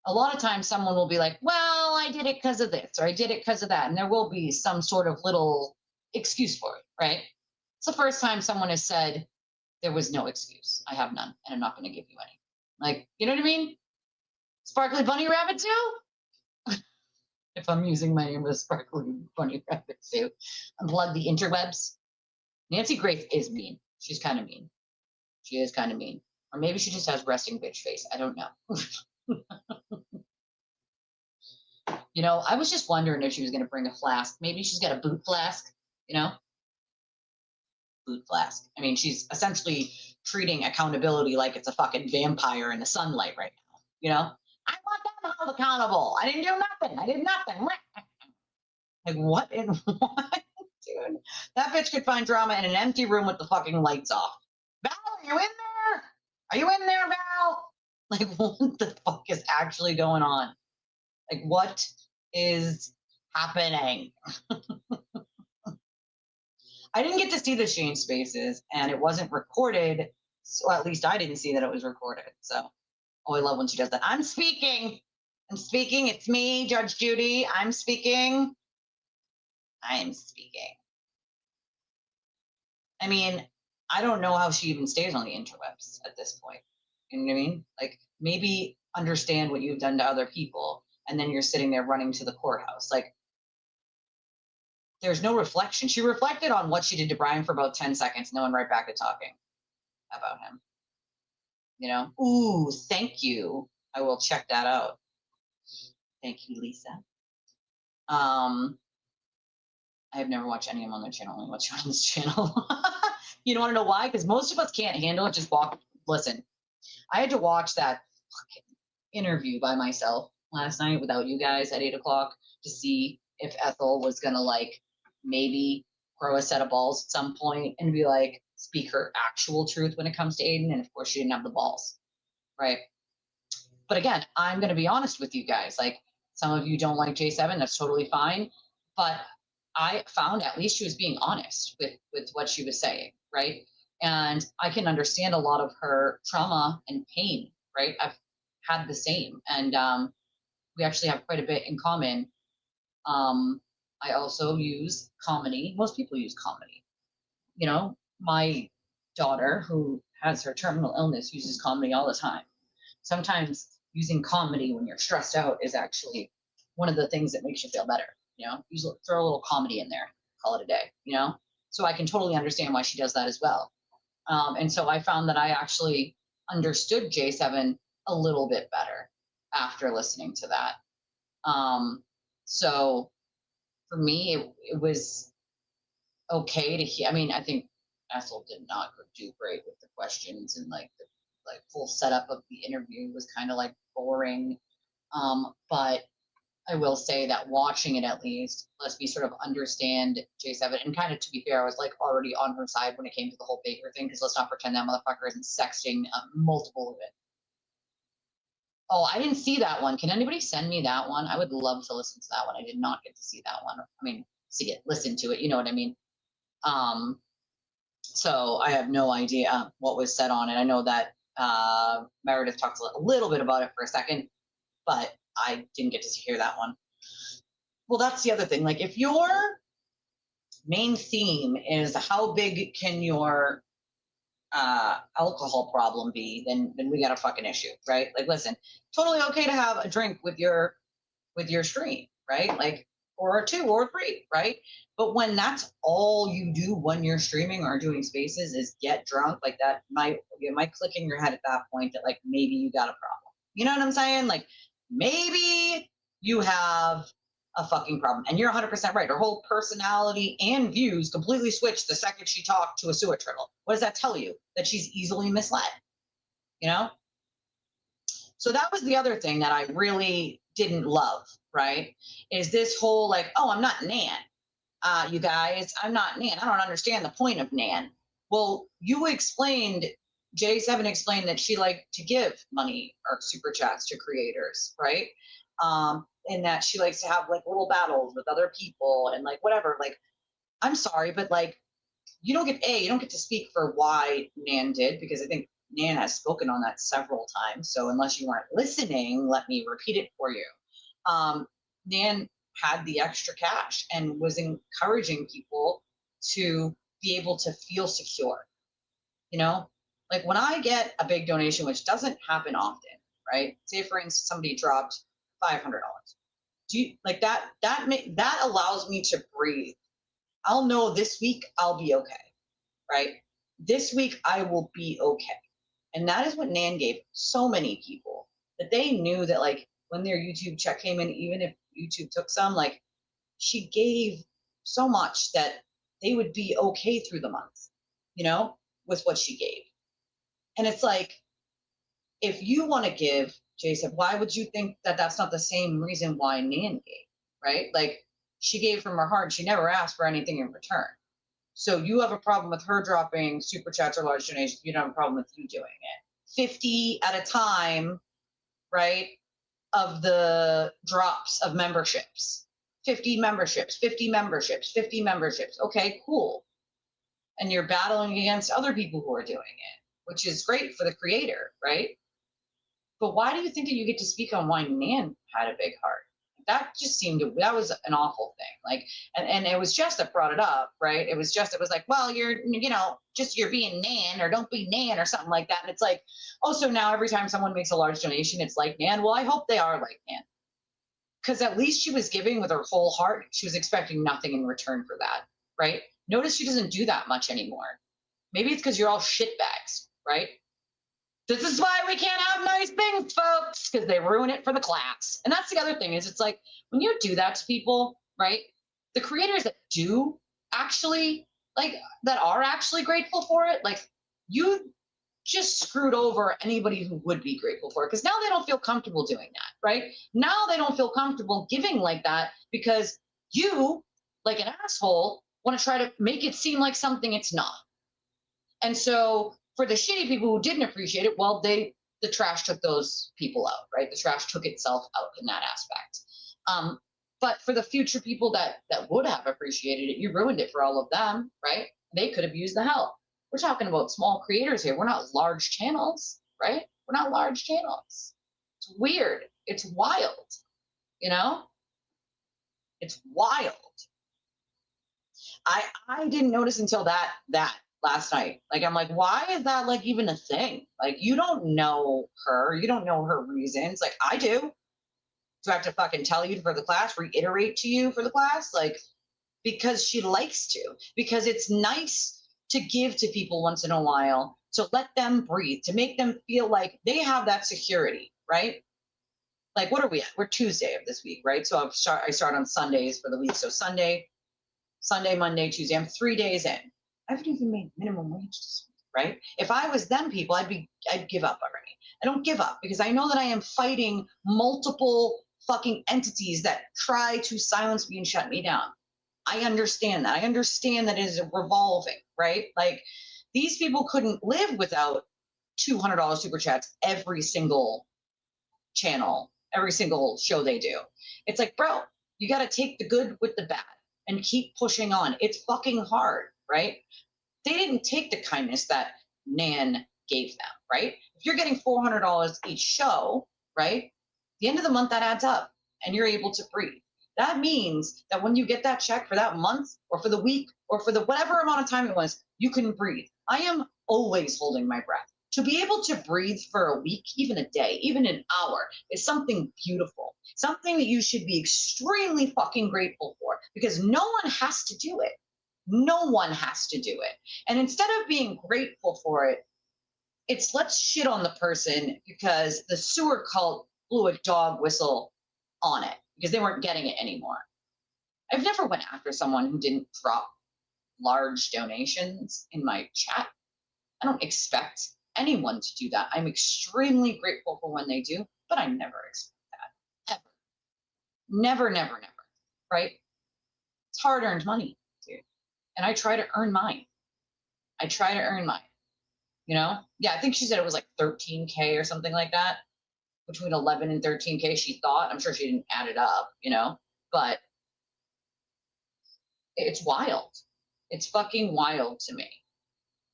S1: a lot of times someone will be like, well, I did it because of this, or I did it because of that. And there will be some sort of little excuse for it, right? It's the first time someone has said, there was no excuse. I have none, and I'm not going to give you any. Like, you know what I mean? Sparkly bunny rabbit suit? If I'm using my name as Sparkly bunny rabbit suit. Unplug the interwebs. Nancy Grace is mean. She's kind of mean. She is kind of mean. Or maybe she just has resting bitch face. I don't know. You know, I was just wondering if she was going to bring a flask. Maybe she's got a boot flask, you know? food flask. I mean, she's essentially treating accountability like it's a fucking vampire in the sunlight right now. You know, I want them held accountable. I didn't do nothing. I did nothing. Like what in what, dude? That bitch could find drama in an empty room with the fucking lights off. Val, are you in there? Are you in there, Val? Like, what the fuck is actually going on? Like, what is happening? I didn't get to see the Shane Spaces, and it wasn't recorded, so at least I didn't see that it was recorded. So, oh, I love when she does that. I'm speaking. I'm speaking. It's me, Judge Judy. I'm speaking. I'm speaking. I mean, I don't know how she even stays on the interwebs at this point. You know what I mean? Like, maybe understand what you've done to other people, and then you're sitting there running to the courthouse. Like, there's no reflection. She reflected on what she did to Brian for about 10 seconds, and then went right back to talking about him. You know? Ooh, thank you. I will check that out. Thank you, Lisa. I have never watched any of them on their channel. Only watch you on this channel. You don't want to know why? Because most of us can't handle it. Just walk. Listen, I had to watch that fucking interview by myself last night without you guys at 8 o'clock to see if Ethel was gonna like maybe grow a set of balls at some point and be like speak her actual truth when it comes to Aiden. And of course, she didn't have the balls, right? But again, I'm gonna be honest with you guys. Like, some of you don't like J7. That's totally fine. But I found at least she was being honest with what she was saying, right? And I can understand a lot of her trauma and pain, right? I've had the same, and we actually have quite a bit in common. I also use comedy. Most people use comedy. You know, my daughter, who has her terminal illness, uses comedy all the time. Sometimes using comedy when you're stressed out is actually one of the things that makes you feel better. You know, throw a little comedy in there, call it a day, you know? So I can totally understand why she does that as well. And so I found that I actually understood J7 a little bit better after listening to that. So for me, it was okay to hear. I mean, I think Ethel did not do great with the questions, and like the full setup of the interview was kind of like boring. But I will say that watching it, at least, lets me sort of understand J7. And kind of, to be fair, I was like already on her side when it came to the whole Baker thing, because let's not pretend that motherfucker isn't sexting multiple of it. Oh, I didn't see that one. Can anybody send me that one? I would love to listen to that one. I did not get to see that one. I mean, see it, listen to it. You know what I mean? So I have no idea what was said on it. I know that Meredith talked a little bit about it for a second, but I didn't get to hear that one. Well, that's the other thing. Like, if your main theme is how big can your alcohol problem be, then we got a fucking issue, right? Like, listen, totally okay to have a drink with your stream, right? Like, or 2 or 3, right? But when that's all you do when you're streaming or doing spaces is get drunk, like that might click in your head at that point that like maybe you got a problem. You know what I'm saying? Like, maybe you have a fucking problem. And you're 100% right. Her whole personality and views completely switched the second she talked to a sewer turtle. What does that tell you? That she's easily misled, you know? So that was the other thing that I really didn't love, right? Is this whole like, oh, I'm not Nan. You guys, I'm not Nan. I don't understand the point of Nan. Well, you explained, J7 explained that she liked to give money or super chats to creators, right? And that she likes to have like little battles with other people and like whatever. Like, I'm sorry, but like, you don't get to speak for why Nan did, because I think Nan has spoken on that several times. So unless you weren't listening, let me repeat it for you. Nan had the extra cash and was encouraging people to be able to feel secure. You know, like when I get a big donation, which doesn't happen often, right? Say for instance, somebody dropped $500. Do you like that? That allows me to breathe. I'll know this week I'll be okay, right? This week I will be okay. And that is what Nan gave so many people, that they knew that like when their YouTube check came in, even if YouTube took some, like she gave so much that they would be okay through the month. you know, with what she gave. And it's like, if you want to give, Jason, why would you think that that's not the same reason why Nan gave, right? Like, she gave from her heart. She never asked for anything in return. So you have a problem with her dropping super chats or large donations. You don't have a problem with you doing it. 50 at a time, right, of the drops of memberships. 50 memberships, 50 memberships, 50 memberships. Okay, cool. And you're battling against other people who are doing it, which is great for the creator, right? But why do you think that you get to speak on why Nan had a big heart? That just seemed to, that was an awful thing. Like, and it was Jess that brought it up, right? It was like, well, you're, you know, just you're being Nan, or don't be Nan, or something like that. And it's like, oh, so now every time someone makes a large donation, it's like Nan. Well, I hope they are like Nan. Because at least she was giving with her whole heart. She was expecting nothing in return for that, right? Notice she doesn't do that much anymore. Maybe it's because you're all shitbags, right? This is why we can't have nice things, folks, because they ruin it for the class. And that's the other thing is, it's like, when you do that to people, right, the creators that do actually, like, that are actually grateful for it, like, you just screwed over anybody who would be grateful for it, because now they don't feel comfortable doing that, right? Now they don't feel comfortable giving like that because you, like an asshole, want to try to make it seem like something it's not. And so for the shitty people who didn't appreciate it, well, the trash took those people out, right? The trash took itself out in that aspect. But for the future people that would have appreciated it, you ruined it for all of them, right? They could have used the help. We're talking about small creators here. We're not large channels, right? We're not large channels. It's weird. It's wild, you know? It's wild. I didn't notice until that last night. Like, I'm like, why is that like even a thing? Like, you don't know her. You don't know her reasons. Like, I do. Do I have to fucking tell you for the class, reiterate to you for the class? Like, because she likes to. Because it's nice to give to people once in a while, to let them breathe, to make them feel like they have that security, right? Like, what are we at? We're Tuesday of this week, right? So I start on Sundays for the week. So Sunday, Monday, Tuesday. I'm 3 days in. I haven't even made minimum wage this week, right? If I was them people, I'd give up already. I don't give up because I know that I am fighting multiple fucking entities that try to silence me and shut me down. I understand that. I understand that it is revolving, right? Like, these people couldn't live without $200 super chats every single channel, every single show they do. It's like, bro, you got to take the good with the bad and keep pushing on. It's fucking hard, right? They didn't take the kindness that Nan gave them, right? If you're getting $400 each show, right? The end of the month, that adds up and you're able to breathe. That means that when you get that check for that month or for the week or for the whatever amount of time it was, you can breathe. I am always holding my breath. To be able to breathe for a week, even a day, even an hour, is something beautiful, something that you should be extremely fucking grateful for, because no one has to do it. No one has to do it. And instead of being grateful for it, it's let's shit on the person because the sewer cult blew a dog whistle on it because they weren't getting it anymore. I've never went after someone who didn't drop large donations in my chat. I don't expect anyone to do that. I'm extremely grateful for when they do, but I never expect that, ever. Never, never, never, right? It's hard-earned money, dude. And I try to earn mine. You know? Yeah, I think she said it was like 13K or something like that. Between 11 and 13K, she thought. I'm sure she didn't add it up, you know? But it's wild. It's fucking wild to me.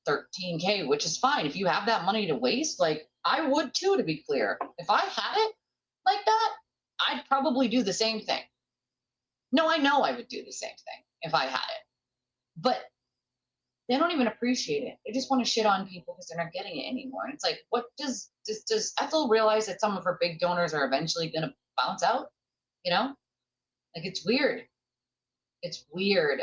S1: 13K, which is fine. If you have that money to waste, like, I would too, to be clear. If I had it like that, I'd probably do the same thing. No, I know I would do the same thing if I had it. But they don't even appreciate it. They just want to shit on people because they're not getting it anymore. And it's like, what does Ethel realize that some of her big donors are eventually going to bounce out? You know? Like, it's weird. It's weird.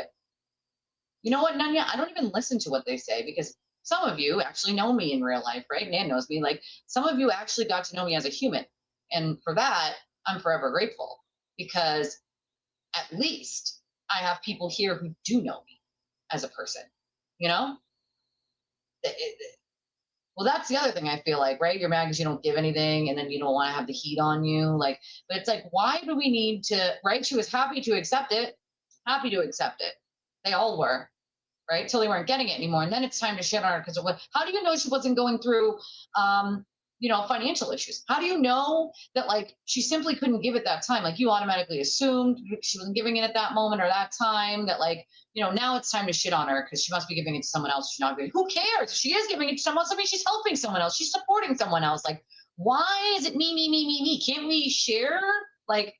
S1: You know what, Nanya? I don't even listen to what they say because some of you actually know me in real life, right? Nan knows me. Like, some of you actually got to know me as a human. And for that, I'm forever grateful because at least I have people here who do know me as a person, you know? well, that's the other thing I feel like, right? You're mad because you don't give anything and then you don't want to have the heat on you. Like, but it's like, why do we need to, right? She was happy to accept it. They all were, right? Till they weren't getting it anymore. And then it's time to shit on her because how do you know she wasn't going through, financial issues? How do you know that like she simply couldn't give it that time? Like you automatically assumed she wasn't giving it at that moment or that time, that like, now it's time to shit on her because she must be giving it to someone else. She's not giving. Who cares? She is giving it to someone else. I mean, she's helping someone else. She's supporting someone else. Like, why is it me? Can't we share, like,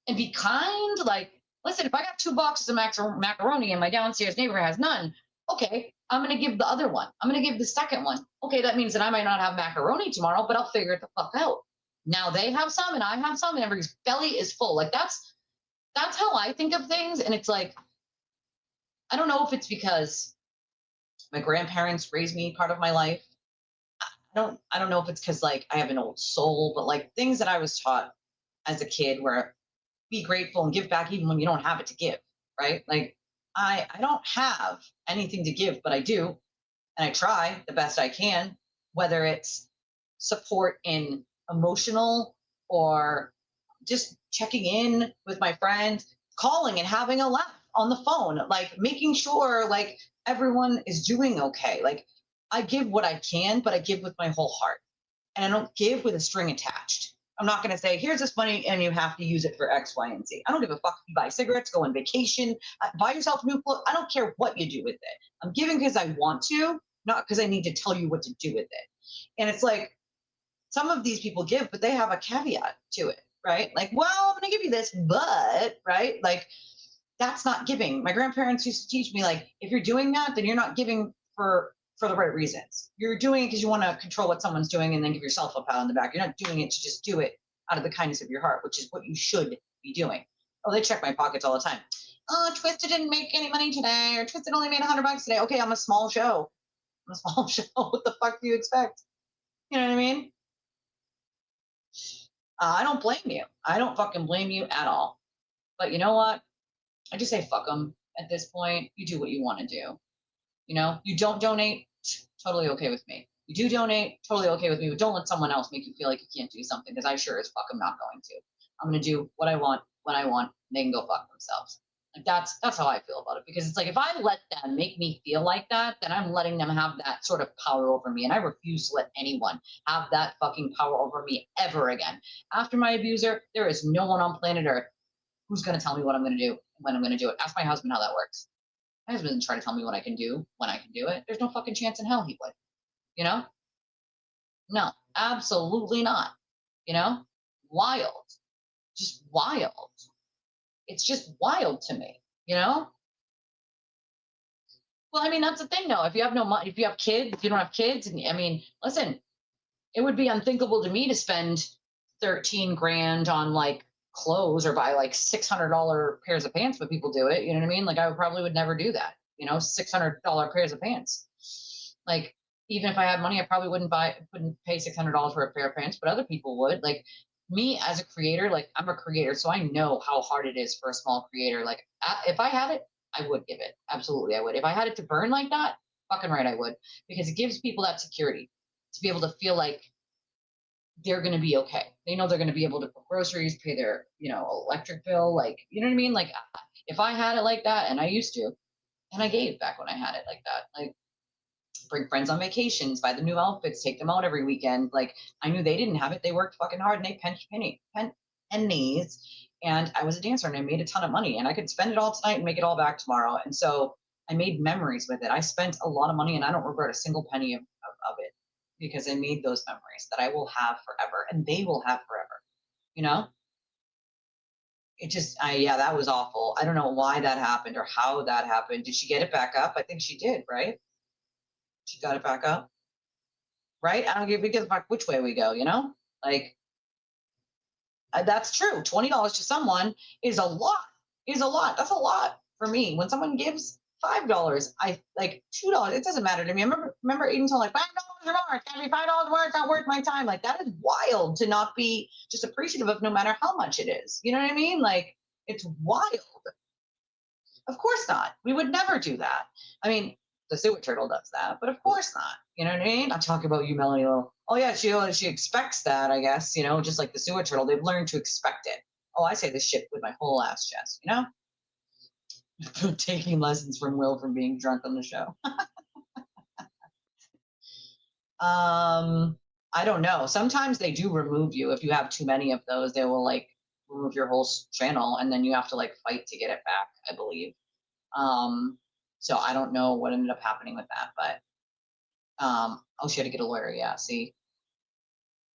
S1: and be kind? Like, listen, if I got 2 boxes of macaroni and my downstairs neighbor has none, okay, I'm going to give the other one. I'm going to give the second one. Okay, that means that I might not have macaroni tomorrow, but I'll figure it the fuck out. Now they have some and I have some and everybody's belly is full. Like that's how I think of things. And it's like, I don't know if it's because my grandparents raised me part of my life. I don't know if it's because like I have an old soul, but like things that I was taught as a kid where be grateful and give back even when you don't have it to give, right? Like I don't have anything to give, but I do. And I try the best I can, whether it's support in emotional or just checking in with my friend, calling and having a laugh on the phone, like making sure like everyone is doing okay. Like I give what I can, but I give with my whole heart. And I don't give with a string attached. I'm not going to say, here's this money and you have to use it for X, Y, and Z. I don't give a fuck if you buy cigarettes, go on vacation, buy yourself new clothes. I don't care what you do with it. I'm giving because I want to, not because I need to tell you what to do with it. And it's like, some of these people give, but they have a caveat to it, right? Like, well, I'm going to give you this, but, right? Like, that's not giving. My grandparents used to teach me, like, if you're doing that, then you're not giving for the right reasons. You're doing it because you want to control what someone's doing and then give yourself a pat on the back. You're not doing it to just do it out of the kindness of your heart, which is what you should be doing. Oh, they check my pockets all the time. Oh, Twisted didn't make any money today, or Twisted only made $100 today. Okay, I'm a small show. What the fuck do you expect? You know what I mean? I don't blame you. I don't fucking blame you at all. But you know what? I just say fuck them at this point. You do what you want to do. You don't donate, totally okay with me. You do donate, totally okay with me, but don't let someone else make you feel like you can't do something, because I sure as fuck am not going to. I'm going to do what I want, when I want, and they can go fuck themselves. Like that's how I feel about it, because it's like, if I let them make me feel like that, then I'm letting them have that sort of power over me, and I refuse to let anyone have that fucking power over me ever again. After my abuser, there is no one on planet Earth who's going to tell me what I'm going to do, when I'm going to do it. Ask my husband how that works. My husband doesn't try to tell me what I can do when I can do it. There's no fucking chance in hell he would. No, absolutely not. Wild. Just wild. It's just wild to me, Well, I mean, that's the thing though. If you have no money, if you have kids, if you don't have kids, and I mean, listen, it would be unthinkable to me to spend 13 grand on like clothes or buy like $600 pairs of pants, but people do it. You know what I mean? Like I would never do that. $600 pairs of pants. Like even if I had money, I probably wouldn't pay $600 for a pair of pants, but other people would. Like me as a creator, like I'm a creator, so I know how hard it is for a small creator. Like if I had it, I would give it. Absolutely, I would. If I had it to burn like that, fucking right, I would, because it gives people that security to be able to feel like they're going to be okay. They know they're going to be able to put groceries, pay their, electric bill. Like, you know what I mean? Like if I had it like that, and I used to, and I gave back when I had it like that, like bring friends on vacations, buy the new outfits, take them out every weekend. Like I knew they didn't have it. They worked fucking hard and they pinched pennies. And I was a dancer and I made a ton of money and I could spend it all tonight and make it all back tomorrow. And so I made memories with it. I spent a lot of money and I don't regret a single penny of it, because I made those memories that I will have forever and they will have forever, It just, that was awful. I don't know why that happened or how that happened. Did she get it back up? I think she did, right? She got it back up, right? I don't give a fuck which way we go, Like, that's true. $20 to someone is a lot. That's a lot for me. When someone gives $5, I like $2. It doesn't matter to me. I remember Aiden told like $5 or more. It's gotta be $5 more. It's not worth my time. Like that is wild to not be just appreciative of, no matter how much it is. You know what I mean? Like it's wild. Of course not. We would never do that. I mean, the sewer turtle does that, but of course not. You know what I mean? I talk about you, Melanie. Oh yeah, she expects that, I guess. You know, just like the sewer turtle, they've learned to expect it. Oh, I say this shit with my whole ass chest. You know, taking lessons from Will from being drunk on the show. I don't know. Sometimes they do remove you if you have too many of those. They will like remove your whole channel, and then you have to like fight to get it back, I believe. So I don't know what ended up happening with that, but oh, she had to get a lawyer. Yeah, see.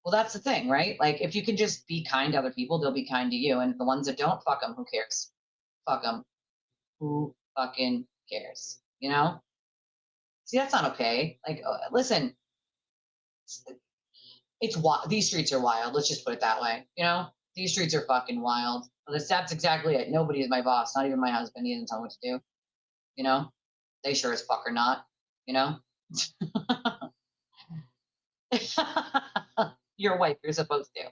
S1: Well, that's the thing, right? Like, if you can just be kind to other people, they'll be kind to you, and the ones that don't, fuck them. Who cares? Fuck them. Who fucking cares? You know? See, that's not okay. Like, listen. It's wild. These streets are wild. Let's just put it that way. You know, these streets are fucking wild. That's exactly it. Nobody is my boss. Not even my husband. He doesn't tell me what to do. You know, they sure as fuck are not. You know, your wife. You're supposed to.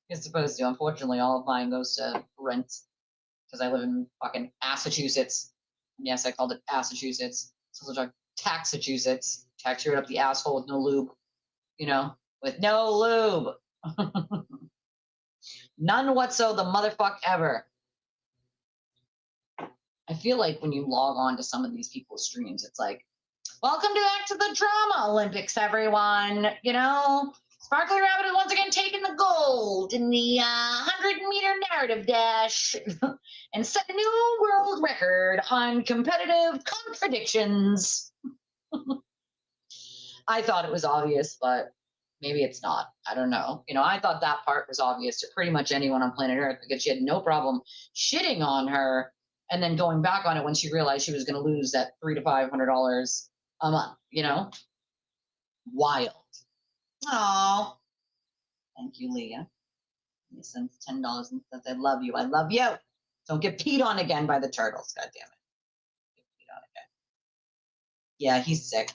S1: You're supposed to. Unfortunately, all of mine goes to rent because I live in fucking Massachusetts. Yes, I called it Massachusetts. It's also like Taxachusetts. Tax you right up the asshole with no lube. You know. With no lube. None whatsoever, the motherfuck ever. I feel like when you log on to some of these people's streams, it's like, welcome back to the Drama Olympics, everyone. You know, Sparkly Rabbit is once again taking the gold in the 100-meter narrative dash and set a new world record on competitive contradictions. I thought it was obvious, but maybe it's not. I don't know. You know, I thought that part was obvious to pretty much anyone on planet Earth because she had no problem shitting on her and then going back on it when she realized she was going to lose that $300 to $500 a month. You know, wild. Oh, thank you, Leah. You sent $10 and says, "I love you. I love you." Don't get peed on again by the turtles. God damn it. Get peed on again. Yeah, he's sick.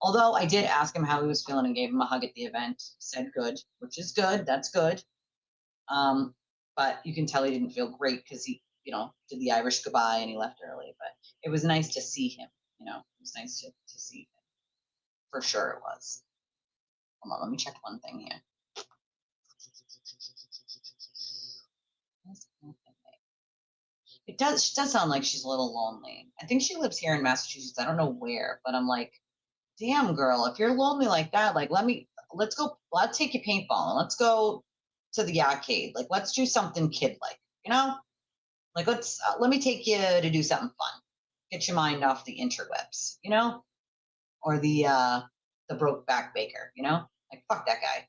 S1: Although I did ask him how he was feeling and gave him a hug at the event. Said good, which is good. That's good. But you can tell he didn't feel great because he, you know, did the Irish goodbye and he left early. But it was nice to see him. You know, it was nice to see him. For sure it was. Hold on, let me check one thing here. It does sound like she's a little lonely. I think she lives here in Massachusetts. I don't know where, but I'm like, damn girl, if you're lonely like that, like let's take you paintballing. Let's go to the arcade. Like, let's do something kid-like, you know? Like, let me take you to do something fun. Get your mind off the interwebs, you know? Or the Brokeback Baker, you know? Like, fuck that guy.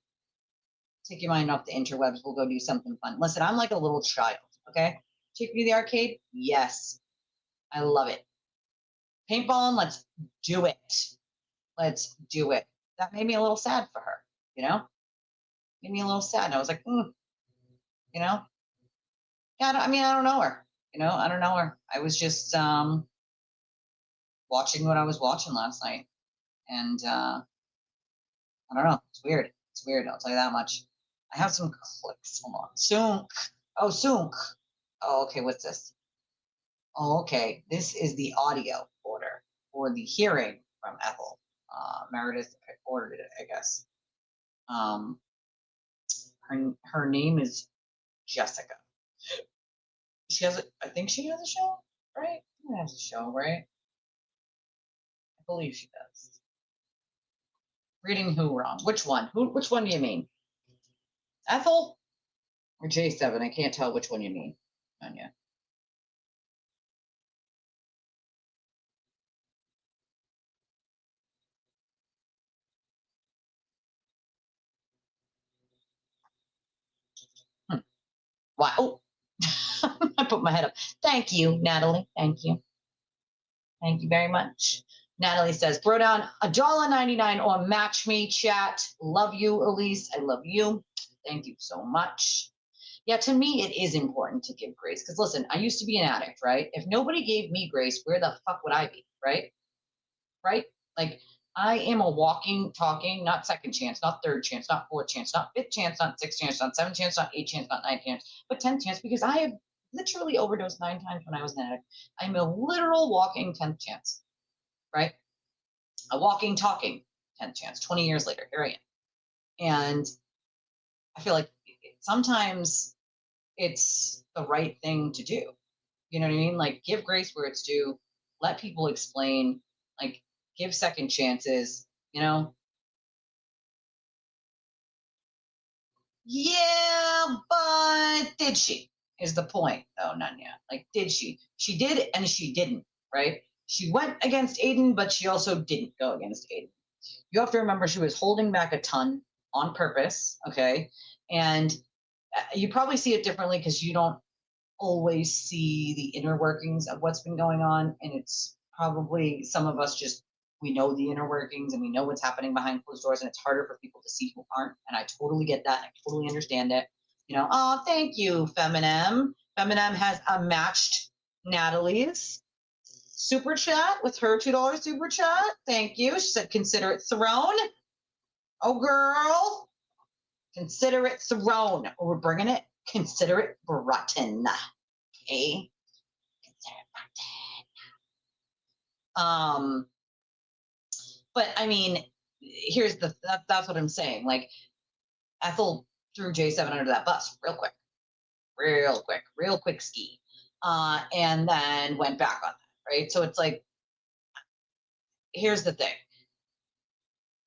S1: Take your mind off the interwebs. We'll go do something fun. Listen, I'm like a little child, okay? Take me to the arcade? Yes. I love it. Paintballing, let's do it. Let's do it. That made me a little sad for her, you know? Made me a little sad. And I was like, you know? Yeah, I don't know her. You know, I don't know her. I was just watching what I was watching last night. And I don't know. It's weird. It's weird. I'll tell you that much. I have some clicks. Hold on. Soonk. Oh, Soonk. Oh, okay. What's this? Oh, okay. This is the audio order for the hearing from Ethel. Meredith ordered it, I guess. Her name is Jessica. She has I think she has a show, right? She has a show, right? I believe she does. Reading who wrong? Which one? Which one do you mean? Ethel or J7? I can't tell which one you mean, Anya. Wow. I put my head up. Thank you, Natalie. Thank you. Thank you very much. Natalie says, throw down $1.99 or match me, chat. Love you, Elise. I love you. Thank you so much. Yeah, to me, it is important to give grace. Because listen, I used to be an addict, right? If nobody gave me grace, where the fuck would I be, right? Right? Like, I am a walking, talking, not second chance, not third chance, not fourth chance, not fifth chance, not sixth chance, not seventh chance, not eighth chance, not ninth chance, but 10th chance, because I have literally overdosed 9 times when I was an addict. I'm a literal walking 10th chance, right? a walking, talking 10th chance. 20 years later, here I am. And I feel like sometimes it's the right thing to do. You know what I mean? Like, give grace where it's due. Let people explain. Like, give second chances. You know? Yeah, but did she? Is the point, though, Nanya. Like, did she? She did and she didn't, right? She went against Aiden, but she also didn't go against Aiden. You have to remember she was holding back a ton on purpose, okay? And you probably see it differently because you don't always see the inner workings of what's been going on. And it's probably some of us just, we know the inner workings and we know what's happening behind closed doors, and it's harder for people to see who aren't. And I totally get that. I totally understand it. You know, oh, thank you, Feminem. Feminem has matched Natalie's super chat with her $2 super chat. Thank you. She said, consider it thrown. Oh, girl. Consider it thrown. Oh, we're bringing it. Consider it rotten. Okay. Consider it rotten. But I mean, here's that's what I'm saying. Like, Ethel threw J7 under that bus real quick ski. And then went back on that, right? So it's like, here's the thing.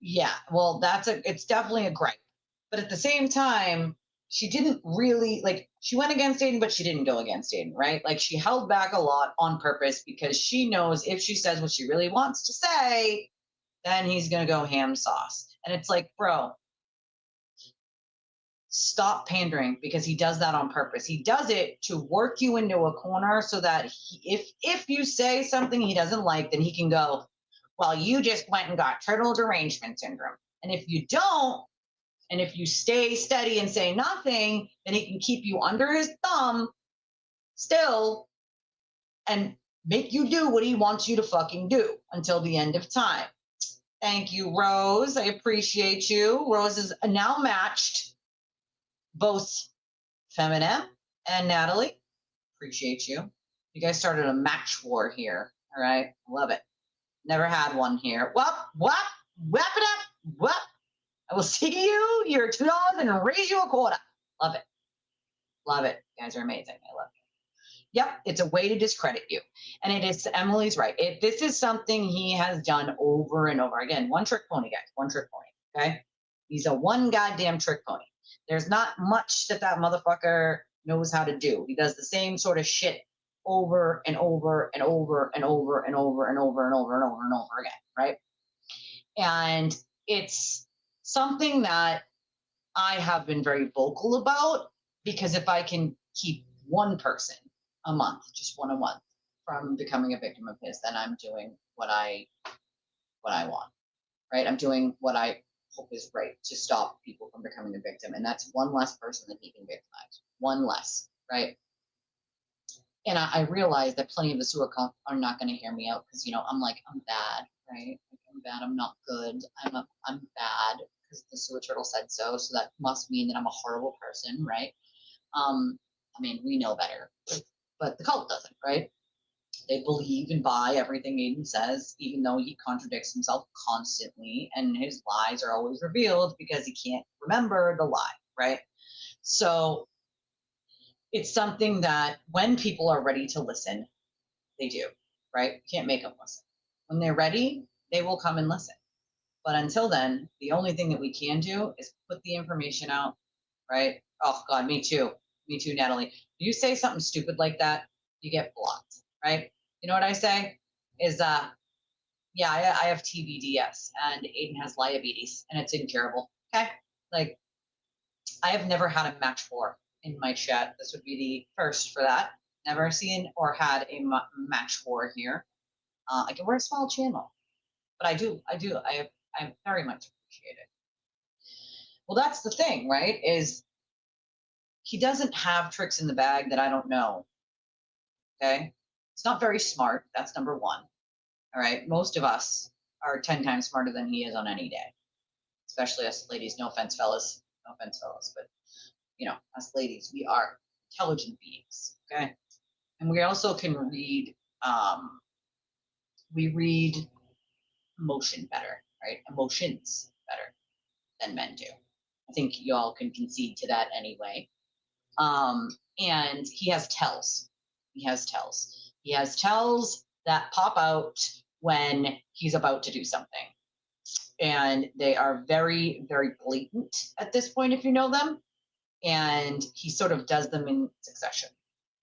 S1: Yeah, well, it's definitely a gripe. But at the same time, she didn't really, like, she went against Aiden, but she didn't go against Aiden, right? Like, she held back a lot on purpose because she knows if she says what she really wants to say, then he's going to go ham sauce. And it's like, bro, stop pandering, because he does that on purpose. He does it to work you into a corner so that if you say something he doesn't like, then he can go, well, you just went and got turtle derangement syndrome. And if you don't, and if you stay steady and say nothing, then he can keep you under his thumb still and make you do what he wants you to fucking do until the end of time. Thank you, Rose. I appreciate you. Rose is now matched both Feminem and Natalie. Appreciate you. You guys started a match war here. All right. Love it. Never had one here. Whap it up. I will see you your $2 and raise you a quarter. Love it. Love it. You guys are amazing. I love you. Yep, it's a way to discredit you. And it is, Emily's right. This is something he has done over and over again. One trick pony, guys. One trick pony. Okay? He's a one goddamn trick pony. There's not much that motherfucker knows how to do. He does the same sort of shit over and over and over and over and over and over and over and over and over again, right? And it's something that I have been very vocal about, because if I can keep one person a month, just one a month, from becoming a victim of his, then I'm doing what I want, right? I'm doing what I hope is right to stop people from becoming a victim. And that's one less person that he can victimize. One less, right? And I realize that plenty of the sewer cop are not going to hear me out because, you know, I'm like, I'm bad, right? Like, I'm bad. I'm not good. I'm bad because the sewer turtle said so. So that must mean that I'm a horrible person, right? I mean, we know better, but the cult doesn't, right? They believe and buy everything Aiden says, even though he contradicts himself constantly, and his lies are always revealed because he can't remember the lie, right? So it's something that when people are ready to listen, they do, right? You can't make them listen. When they're ready, they will come and listen. But until then, the only thing that we can do is put the information out, right? Oh God, me too. Me too, Natalie. You say something stupid like that, you get blocked, right? You know what I say is, yeah, I have TBDS and Aiden has diabetes and it's incurable. Okay. Like, I have never had a match for in my chat. This would be the first for that. Never seen or had a match for here. I can wear a small channel, but I very much appreciate it. Well, that's the thing, right? Is he doesn't have tricks in the bag that I don't know. Okay. It's not very smart. That's number one. All right. Most of us are 10 times smarter than he is on any day, especially us ladies. No offense, fellas. No offense, fellas. But, you know, us ladies, we are intelligent beings. Okay. And we also can read, we read emotion better, right? Emotions better than men do. I think y'all can concede to that anyway. And he has tells. He has tells. He has tells that pop out when he's about to do something. And they are very, very blatant at this point, if you know them. And he sort of does them in succession,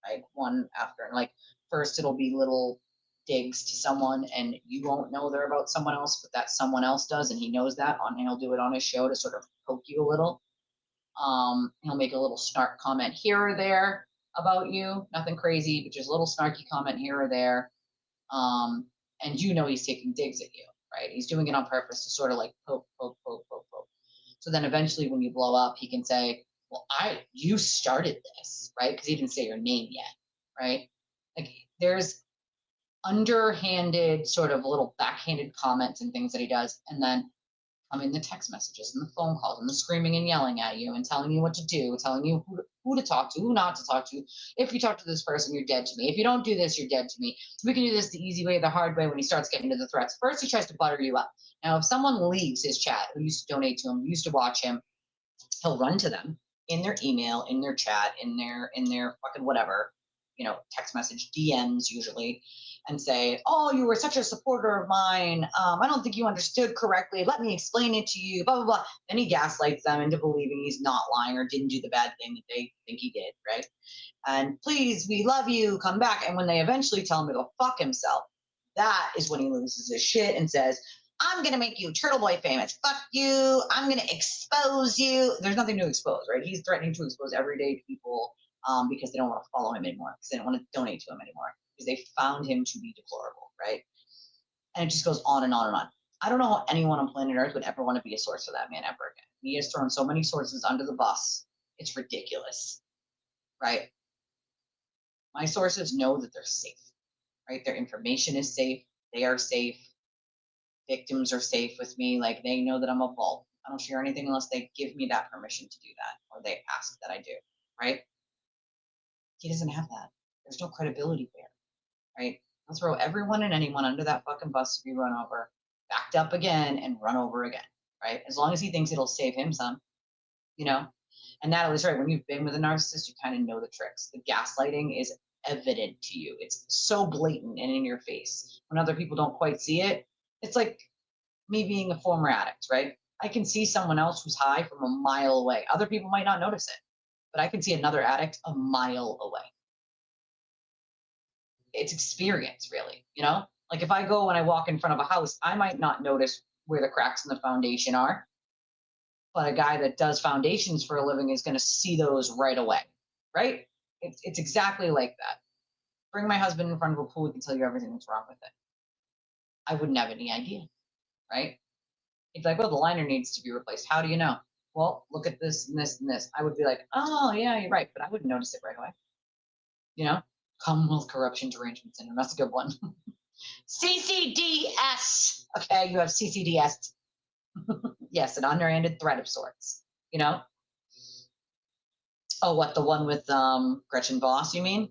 S1: right? One after. Like, first it'll be little digs to someone, and you won't know they're about someone else, but that someone else does, and he knows that, and he'll do it on his show to sort of poke you a little. He'll make a little snark comment here or there about you, nothing crazy, but just a little snarky comment here or there. And you know he's taking digs at you, right? He's doing it on purpose to sort of like poke. So then eventually when you blow up, he can say, well, you started this, right? Because he didn't say your name yet, right? Like, there's underhanded, sort of little backhanded comments and things that he does, and then come in the text messages and the phone calls and the screaming and yelling at you and telling you what to do, telling you who to talk to, who not to talk to. If you talk to this person, you're dead to me. If you don't do this, you're dead to me. We can do this the easy way, the hard way, when he starts getting to the threats. First, he tries to butter you up. Now, if someone leaves his chat, who used to donate to him, used to watch him, he'll run to them in their email, in their chat, in their fucking whatever, text message, DMs usually, and say, oh, you were such a supporter of mine. I don't think you understood correctly. Let me explain it to you, blah, blah, blah. Then he gaslights them into believing he's not lying or didn't do the bad thing that they think he did, right? And please, we love you, come back. And when they eventually tell him to go fuck himself, that is when he loses his shit and says, I'm going to make you Turtle Boy famous. Fuck you. I'm going to expose you. There's nothing to expose, right? He's threatening to expose everyday people because they don't want to follow him anymore, because they don't want to donate to him anymore, because they found him to be deplorable, right? And it just goes on and on and on. I don't know how anyone on planet Earth would ever want to be a source for that man ever again. He has thrown so many sources under the bus. It's ridiculous, right? My sources know that they're safe, right? Their information is safe. They are safe. Victims are safe with me. Like, they know that I'm a vault. I don't share anything unless they give me that permission to do that, or they ask that I do, right? He doesn't have that. There's no credibility there, right? I'll throw everyone and anyone under that fucking bus to be run over, backed up again, and run over again, right? As long as he thinks it'll save him some, And Natalie's right. When you've been with a narcissist, you kind of know the tricks. The gaslighting is evident to you. It's so blatant and in your face. When other people don't quite see it, it's like me being a former addict, right? I can see someone else who's high from a mile away. Other people might not notice it, but I can see another addict a mile away. It's experience, really, Like, if I go and I walk in front of a house, I might not notice where the cracks in the foundation are, but a guy that does foundations for a living is going to see those right away, right? It's exactly like that. Bring my husband in front of a pool, he can tell you everything that's wrong with it. I wouldn't have any idea, right? He'd be like, well, the liner needs to be replaced. How do you know? Well, look at this and this and this. I would be like, oh, yeah, you're right, but I wouldn't notice it right away. Commonwealth Corruption Derangement Syndrome. That's a good one. CCDS. Okay, you have CCDS. Yes, an underhanded threat of sorts. Oh, what, the one with Gretchen Voss, you mean?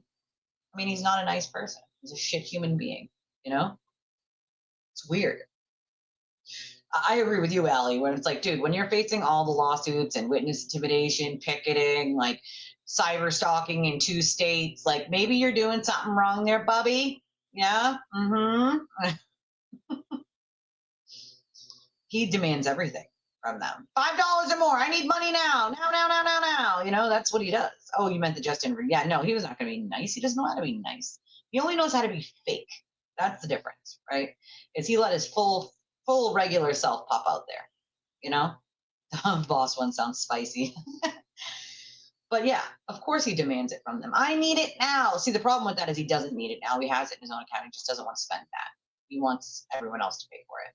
S1: I mean, he's not a nice person. He's a shit human being, It's weird. I agree with you, Allie, when it's like, dude, when you're facing all the lawsuits and witness intimidation, picketing, like cyber stalking in 2 states, like, maybe you're doing something wrong there, Bubby. Yeah? Mm-hmm. He demands everything from them. $5 or more. I need money now. Now. That's what he does. Oh, you meant the Justin. Yeah, no, he was not going to be nice. He doesn't know how to be nice. He only knows how to be fake. That's the difference, right? Is he let his full regular self pop out there, The boss one sounds spicy. But yeah, of course he demands it from them. I need it now. See, the problem with that is he doesn't need it now. He has it in his own account. He just doesn't want to spend that. He wants everyone else to pay for it,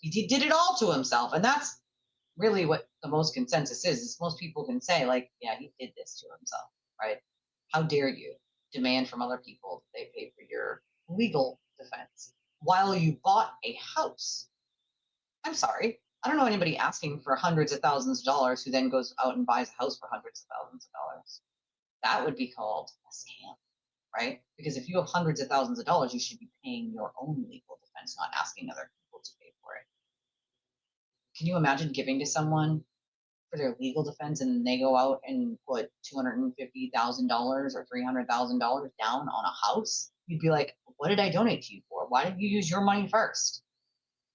S1: He did it all to himself. And that's really what the most consensus is most people can say, like, yeah, he did this to himself, right? How dare you demand from other people that they pay for your legal defense while you bought a house? I'm sorry. I don't know anybody asking for hundreds of thousands of dollars who then goes out and buys a house for hundreds of thousands of dollars. That would be called a scam, right? Because if you have hundreds of thousands of dollars, you should be paying your own legal defense. defense, not asking other people to pay for it. Can you imagine giving to someone for their legal defense and they go out and put $250,000 or $300,000 down on a house? You'd be like, what did I donate to you for? Why did you use your money first?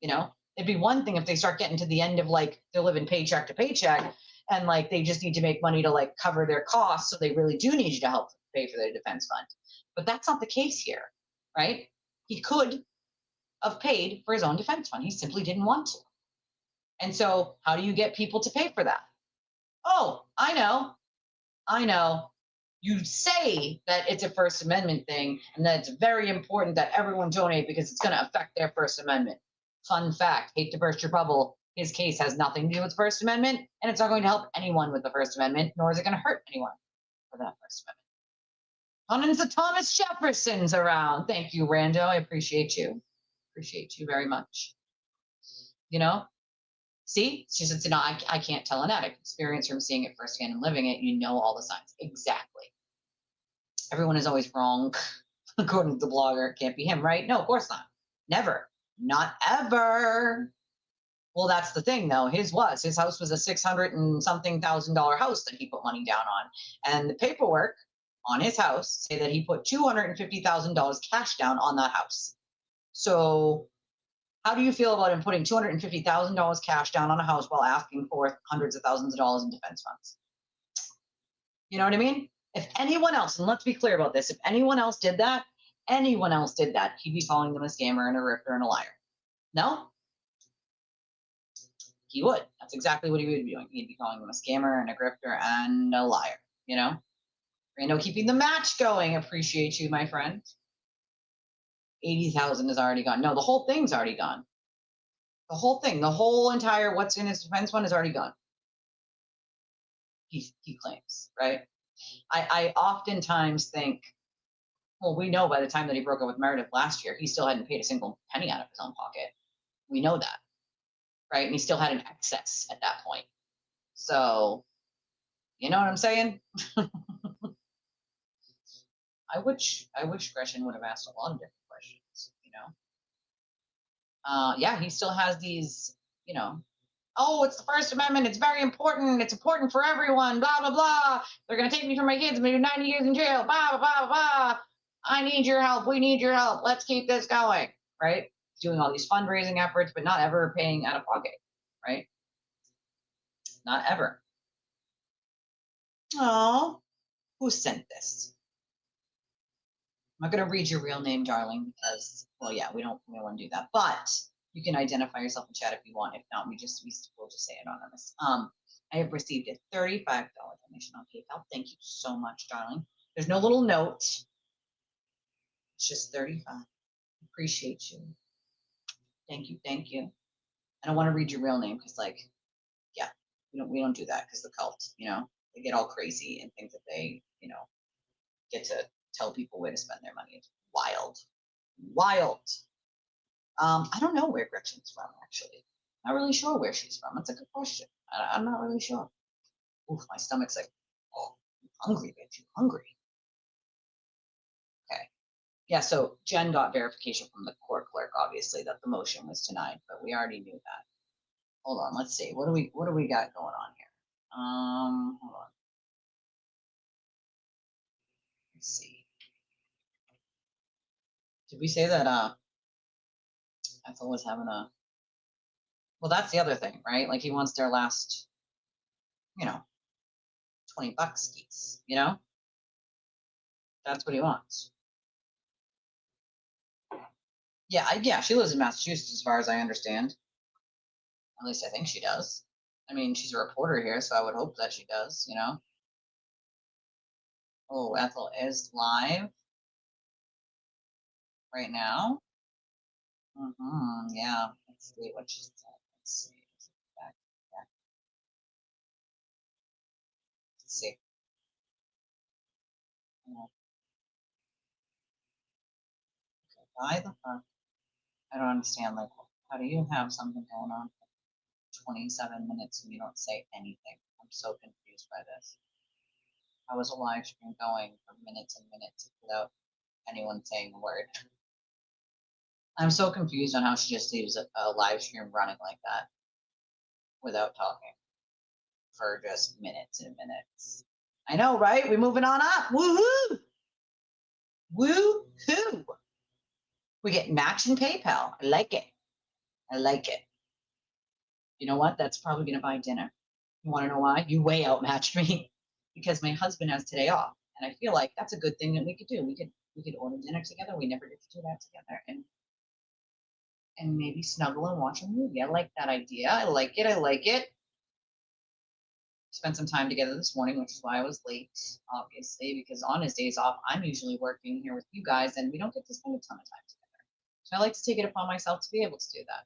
S1: You know, it'd be one thing if they start getting to the end of like they're living paycheck to paycheck and like they just need to make money to like cover their costs, so they really do need you to help pay for their defense fund. But that's not the case here, right? He could have paid for his own defense fund. He simply didn't want to. And so how do you get people to pay for that? Oh, I know. You say that it's a First Amendment thing and that it's very important that everyone donate because it's going to affect their First Amendment. Fun fact, hate to burst your bubble, his case has nothing to do with the First Amendment, and it's not going to help anyone with the First Amendment, nor is it going to hurt anyone with that First Amendment. Hundreds of Thomas Jeffersons around. Thank you, Rando. I appreciate you. Appreciate you very much. You know? See, she said, no, I can't tell an addict. Experience from seeing it firsthand and living it. You know all the signs. Exactly. Everyone is always wrong, according to the blogger. It can't be him, right? No, of course not. Never. Not ever. Well, that's the thing, though. His house was a $600 and something thousand house that he put money down on. And the paperwork on his house say that he put $250,000 cash down on that house. So how do you feel about him putting $250,000 cash down on a house while asking for hundreds of thousands of dollars in defense funds? You know what I mean? If anyone else, and let's be clear about this, if anyone else did that, he'd be calling them a scammer and a rifter and a liar. No? He would. That's exactly what he would be doing. He'd be calling them a scammer and a grifter and a liar, you know? Rando keeping the match going. Appreciate you, my friend. 80,000 is already gone. No, the whole thing's already gone. The whole thing, the whole entire what's in his defense fund is already gone. He claims, right? I oftentimes think, well, we know by the time that he broke up with Meredith last year, he still hadn't paid a single penny out of his own pocket. We know that, right? And he still had an excess at that point. So, you know what I'm saying? I wish Gretchen would have asked a lot of different questions, you know? Yeah, he still has these, you know, oh, it's the First Amendment. It's very important. It's important for everyone. Blah, blah, blah. They're going to take me from my kids. I'm going to do 90 years in jail. Blah, blah, blah, blah. I need your help. We need your help. Let's keep this going, right? Doing all these fundraising efforts, but not ever paying out of pocket, right? Not ever. Oh, who sent this? I'm not going to read your real name, darling, because, well, yeah, we don't want to do that. But you can identify yourself in chat if you want. If not, we'll just say anonymous. I have received a $35 donation on PayPal. Thank you so much, darling. There's no little note. It's just 35. Appreciate you. Thank you. I don't want to read your real name because, like, yeah, we don't do that because the cult, you know, they get all crazy and think that they, you know, get to tell people where to spend their money. It's wild. I don't know where Gretchen's from, actually. Not really sure where she's from. That's a good question. I'm not really sure. Oof, my stomach's like, oh, I'm hungry, bitch. You hungry? Okay. Yeah, so Jen got verification from the court clerk, obviously, that the motion was denied, but we already knew that. Hold on, let's see. What do we got going on here? Hold on. Let's see. Did we say that Ethel was having a, well, that's the other thing, right? Like he wants their last, you know, $20 geese, you know? That's what he wants. Yeah, she lives in Massachusetts as far as I understand. At least I think she does. I mean, she's a reporter here, so I would hope that she does, you know? Oh, Ethel is live right now. Yeah, let's see what she said. Let's see. Back. Let's see. Why the fuck? I don't understand. Like, how do you have something going on for 27 minutes and you don't say anything? I'm so confused by this. How is a live stream going for minutes and minutes without anyone saying a word? I'm so confused on how she just leaves a live stream running like that without talking for just minutes and minutes. I know, right? We're moving on up. Woohoo! Woo-hoo! We get match in PayPal. I like it. I like it. You know what? That's probably going to buy dinner. You want to know why? You way outmatched me because my husband has today off, and I feel like that's a good thing that we could do. We could order dinner together. We never get to do that together, and maybe snuggle and watch a movie. I like that idea. I like it. I like it. Spent some time together this morning, which is why I was late, obviously, because on his days off, I'm usually working here with you guys, and we don't get to spend a ton of time together. So I like to take it upon myself to be able to do that.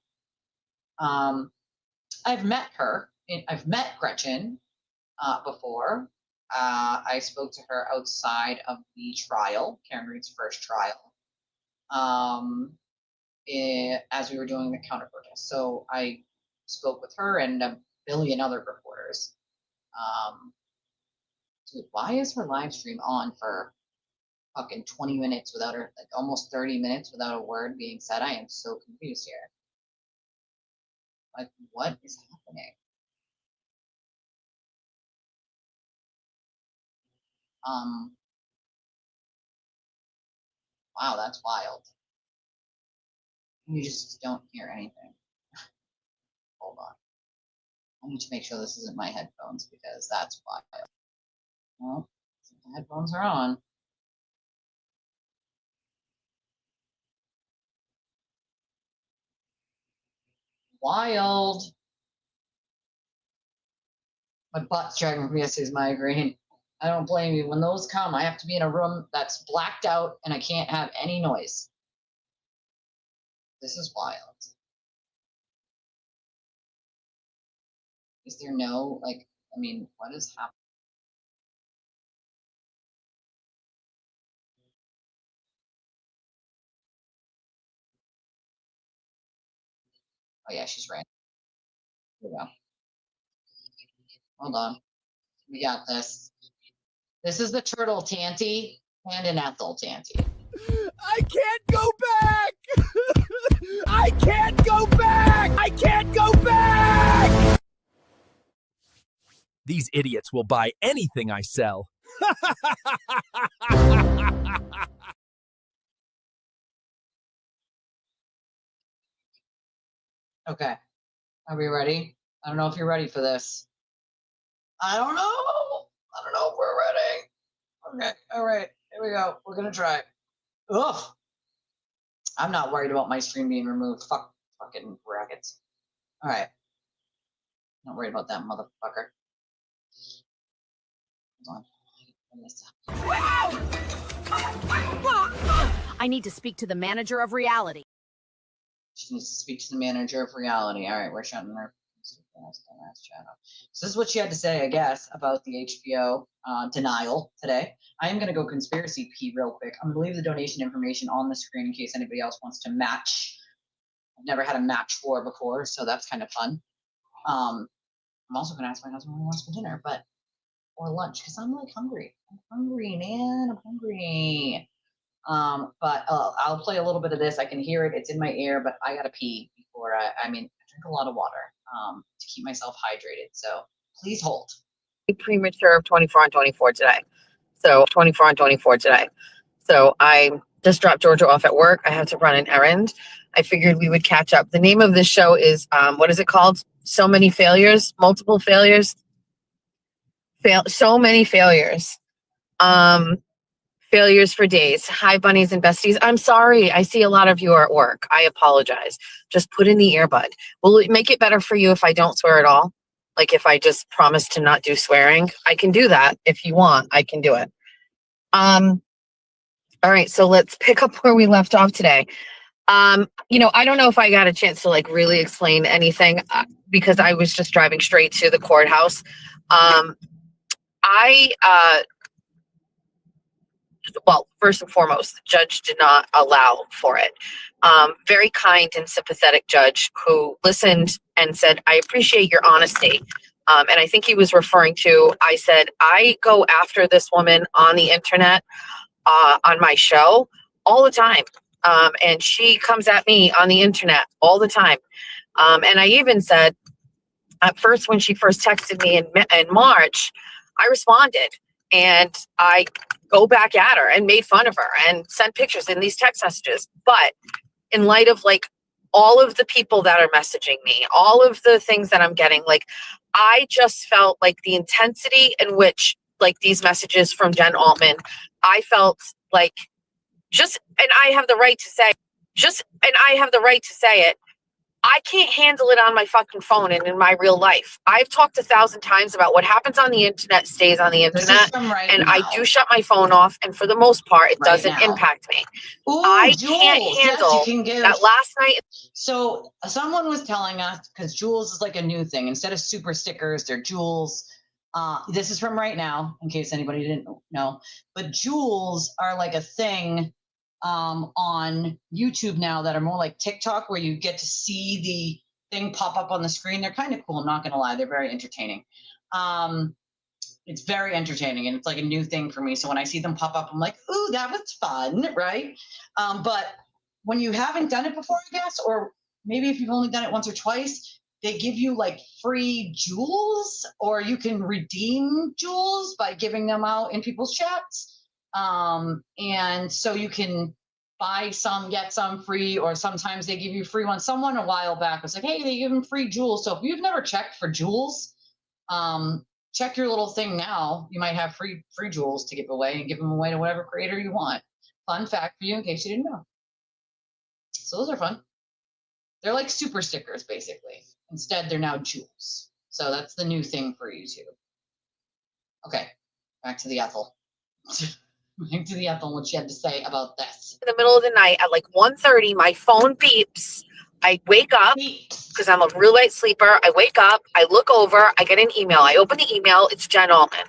S1: I've met her. I've met Gretchen before. I spoke to her outside of the trial, Karen Reed's first trial, as we were doing the counter protest. So I spoke with her and a billion other reporters. Dude, why is her live stream on for fucking 20 minutes without her, like almost 30 minutes without a word being said? I am so confused here. Like, what is happening? Wow, that's wild. You just don't hear anything. Hold on. I need to make sure this isn't my headphones because that's wild. Well, the headphones are on. Wild. My butt's dragging from yesterday's migraine. I don't blame you. When those come, I have to be in a room that's blacked out and I can't have any noise. This is wild. Is there no, like, I mean, what is happening? Oh yeah, she's right. Here we go. Hold on. We got this. This is the turtle Tanty and an Ethel Tanty.
S8: I can't go back! I can't go back! I can't go back!
S15: These idiots will buy anything I sell.
S1: Okay. Are we ready? I don't know if you're ready for this. I don't know. I don't know if we're ready. Okay. All right. Here we go. We're going to try. Ugh. I'm not worried about my stream being removed. Fuck fucking brackets. All right. Not worried about that motherfucker. Hold on.
S4: I need to speak to the manager of reality.
S1: She needs to speak to the manager of reality. All right, we're shutting her. So this is what she had to say, I guess, about the HPO denial today. I am going to go conspiracy P real quick. I'm going to leave the donation information on the screen in case anybody else wants to match. I've never had a match for before, so that's kind of fun. I'm also going to ask my husband what he wants for dinner, or lunch, because I'm like hungry. I'm hungry, man. I'm hungry. But I'll play a little bit of this. I can hear it. It's in my ear, but I gotta pee before I drink a lot of water to keep myself hydrated. So please hold.
S5: Premature of 24 on 24 today. So 24 on 24 today. So I just dropped Georgia off at work. I had to run an errand. I figured we would catch up. The name of this show is, what is it called? So Many Failures, Multiple Failures. So Many Failures. Failures for days. Hi, bunnies and besties. I'm sorry. I see a lot of you are at work. I apologize. Just put in the earbud. Will it make it better for you if I don't swear at all? Like if I just promise to not do swearing? I can do that. If you want, I can do it. All right. So let's pick up where we left off today. I don't know if I got a chance to like really explain anything because I was just driving straight to the courthouse. Well, first and foremost, the judge did not allow for it. Very kind and sympathetic judge who listened and said, I appreciate your honesty. And I think he was referring to, I said, I go after this woman on the internet, on my show all the time. And she comes at me on the internet all the time. And I even said, at first, when she first texted me in March, I responded and I go back at her and made fun of her and sent pictures in these text messages. But in light of like all of the people that are messaging me, all of the things that I'm getting, like I just felt like the intensity in which like these messages from Jen Altman, I felt like and I have the right to say, it. I can't handle it on my fucking phone and in my real life. I've talked 1,000 times about what happens on the internet stays on the internet. And I do shut my phone off. And for the most part, it doesn't impact me.
S1: Ooh,
S5: I
S1: Jules.
S5: can't handle
S1: Yes, you can give.
S5: that last night.
S1: So someone was telling us, because Jules is like a new thing. Instead of super stickers, they're Jules. This is from right now, in case anybody didn't know. But Jules are like a thing on YouTube now that are more like TikTok, where you get to see the thing pop up on the screen. They're kind of cool. I'm not going to lie. They're very entertaining. It's very entertaining, and it's like a new thing for me. So when I see them pop up, I'm like, ooh, that was fun, right? But when you haven't done it before, I guess, or maybe if you've only done it once or twice, they give you like free jewels, or you can redeem jewels by giving them out in people's chats. And so you can buy some, get some free, or sometimes they give you free ones. Someone a while back was like, hey, they give them free jewels. So if you've never checked for jewels, check your little thing now. You might have free jewels to give away, and give them away to whatever creator you want. Fun fact for you in case you didn't know. So those are fun. They're like super stickers, basically. Instead, they're now jewels. So that's the new thing for YouTube. Okay, back to the Ethel. Back to the Ethel, what she had to say about this.
S5: In the middle of the night at like 1:30, my phone beeps. I wake up because I'm a real light sleeper. I wake up, I look over, I get an email. I open the email, it's Jen Altman.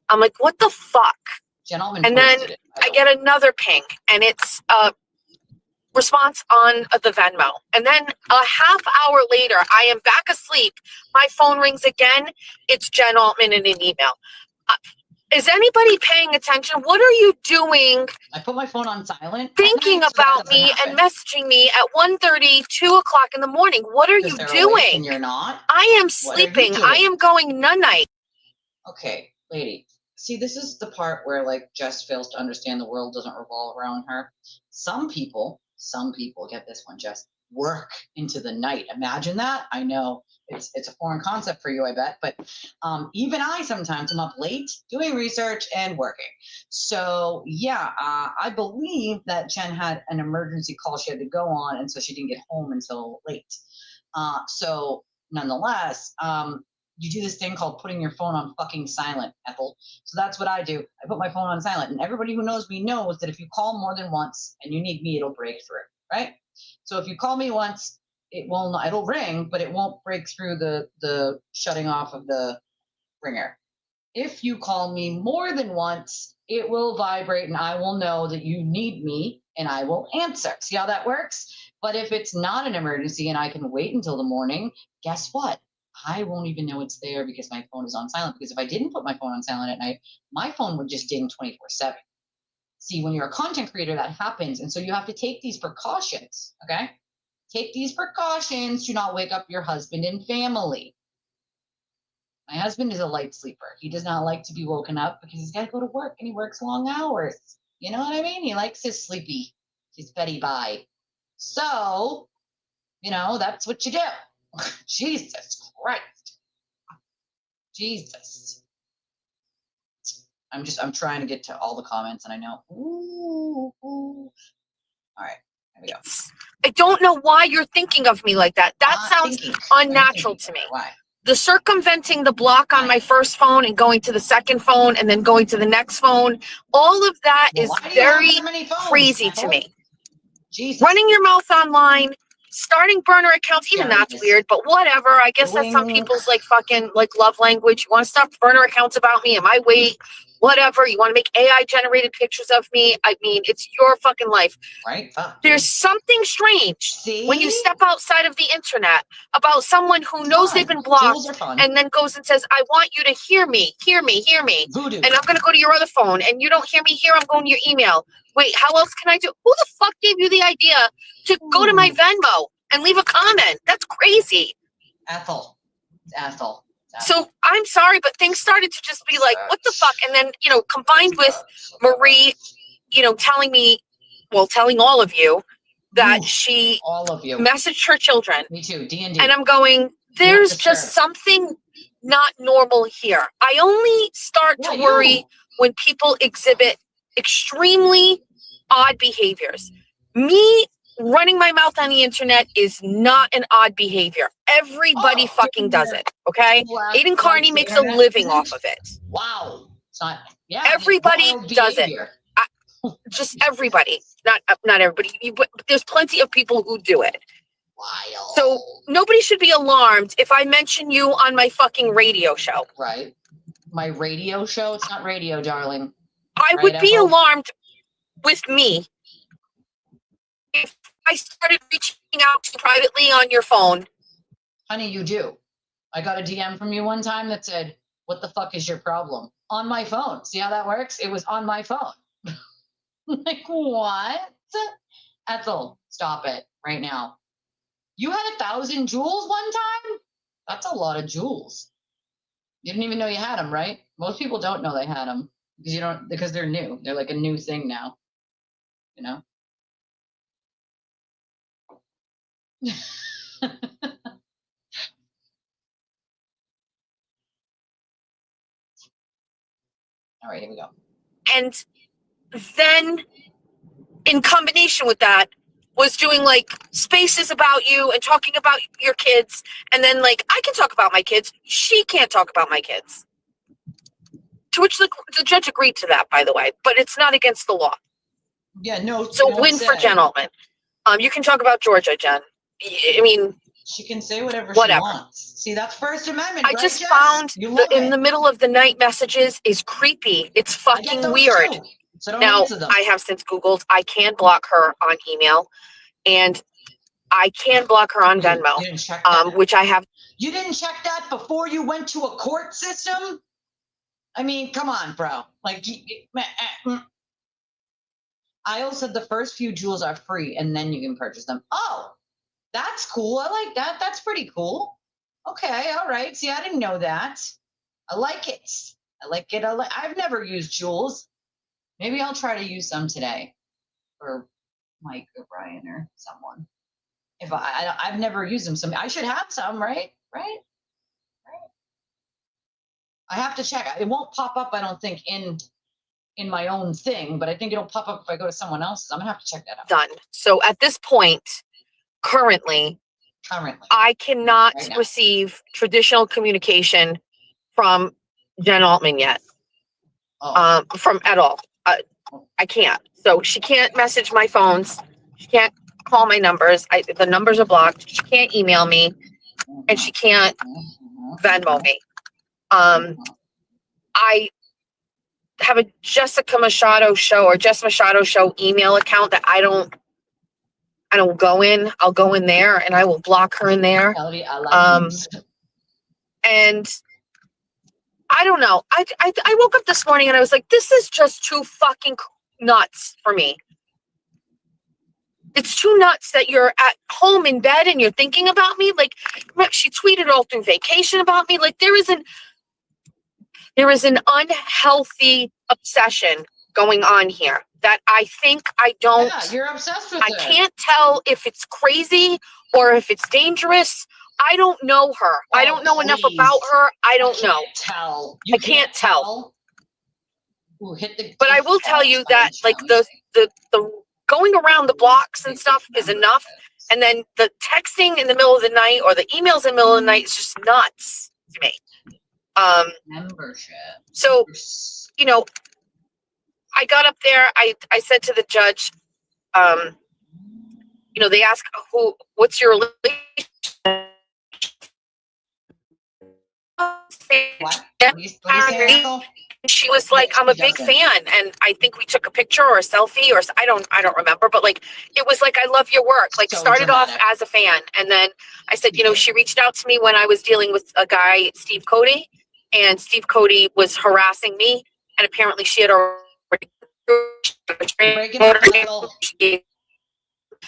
S5: I'm like, what the fuck?
S1: Jen Altman.
S5: And then I get another ping, and it's a response on the Venmo. And then a half hour later, I am back asleep. My phone rings again. It's Jen Altman in an email. Is anybody paying attention? What are you doing?
S1: I put my phone on silent.
S5: Thinking about me and messaging me at 1:30, 2 o'clock in the morning. What are you doing?
S1: And you're not?
S5: I am sleeping. I am going nun-night.
S1: Okay, lady. See, this is the part where like Jess fails to understand the world doesn't revolve around her. Some people, get this one, Jess, work into the night. Imagine that. I know it's a foreign concept for you, I bet, but even I sometimes am up late doing research and working. So yeah, I believe that Jen had an emergency call she had to go on, and so she didn't get home until late. So nonetheless, you do this thing called putting your phone on fucking silent, Ethel. So that's what I do. I put my phone on silent, and everybody who knows me knows that if you call more than once and you need me, it'll break through, right? So if you call me once, it'll ring, but it won't break through the shutting off of the ringer. If you call me more than once, it will vibrate, and I will know that you need me, and I will answer. See how that works? But if it's not an emergency and I can wait until the morning, guess what? I won't even know it's there because my phone is on silent. Because if I didn't put my phone on silent at night, my phone would just ding 24/7. See, when you're a content creator, that happens. And so you have to take these precautions, okay? Take these precautions to not wake up your husband and family. My husband is a light sleeper. He does not like to be woken up because he's got to go to work, and he works long hours. You know what I mean? He likes his sleepy, his Betty Bye. So, that's what you do. Jesus Christ. Jesus. I'm trying to get to all the comments, and I know. Ooh. All right, here we go.
S5: I don't know why you're thinking of me like that. That sounds unnatural to me.
S1: Why?
S5: The circumventing the block on my first phone and going to the second phone and then going to the next phone, all of that is very crazy to me.
S1: Jesus.
S5: Running your mouth online, starting burner accounts, even that's weird, but whatever. I guess that's some people's fucking love language. You want to start burner accounts about me? Am I whatever. You want to make AI generated pictures of me? I mean, it's your fucking life.
S1: Right? Fuck.
S5: There's something strange when you step outside of the internet about someone who knows they've been blocked and then goes and says, I want you to hear me, hear me, hear me.
S1: Voodoo.
S5: And I'm going to go to your other phone and you don't hear me here. I'm going to your email. Wait, how else can I do? Who the fuck gave you the idea to go to my Venmo and leave a comment? That's crazy.
S1: Ethel.
S5: So I'm sorry, but things started to just be like, what the fuck? And then, you know, combined with Marie, you know, telling all of you that she messaged her children.
S1: Me too, D&D.
S5: And I'm going, there's just something not normal here. I only start to worry when people exhibit extremely odd behaviors. Me running my mouth on the internet is not an odd behavior. Everybody fucking does it, okay? Aiden Carney makes a living off of it.
S1: Wow.
S5: Everybody does it. Just everybody. Not everybody. But there's plenty of people who do it.
S1: Wild.
S5: So nobody should be alarmed if I mention you on my fucking radio show.
S1: Right. My radio show? It's not radio, darling.
S5: I would be alarmed with me if I started reaching out to you privately on your phone.
S1: Honey, you do. I got a DM from you one time that said, what the fuck is your problem? On my phone. See how that works? It was on my phone. Like, what? Ethel, stop it right now. You had 1,000 jewels one time? That's a lot of jewels. You didn't even know you had them, right? Most people don't know they had them because they're new. They're like a new thing now. You know? All right, here we go.
S5: And then in combination with that was doing like spaces about you and talking about your kids. And then like, I can talk about my kids. She can't talk about my kids. To which the judge agreed to that, by the way, but it's not against the law.
S1: Yeah, no.
S5: So win for Jen Altman. You can talk about Georgia, Jen. I mean,
S1: she can say whatever she wants. See, that's First Amendment.
S5: I just found in the middle of the night messages is creepy. It's fucking weird.
S1: So
S5: now, I have since Googled, I can block her on email and I can block her on Venmo,
S1: you didn't check that?
S5: Which I have.
S1: You didn't check that before you went to a court system? I mean, come on, bro. Like, I also said the first few jewels are free and then you can purchase them. Oh, that's cool. I like that. That's pretty cool. Okay, all right. See, I didn't know that. I like it. I've never used jewels. Maybe I'll try to use some today for Mike or Brian or someone. If I've never used them, so I should have some, right? Right. I have to check. It won't pop up, I don't think, in my own thing, but I think it'll pop up if I go to someone else's. I'm gonna have to check that out.
S5: Done. So at this point, currently, I cannot receive traditional communication from Jen Altman yet. From at all. I can't. So she can't message my phones. She can't call my numbers. The numbers are blocked. She can't email me, and she can't Venmo me. I have a Jessica Machado show or Jess Machado show email account that I don't go in. I'll go in there and I will block her in there. And I don't know. I woke up this morning and I was like, this is just too fucking nuts for me. It's too nuts that you're at home in bed and you're thinking about me. Like, she tweeted all through vacation about me. Like, there is an unhealthy obsession going on here that I think I don't.
S1: Yeah, you're obsessed with
S5: I can't tell if it's crazy or if it's dangerous. I don't know her. I don't know enough about her. I don't know. I can't tell.
S1: Ooh,
S5: but I will tell you that like the going around the blocks and stuff is enough. And then the texting in the middle of the night or the emails in the middle of the night is just nuts to me.
S1: Membership.
S5: So, you know, I got up there, I said to the judge, you know, they ask what's your relation
S1: What? What do you say, Ethel?
S5: She was like, I'm a big fan, and I think we took a picture or a selfie, or I don't remember, but like it was like, I love your work. Like,
S1: So
S5: started
S1: dramatic.
S5: off as a fan, and then I said, you know, she reached out to me when I was dealing with a guy, Steve Cody, and Steve Cody was harassing me, and apparently she had already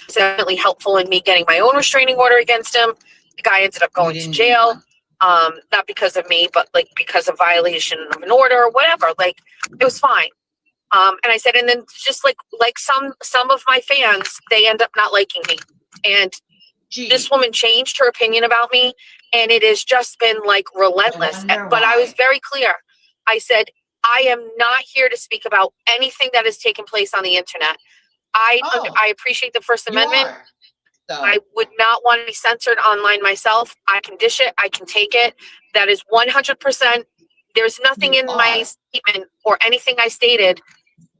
S5: definitely helpful in me getting my own restraining order against him. The guy ended up going to jail. Not because of me, but like because of violation of an order or whatever. Like, it was fine. And I said, and then just like some of my fans, they end up not liking me. And this woman changed her opinion about me, and it has just been like relentless. But I was very clear. I said, I am not here to speak about anything that has taken place on the internet. I appreciate the First Amendment. I would not want to be censored online myself. I can dish it. I can take it. That is 100%. There's nothing in my statement or anything I stated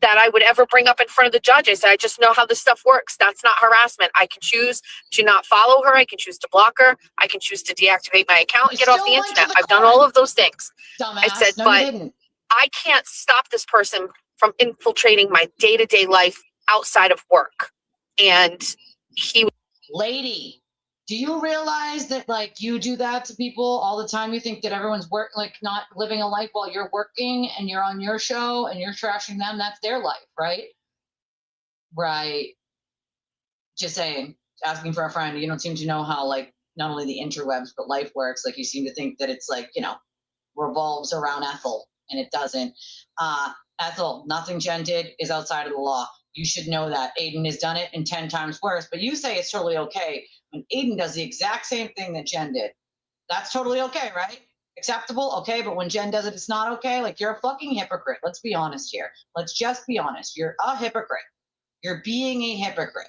S5: that I would ever bring up in front of the judges. I just know how this stuff works. That's not harassment. I can choose to not follow her. I can choose to block her. I can choose to deactivate my account and get off the internet. I've done all of those things. I said, but I can't stop this person from infiltrating my day-to-day life outside of work. And he...
S1: Lady, do you realize that like you do that to people all the time? You think that everyone's not living a life while you're working and you're on your show and you're trashing them? That's their life, right? Right. Just saying, asking for a friend. You don't seem to know how like not only the interwebs but life works. Like, you seem to think that it's like, you know, revolves around Ethel, and it doesn't. Ethel, nothing Jen did is outside of the law. You should know that. Aiden has done it and 10 times worse, but you say it's totally okay when Aiden does the exact same thing that Jen did. That's totally okay, right? Acceptable? Okay, but when Jen does it, it's not okay? Like, you're a fucking hypocrite. Let's be honest here. Let's just be honest. You're a hypocrite. You're being a hypocrite.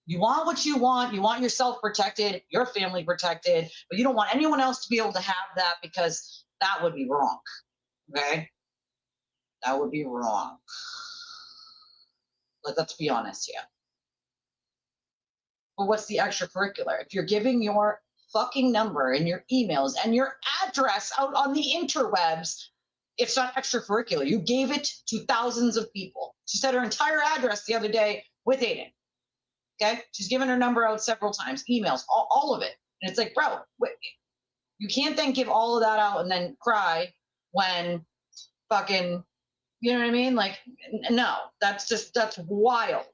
S1: You want what you want. You want yourself protected, your family protected, but you don't want anyone else to be able to have that, because that would be wrong, okay? That would be wrong. Let's be honest here. But what's the extracurricular? If you're giving your fucking number and your emails and your address out on the interwebs, it's not extracurricular. You gave it to thousands of people. She said her entire address the other day with Aiden. Okay? She's given her number out several times, emails, all of it. And it's like, bro, wait, you can't then give all of that out and then cry when fucking... You know what I mean? Like, no, that's wild.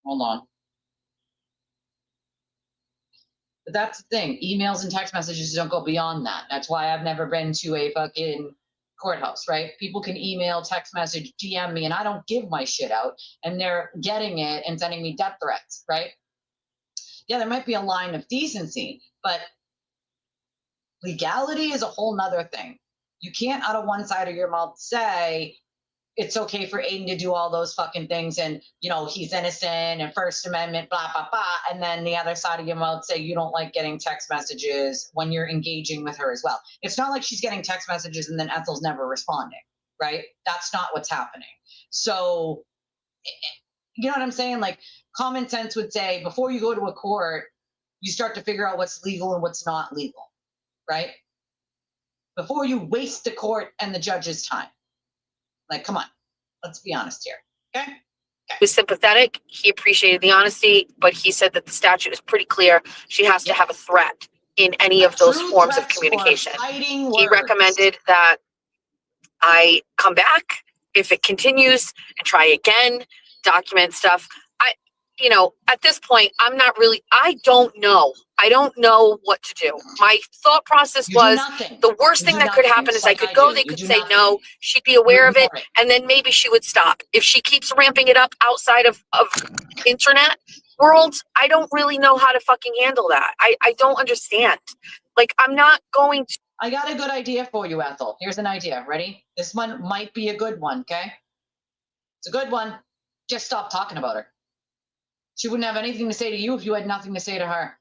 S1: Hold on. But that's the thing. Emails and text messages don't go beyond that. That's why I've never been to a fucking courthouse, right? People can email, text message, DM me, and I don't give my shit out, and they're getting it and sending me death threats, right? Yeah, there might be a line of decency, but legality is a whole nother thing. You can't, out of one side of your mouth, say it's okay for Aiden to do all those fucking things and, you know, he's innocent and First Amendment, blah, blah, blah. And then the other side of your mouth say you don't like getting text messages when you're engaging with her as well. It's not like she's getting text messages and then Ethel's never responding, right? That's not what's happening. So, you know what I'm saying? Like, common sense would say before you go to a court, you start to figure out what's legal and what's not legal, right? Before you waste the court and the judge's time. Like, come on, let's be honest here, okay?
S5: He was sympathetic. He appreciated the honesty, but he said that the statute is pretty clear. She has to have a threat in any of those forms of communication. He recommended that I come back if it continues and try again, document stuff. You know, at this point, I don't know. I don't know what to do. My thought process was the worst thing that could happen is I could go, they could say no, she'd be aware of it, and then maybe she would stop. If she keeps ramping it up outside of internet world, I don't really know how to fucking handle that. I don't understand. Like, I'm not going to.
S1: I got a good idea for you, Ethel. Here's an idea. Ready? This one might be a good one, okay? It's a good one. Just stop talking about her. She wouldn't have anything to say to you if you had nothing to say to her.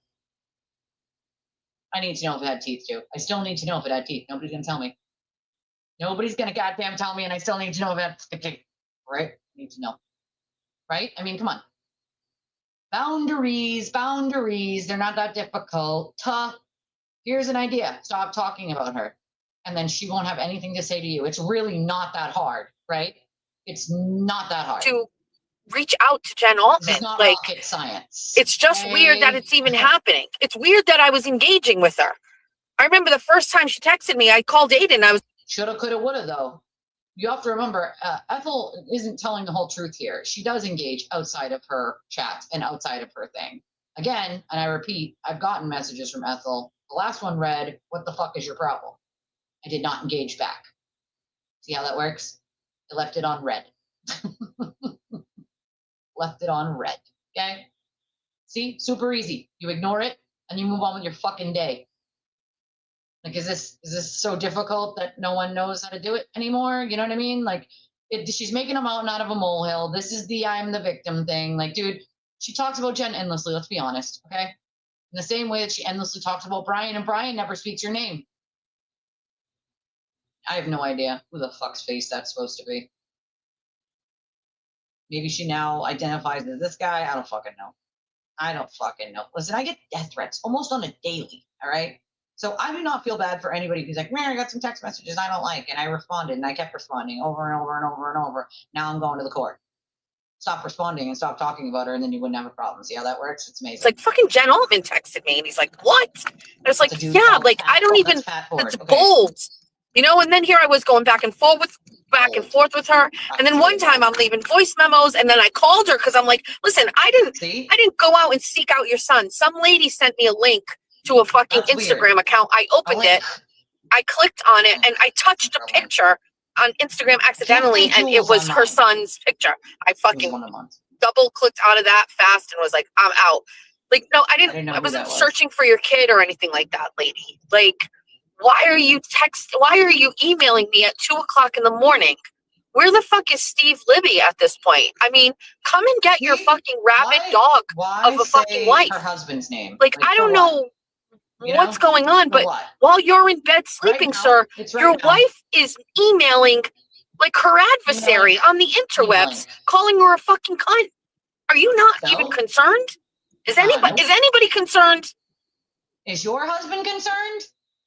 S1: I need to know if it had teeth, too. I still need to know if it had teeth. Nobody's going to tell me. Nobody's going to goddamn tell me, and I still need to know if it had teeth. Right? I need to know. Right? I mean, come on. Boundaries. They're not that difficult. Here's an idea. Stop talking about her. And then she won't have anything to say to you. It's really not that hard, right? It's not that hard.
S5: To reach out to Jen Altman.
S1: It's not
S5: like
S1: rocket science.
S5: It's just weird that it's even happening. It's weird that I was engaging with her. I remember the first time she texted me, I called Aiden. I was
S1: shoulda, coulda, woulda, though. You have to remember, Ethel isn't telling the whole truth here. She does engage outside of her chat and outside of her thing. Again, and I repeat, I've gotten messages from Ethel. The last one read, "What the fuck is your problem?" I did not engage back. See how that works? I left it on red. Left it on red. Okay? See? Super easy. You ignore it and you move on with your fucking day. Like, is this so difficult that no one knows how to do it anymore? You know what I mean? Like, she's making a mountain out of a molehill. This is the I'm the victim thing. Like, dude, she talks about Jen endlessly. Let's be honest. Okay? In the same way that she endlessly talks about Brian, and Brian never speaks your name. I have no idea who the fuck's face that's supposed to be. Maybe she now identifies as this guy. I don't fucking know. Listen, I get death threats almost on a daily, all right? So I do not feel bad for anybody who's like, man, I got some text messages I don't like, and I responded, and I kept responding over and over and over and over. Now I'm going to the court. Stop responding and stop talking about her, and then you wouldn't have a problem. See how that works? It's amazing.
S5: It's like fucking Jen Altman texted me, and he's like, what? And it's like, yeah, like, I don't even, it's bold. You know, and then here I was going back and forth with her. And then one time I'm leaving voice memos, and then I called her because I'm like, listen, I didn't go out and seek out your son. Some lady sent me a link to a fucking Instagram account. I opened it, I clicked on it, and I touched a picture on Instagram accidentally, and it was her son's picture. I fucking double clicked out of that fast and was like, I'm out. Like, no, I wasn't searching for your kid or anything like that, lady. Like, why are you emailing me at 2:00 in the morning? Where the fuck is Steve Libby at this point? I mean, come and get your fucking rabid dog of a fucking wife.
S1: Her husband's name.
S5: Like I don't know what's going on, but while you're in bed sleeping, sir, your wife is emailing like her adversary on the interwebs, calling her a fucking cunt. Are you not even concerned? Is anybody concerned?
S1: Is your husband concerned?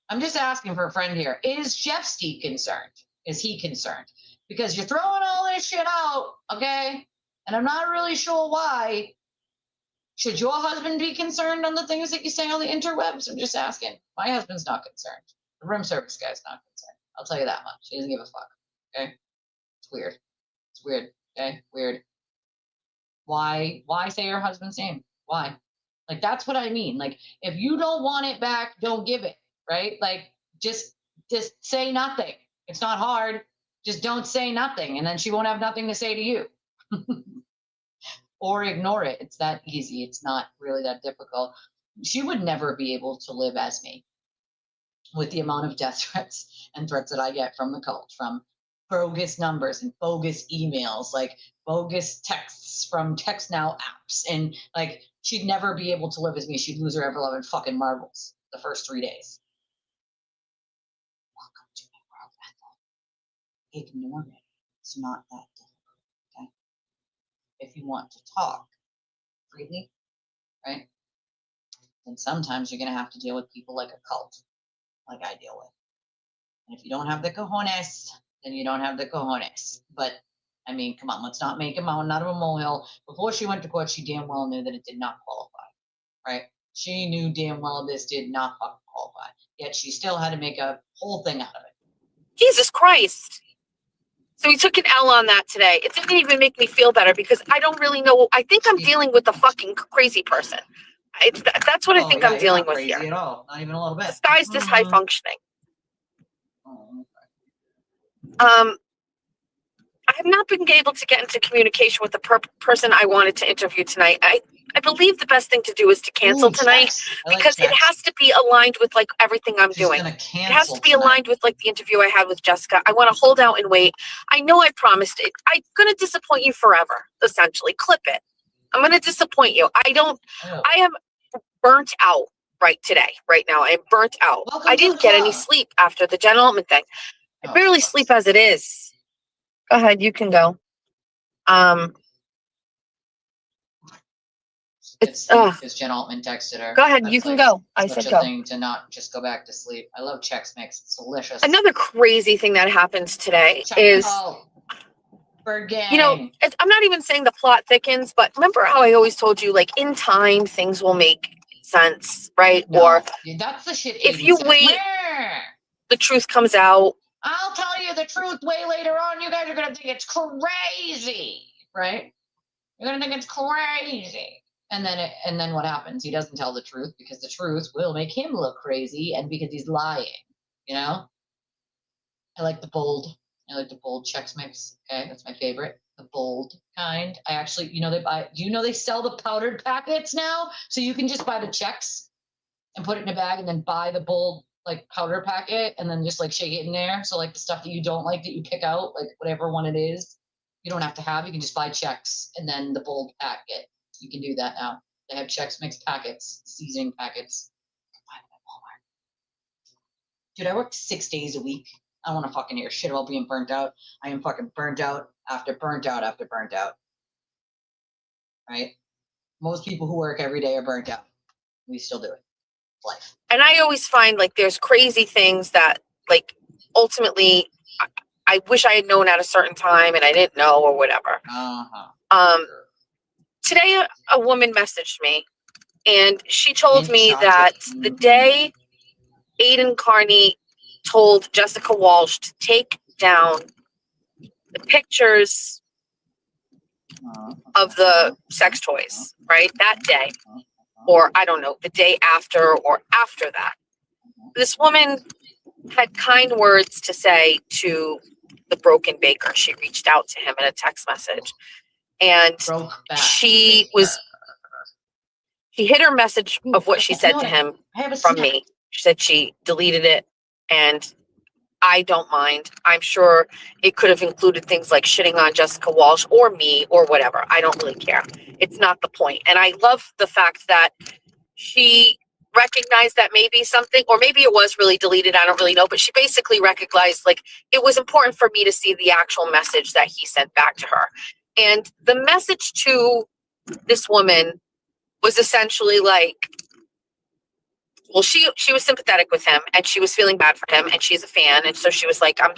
S1: I'm just asking for a friend here. Is Jeff Steve concerned? Is he concerned? Because you're throwing all this shit out, okay? And I'm not really sure why. Should your husband be concerned on the things that you say on the interwebs? I'm just asking. My husband's not concerned. The room service guy's not concerned. I'll tell you that much. He doesn't give a fuck, okay? It's weird. It's weird, okay? Weird. Why say your husband's name? Why? Like, that's what I mean. Like, if you don't want it back, don't give it. Right? Like, just say nothing. It's not hard. Just don't say nothing. And then she won't have nothing to say to you. Or ignore it. It's that easy. It's not really that difficult. She would never be able to live as me with the amount of death threats and threats that I get from the cult, from bogus numbers and bogus emails, like bogus texts from text now apps. And like, she'd never be able to live as me. She'd lose her ever-loving fucking marbles the first 3 days. Ignore it. It's not that difficult, okay? If you want to talk freely, right, then sometimes you're going to have to deal with people like a cult, like I deal with. And if you don't have the cojones, then you don't have the cojones. But, I mean, come on, let's not make a mountain out of a molehill. Before she went to court, she damn well knew that it did not qualify, right? She knew damn well this did not fucking qualify. Yet she still had to make a whole thing out of it.
S5: Jesus Christ. So we took an L on that today. It didn't even make me feel better because I don't really know. I think I'm dealing with a fucking crazy person. That's what I think I'm dealing with here.
S1: At all. Not even a little bit.
S5: This guy's just high functioning. I have not been able to get into communication with the person I wanted to interview tonight. I I believe the best thing to do is to cancel tonight because it has to be aligned with like everything I'm doing. It has to be aligned with like the interview I had with Jessica. I want to hold out and wait. I know I promised it. I'm going to disappoint you forever, essentially. Clip it. I'm going to disappoint you. I am burnt out right now. I'm burnt out. I didn't get any sleep after the gentleman thing. I barely sleep as it is. Go ahead. You can go.
S1: It's Jen Altman texted her.
S5: Go ahead, you can go. I said go.
S1: Thing to not just go back to sleep. I love Chex Mix. It's delicious.
S5: Another crazy thing that happens today is, you know, I'm not even saying the plot thickens, but remember how I always told you, like, in time, things will make sense, right?
S1: No,
S5: or
S1: that's the shit.
S5: If you wait, the truth comes out.
S1: I'll tell you the truth way later on. You guys are going to think it's crazy, right? You're going to think it's crazy. And then what happens? He doesn't tell the truth because the truth will make him look crazy and because he's lying, you know? I like the bold Chex Mix. Okay, that's my favorite. The bold kind. I actually, they sell the powdered packets now? So you can just buy the Chex and put it in a bag and then buy the bold like powder packet and then just like shake it in there. So like the stuff that you don't like that you pick out, like whatever one it is, you don't have to have. You can just buy Chex and then the bold packet. You can do that now. They have Chex Mix packets, seasoning packets. Buy them at Walmart. Dude, I worked 6 days a week. I don't want to fucking hear shit about being burnt out. I am fucking burnt out after burnt out after burnt out. Right? Most people who work every day are burnt out. We still do it. Life.
S5: And I always find like there's crazy things that like ultimately I wish I had known at a certain time and I didn't know or whatever. Today, a woman messaged me, and she told me that the day Aiden Carney told Jessica Walsh to take down the pictures of the sex toys, right? That day, or I don't know, the day after or after that. This woman had kind words to say to the broken baker. She reached out to him in a text message. And she hid her message of what she said to him from me. She said she deleted it, and I don't mind. I'm sure it could have included things like shitting on Jessica Walsh or me or whatever. I don't really care. It's not the point. And I love the fact that she recognized that maybe something, or maybe it was really deleted. I don't really know, but she basically recognized like it was important for me to see the actual message that he sent back to her. And the message to this woman was essentially like, well, she was sympathetic with him and she was feeling bad for him and she's a fan. And so she was like, I'm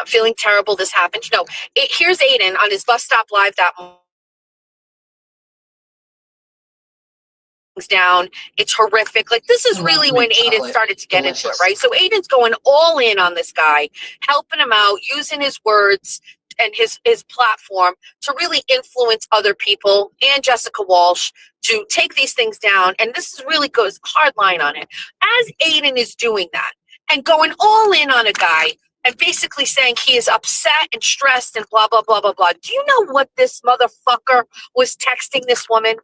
S5: feeling terrible. This happened. Here's Aiden on his bus stop live that down. It's horrific. Like this is really when Aiden started to get into it, right? So Aiden's going all in on this guy, helping him out, using his words and his platform to really influence other people and Jessica Walsh to take these things down. And this is really goes hard line on it. As Aiden is doing that and going all in on a guy and basically saying he is upset and stressed and blah, blah, blah, blah, blah. Do you know what this motherfucker was texting this woman?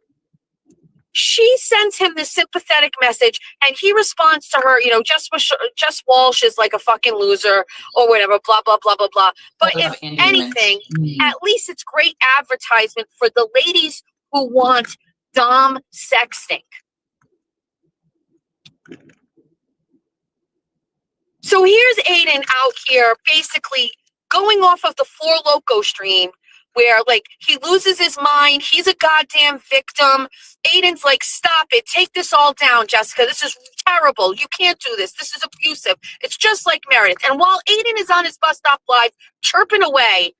S5: She sends him this sympathetic message and he responds to her, Jess Walsh is like a fucking loser or whatever, blah, blah, blah, blah, blah. But if anything, at least it's great advertisement for the ladies who want dom sexting. So here's Aiden out here basically going off of the Four Loko stream where like he loses his mind. He's a goddamn victim. Aiden's like, stop it. Take this all down, Jessica. This is terrible. You can't do this. This is abusive. It's just like Meredith. And while Aiden is on his bus stop live chirping away,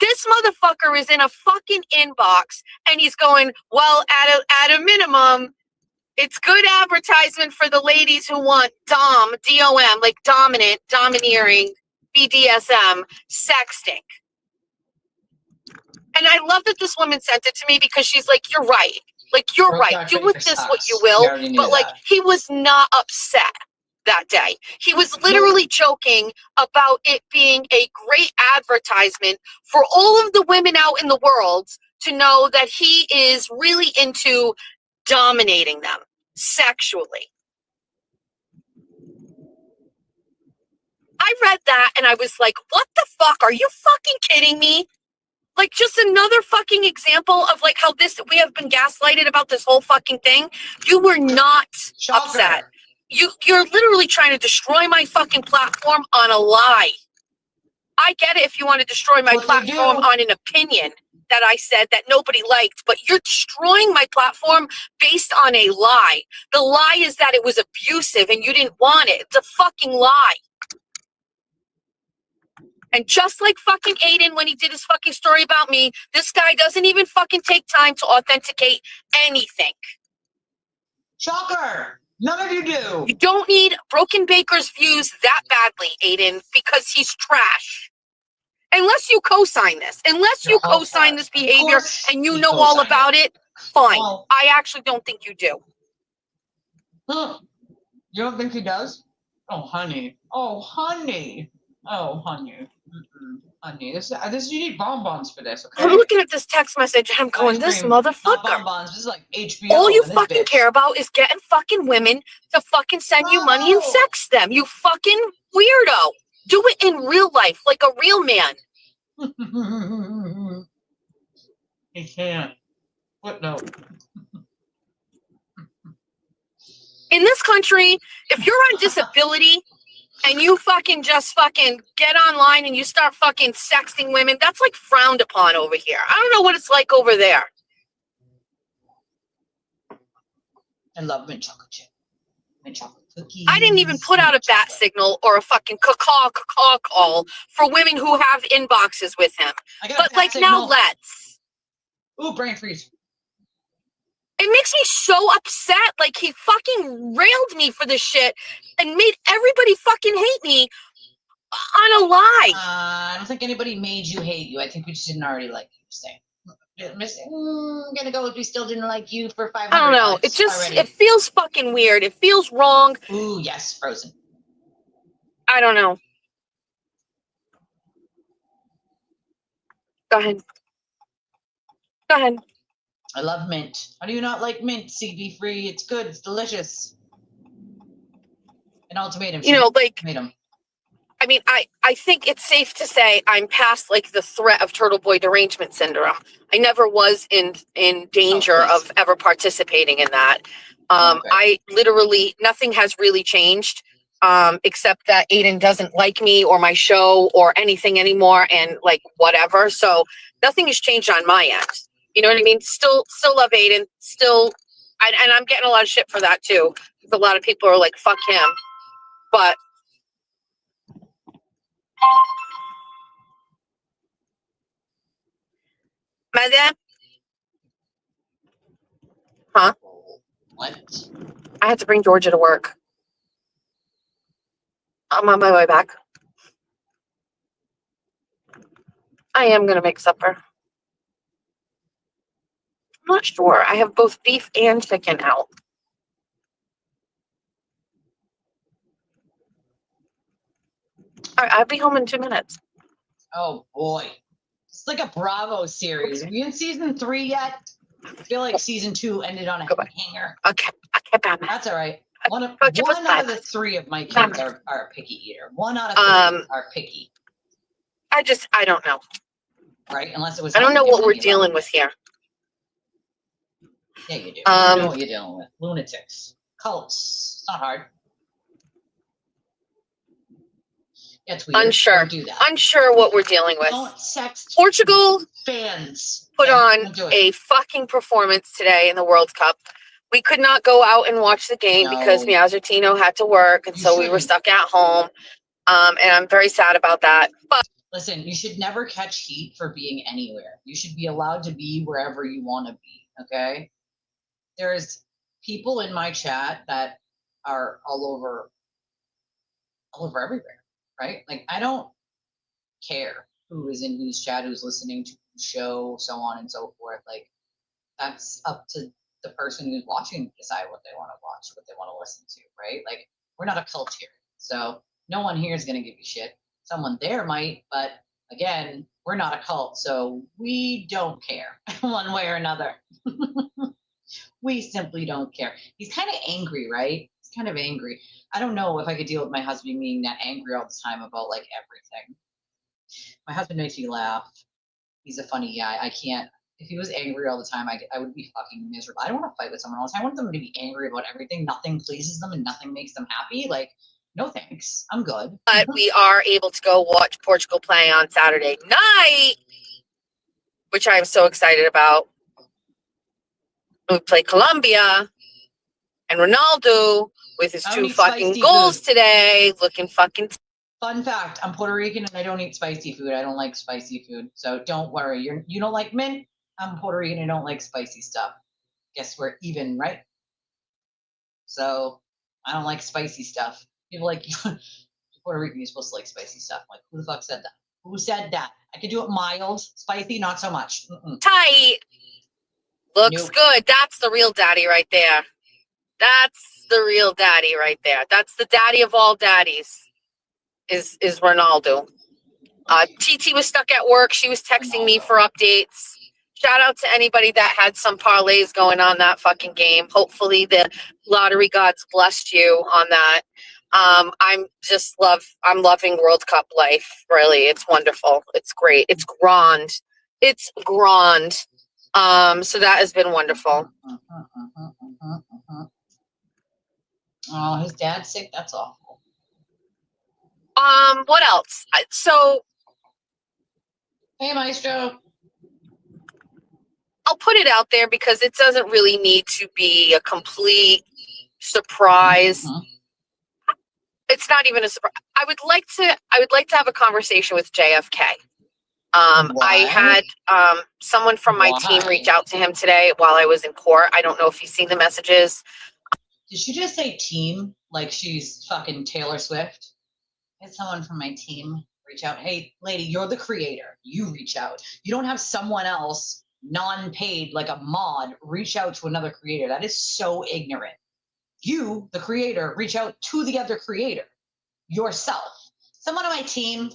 S5: this motherfucker is in a fucking inbox and he's going, well, at a minimum, it's good advertisement for the ladies who want dom, D-O-M, like dominant, domineering, BDSM, sexting. And I love that this woman sent it to me because she's like, you're right. Like, you're right. Do with this what you will. But like, he was not upset that day. He was literally joking about it being a great advertisement for all of the women out in the world to know that he is really into dominating them sexually. I read that and I was like, what the fuck? Are you fucking kidding me? Like, just another fucking example of like how we have been gaslighted about this whole fucking thing. You were not upset. You're literally trying to destroy my fucking platform on a lie. I get it if you want to destroy my platform on an opinion that I said that nobody liked, but you're destroying my platform based on a lie. The lie is that it was abusive and you didn't want it. It's a fucking lie. And just like fucking Aiden when he did his fucking story about me, this guy doesn't even fucking take time to authenticate anything.
S1: Shocker! None of you do.
S5: You don't need Broken Baker's views that badly, Aiden, because he's trash. Unless you co-sign this. Unless you co-sign this behavior and you know all about it, fine. Well, I actually don't think you do.
S1: Huh. You don't think he does? Oh, honey. Oh, honey. Oh, honey. Honey, this you need bonbons for this, okay?
S5: I'm looking at this text message and I'm going, this motherfucker.
S1: Bonbons. This is like HPO.
S5: All you fucking care about is getting fucking women to fucking send you money and sex them. You fucking weirdo. Do it in real life, like a real man.
S1: He can't. Footnote.
S5: In this country, if you're on disability and you fucking just fucking get online and you start fucking sexting women, that's like frowned upon over here. I don't know what it's like over there.
S1: I love mint chocolate chip. Mint chocolate cookies.
S5: I didn't even put out a bat signal or a fucking caw call for women who have inboxes with him. But like now let's.
S1: Ooh, brain freeze.
S5: It makes me so upset. Like he fucking railed me for this shit and made everybody fucking hate me on a lie.
S1: I don't think anybody made you hate you. I think we just didn't already like you. Saying, I'm gonna go with we still didn't like you for 500.
S5: I don't know. It just it feels fucking weird. It feels wrong.
S1: Ooh, yes, Frozen.
S5: I don't know. Go ahead. Go ahead.
S1: I love mint. How do you not like mint? CB free. It's good. It's delicious. An ultimatum.
S5: You know, like,
S1: ultimatum.
S5: I mean, I think it's safe to say I'm past like the threat of turtle boy derangement syndrome. I never was in danger of ever participating in that. Okay. I literally, nothing has really changed, except that Aiden doesn't like me or my show or anything anymore, and like whatever. So nothing has changed on my end. You know what I mean? Still love Aiden. Still, and I'm getting a lot of shit for that too. A lot of people are like, "Fuck him," but. Mother? Huh?
S1: What?
S5: I had to bring Georgia to work. I'm on my way back. I am going to make supper. I'm not sure. I have both beef and chicken out. All right, I'll be home in 2 minutes.
S1: Oh, boy. It's like a Bravo series. Are we in season 3 yet? I feel like season 2 ended on a hanger.
S5: Okay,
S1: that's all right. One out of the 3 of my kids are a picky eater. 1 out of 3 are picky.
S5: I don't know.
S1: Right? Unless it was.
S5: I don't know what we're dealing with here.
S1: Yeah, you do. You know what you're dealing with. Lunatics. Cults. It's not hard. It's weird.
S5: Unsure.
S1: Do that.
S5: Unsure what we're dealing with.
S1: Don't sext
S5: Portugal
S1: fans
S5: put on a fucking performance today in the World Cup. We could not go out and watch the game because Miazartino had to work, and so we were stuck at home. And I'm very sad about that. But
S1: listen, you should never catch heat for being anywhere. You should be allowed to be wherever you want to be. Okay. There's people in my chat that are all over everywhere. Right? Like, I don't care who is in whose chat, who's listening to the show, so on and so forth. Like, that's up to the person who's watching to decide what they want to watch, what they want to listen to, right? Like, we're not a cult here. So no one here is going to give you shit. Someone there might, but again, we're not a cult, so we don't care one way or another. We simply don't care. He's kind of angry, right? He's kind of angry. I don't know if I could deal with my husband being that angry all the time about like everything. My husband makes me laugh. He's a funny guy. I can't. If he was angry all the time, I would be fucking miserable. I don't want to fight with someone else. I want them to be angry about everything. Nothing pleases them and nothing makes them happy. Like, no thanks. I'm good.
S5: But we are able to go watch Portugal play on Saturday night, which I'm so excited about. We play Colombia, and Ronaldo with his 2 fucking goals today, looking fucking.
S1: Fun fact: I'm Puerto Rican and I don't eat spicy food. I don't like spicy food, so don't worry. You don't like mint. I'm Puerto Rican and don't like spicy stuff. Guess we're even, right? So I don't like spicy stuff. People like Puerto Rican, you're supposed to like spicy stuff. Like, who the fuck said that? Who said that? I could do it mild, spicy, not so much.
S5: Tight. Looks good. That's the real daddy right there. That's the real daddy right there. That's the daddy of all daddies. Is Ronaldo. TT was stuck at work. She was texting me for updates. Shout out to anybody that had some parlays going on that fucking game. Hopefully the lottery gods blessed you on that. I'm loving World Cup life. Really, it's wonderful. It's great. It's grand. It's grand. So that has been wonderful.
S1: Oh, his dad's sick. That's awful.
S5: What else? So,
S1: hey, Maestro.
S5: I'll put it out there because it doesn't really need to be a complete surprise. It's not even a surprise. I would like to have a conversation with JFK. I had someone from my team reach out to him today while I was in court. I don't know if he's seen the messages.
S1: Did she just say team like she's fucking Taylor Swift? Had someone from my team reach out. Hey, lady, you're the creator. You reach out. You don't have someone else non-paid like a mod reach out to another creator. That is so ignorant. You, the creator, reach out to the other creator yourself. Someone on my team.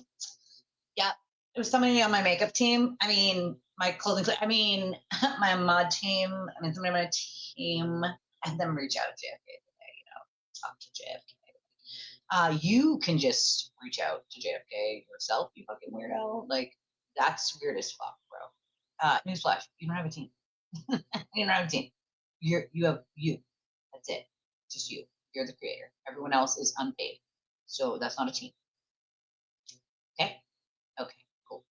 S1: Yeah, it was somebody on my makeup team. I mean, my clothing. I mean, my mod team. I mean, somebody on my team. I had them reach out to JFK today. Talk to JFK. You can just reach out to JFK yourself, you fucking weirdo. Like, that's weird as fuck, bro. Newsflash, you don't have a team. You don't have a team. You have you. That's it. Just you. You're the creator. Everyone else is unpaid. So that's not a team. Okay? Okay, cool.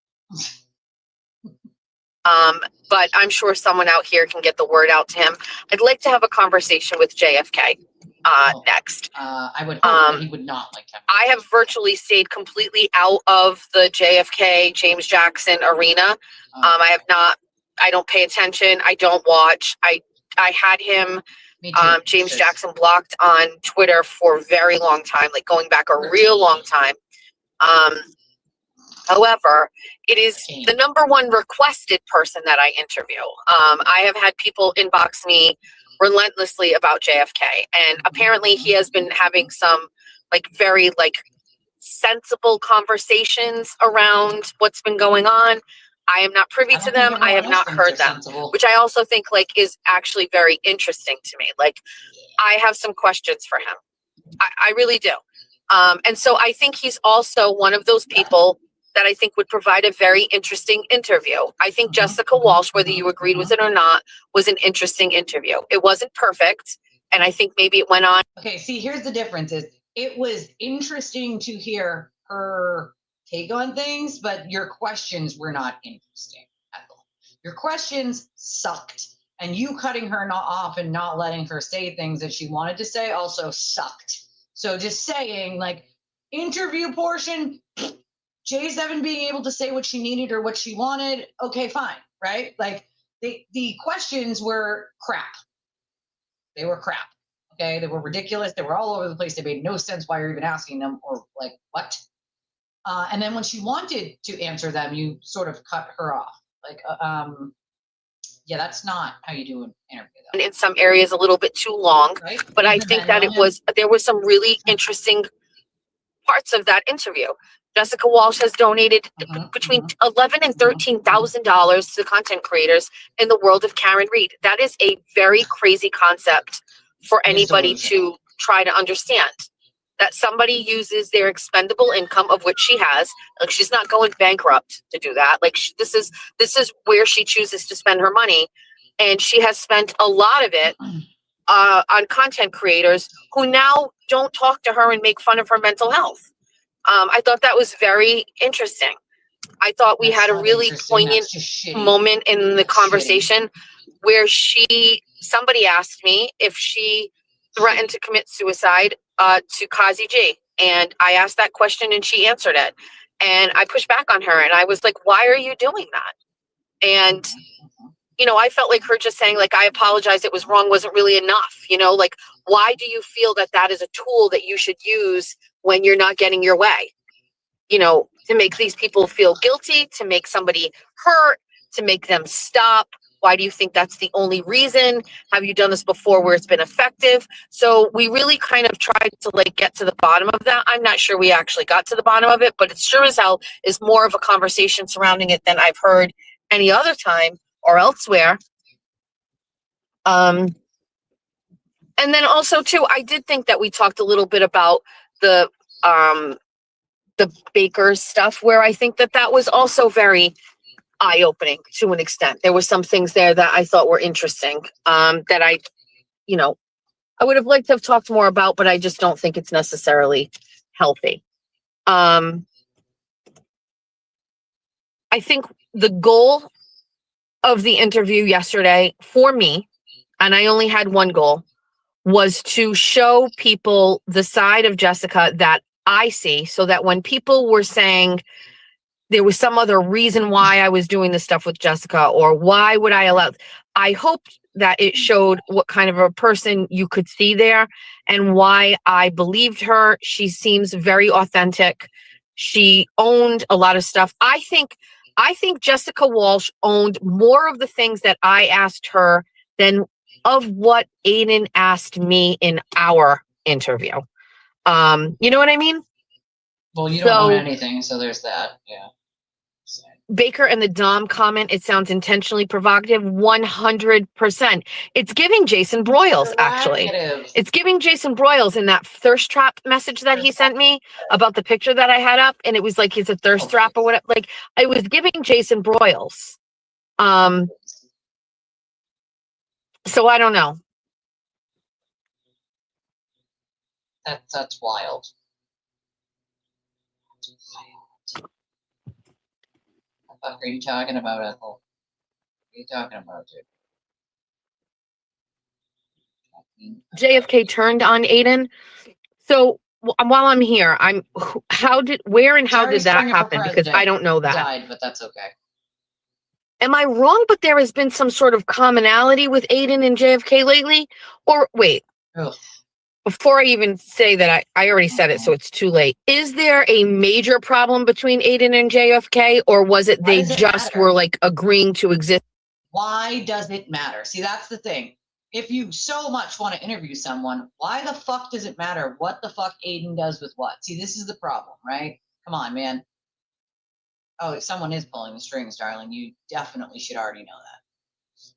S5: But I'm sure someone out here can get the word out to him. I'd like to have a conversation with JFK. Next.
S1: I would hope that he would not like that.
S5: I have virtually stayed completely out of the JFK James Jackson arena. I don't pay attention. I don't watch. I had him, James Jackson, blocked on Twitter for a very long time, like going back a real long time. However, it is the #1 requested person that I interview. I have had people inbox me relentlessly about JFK, and apparently he has been having some very sensible conversations around what's been going on. I am not privy to them. I have not heard them, which I also think is actually very interesting to me. I have some questions for him. I really do. And so I think he's also one of those people that I think would provide a very interesting interview. I think Jessica Walsh, whether you agreed with it or not, was an interesting interview. It wasn't perfect, and I think maybe it went on.
S1: Okay, see, here's the difference. It was interesting to hear her take on things, but your questions were not interesting at all. Your questions sucked, and you cutting her off and not letting her say things that she wanted to say also sucked. So just saying, interview portion, J7 being able to say what she needed or what she wanted, okay, fine, right? The questions were crap. They were crap, okay? They were ridiculous. They were all over the place. They made no sense why you're even asking them, or what? And then when she wanted to answer them, you sort of cut her off. Yeah, that's not how you do an interview, though.
S5: In some areas a little bit too long, right? But I think that there was some really interesting parts of that interview. Jessica Walsh has donated between $11,000 and $13,000 to content creators in the world of Karen Reed. That is a very crazy concept for anybody to try to understand. That somebody uses their expendable income, of which she has. Like, she's not going bankrupt to do that. Like, this is where she chooses to spend her money, and she has spent a lot of it on content creators who now don't talk to her and make fun of her mental health. I thought that was very interesting. I thought we had a really poignant moment in the conversation where somebody asked me if she threatened to commit suicide to Kazi G. And I asked that question and she answered it. And I pushed back on her and I was like, why are you doing that? And, you know, I felt like her just saying, like, I apologize, it was wrong, wasn't really enough. You know, like, why do you feel that that is a tool that you should use when you're not getting your way? You know, to make these people feel guilty, to make somebody hurt, to make them stop. Why do you think that's the only reason? Have you done this before where it's been effective? So we really kind of tried to like get to the bottom of that. I'm not sure we actually got to the bottom of it, but it sure as hell is more of a conversation surrounding it than I've heard any other time or elsewhere. And then also too, I did think that we talked a little bit about the Baker stuff, where I think that that was also very eye-opening to an extent. There were some things there that I thought were interesting, that I would have liked to have talked more about, but I just don't think it's necessarily healthy. I think the goal of the interview yesterday for me, and I only had one goal, was to show people the side of Jessica that I see, so that when people were saying there was some other reason why I was doing this stuff with Jessica, or why would I allow, I hoped that it showed what kind of a person you could see there and why I believed her. She seems very authentic. She owned a lot of stuff. I think Jessica Walsh owned more of the things that I asked her than of what Aiden asked me in our interview. You know what I mean?
S1: Well, you don't know anything, so there's that. Yeah.
S5: Baker and the Dom comment, it sounds intentionally provocative. 100%. It's giving Jason Broyles, actually. It's giving Jason Broyles in that thirst trap message that he sent me about the picture that I had up, and it was like he's a thirst trap or whatever. Like, it was giving Jason Broyles. So I don't know.
S1: That's wild. What the fuck are you talking about, Ethel? What are you talking about, dude?
S5: JFK turned on Aiden. So while I'm here, where and how did that happen? Because I don't know that.
S1: Died, but that's okay.
S5: Am I wrong? But there has been some sort of commonality with Aiden and JFK lately? Or wait.
S1: Ugh.
S5: Before I even say that, I already said it, so it's too late. Is there a major problem between Aiden and JFK, or was it they just were like agreeing to exist?
S1: Why does it matter? See, that's the thing. If you so much want to interview someone, why the fuck does it matter what the fuck Aiden does with what? See, this is the problem, right? Come on, man. Oh, if someone is pulling the strings, darling, you definitely should already know that.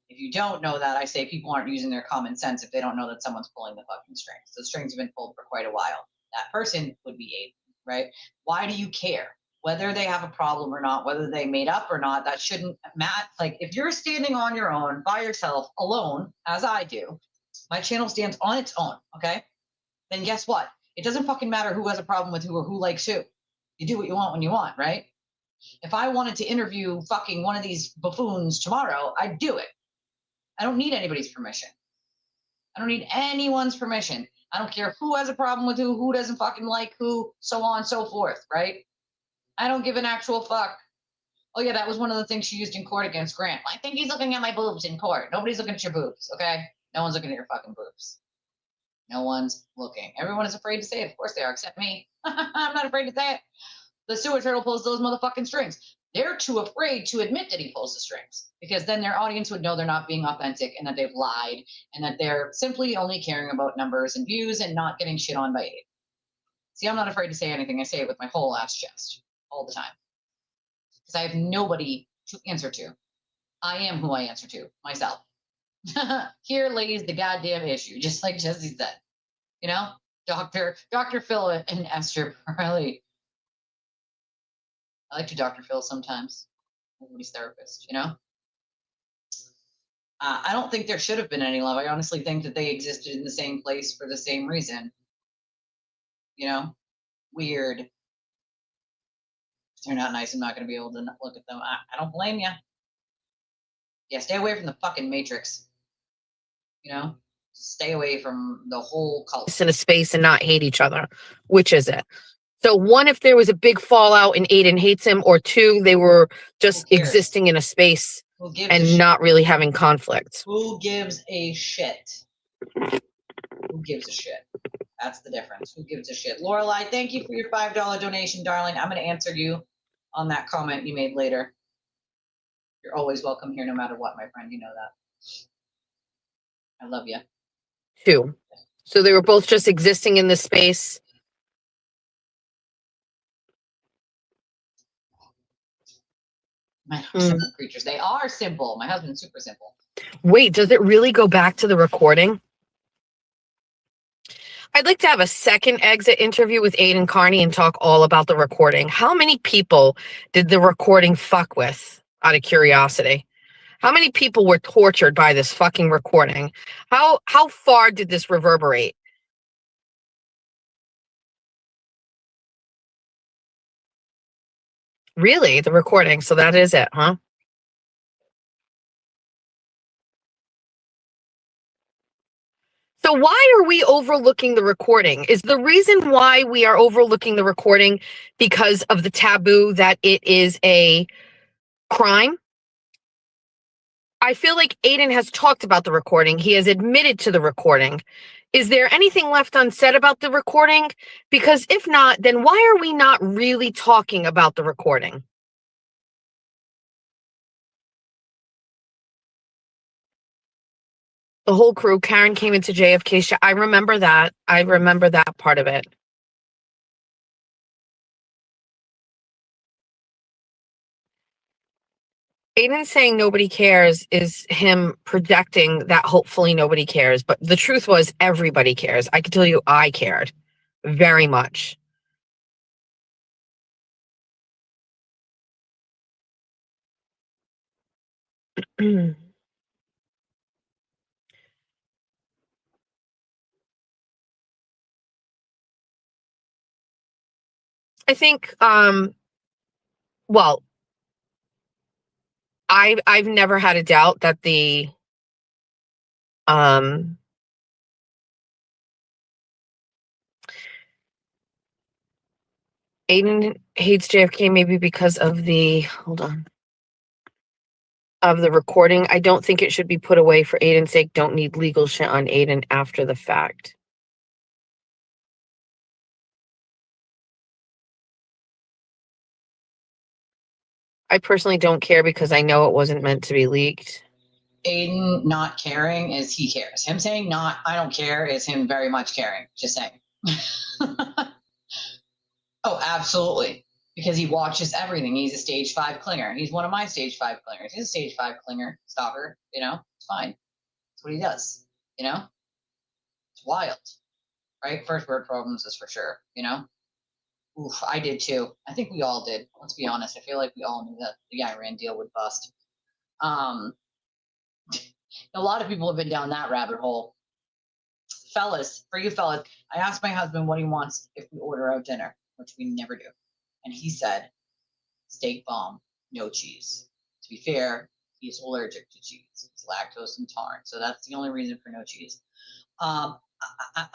S1: If you don't know that, I say people aren't using their common sense if they don't know that someone's pulling the fucking strings. The strings have been pulled for quite a while. That person would be Aiden, right? Why do you care? Whether they have a problem or not, whether they made up or not, that shouldn't matter. Like, if you're standing on your own, by yourself, alone, as I do, my channel stands on its own, okay? Then guess what? It doesn't fucking matter who has a problem with who or who likes who. You do what you want when you want, right? If I wanted to interview fucking one of these buffoons tomorrow, I'd do it. I don't need anybody's permission. I don't need anyone's permission. I don't care who has a problem with who doesn't fucking like who, so on and so forth, right? I don't give an actual fuck. Oh yeah, that was one of the things she used in court against Grant. I think he's looking at my boobs in court. Nobody's looking at your boobs, okay? No one's looking at your fucking boobs. No one's looking. Everyone is afraid to say it. Of course they are, except me. I'm not afraid to say it. The sewer turtle pulls those motherfucking strings. They're too afraid to admit that he pulls the strings, because then their audience would know they're not being authentic and that they've lied and that they're simply only caring about numbers and views and not getting shit on by Aiden. See, I'm not afraid to say anything. I say it with my whole ass chest. all the time because I have nobody to answer to. I am who I answer to, myself. Here lays the goddamn issue, just like Jesse said. You know, Dr. Phil and Esther Perelli. I like to Dr. Phil sometimes. Everybody's therapist, you know? I don't think there should have been any love. I honestly think that they existed in the same place for the same reason. You know? Weird. If they're not nice, I'm not going to be able to look at them. I don't blame you. Yeah, stay away from the fucking Matrix. You know? Stay away from the whole cult.
S5: In a space and not hate each other. Which is it? So one, if there was a big fallout and Aiden hates him, or two, they were just existing in a space and not really having conflict.
S1: Who gives a shit? Who gives a shit? That's the difference. Who gives a shit? Lorelai, thank you for your $5 donation, darling. I'm going to answer you on that comment you made later. You're always welcome here no matter what, my friend. You know that. I love you.
S5: Two. So they were both just existing in this space.
S1: My simple creatures. They are simple. My husband's super simple.
S5: Wait, does it really go back to the recording? I'd like to have a second exit interview with Aiden Carney and talk all about the recording. How many people did the recording fuck with, out of curiosity? How many people were tortured by this fucking recording? How far did this reverberate? Really? The recording. So that is it, huh? So why are we overlooking the recording? Is the reason why we are overlooking the recording because of the taboo that it is a crime? I feel like Aiden has talked about the recording. He has admitted to the recording. Is there anything left unsaid about the recording? Because if not, then why are we not really talking about the recording? The whole crew, Karen came into JFK. I remember that. I remember that part of it. Aiden saying nobody cares is him projecting that hopefully nobody cares. But the truth was everybody cares. I can tell you I cared very much. I think, well, I've never had a doubt that the Aiden hates JFK maybe because of the of the recording. I don't think it should be put away for Aiden's sake. Don't need legal shit on Aiden after the fact. I personally don't care because I know it wasn't meant to be leaked.
S1: Aiden not caring is he cares. Him saying not, I don't care is him very much caring. Just saying. Oh, absolutely. Because he watches everything. He's a stage 5 clinger. He's one of my stage 5 clingers. He's a stage 5 clinger, stalker, you know, it's fine. That's what he does, you know? It's wild, right? First word problems is for sure, you know? Oof, I did too. I think we all did. Let's be honest. I feel like we all knew that the Iran deal would bust. A lot of people have been down that rabbit hole. Fellas, for you fellas, I asked my husband what he wants if we order out dinner, which we never do. And he said, steak bomb, no cheese. To be fair, he's allergic to cheese. He's lactose intolerant. So that's the only reason for no cheese. I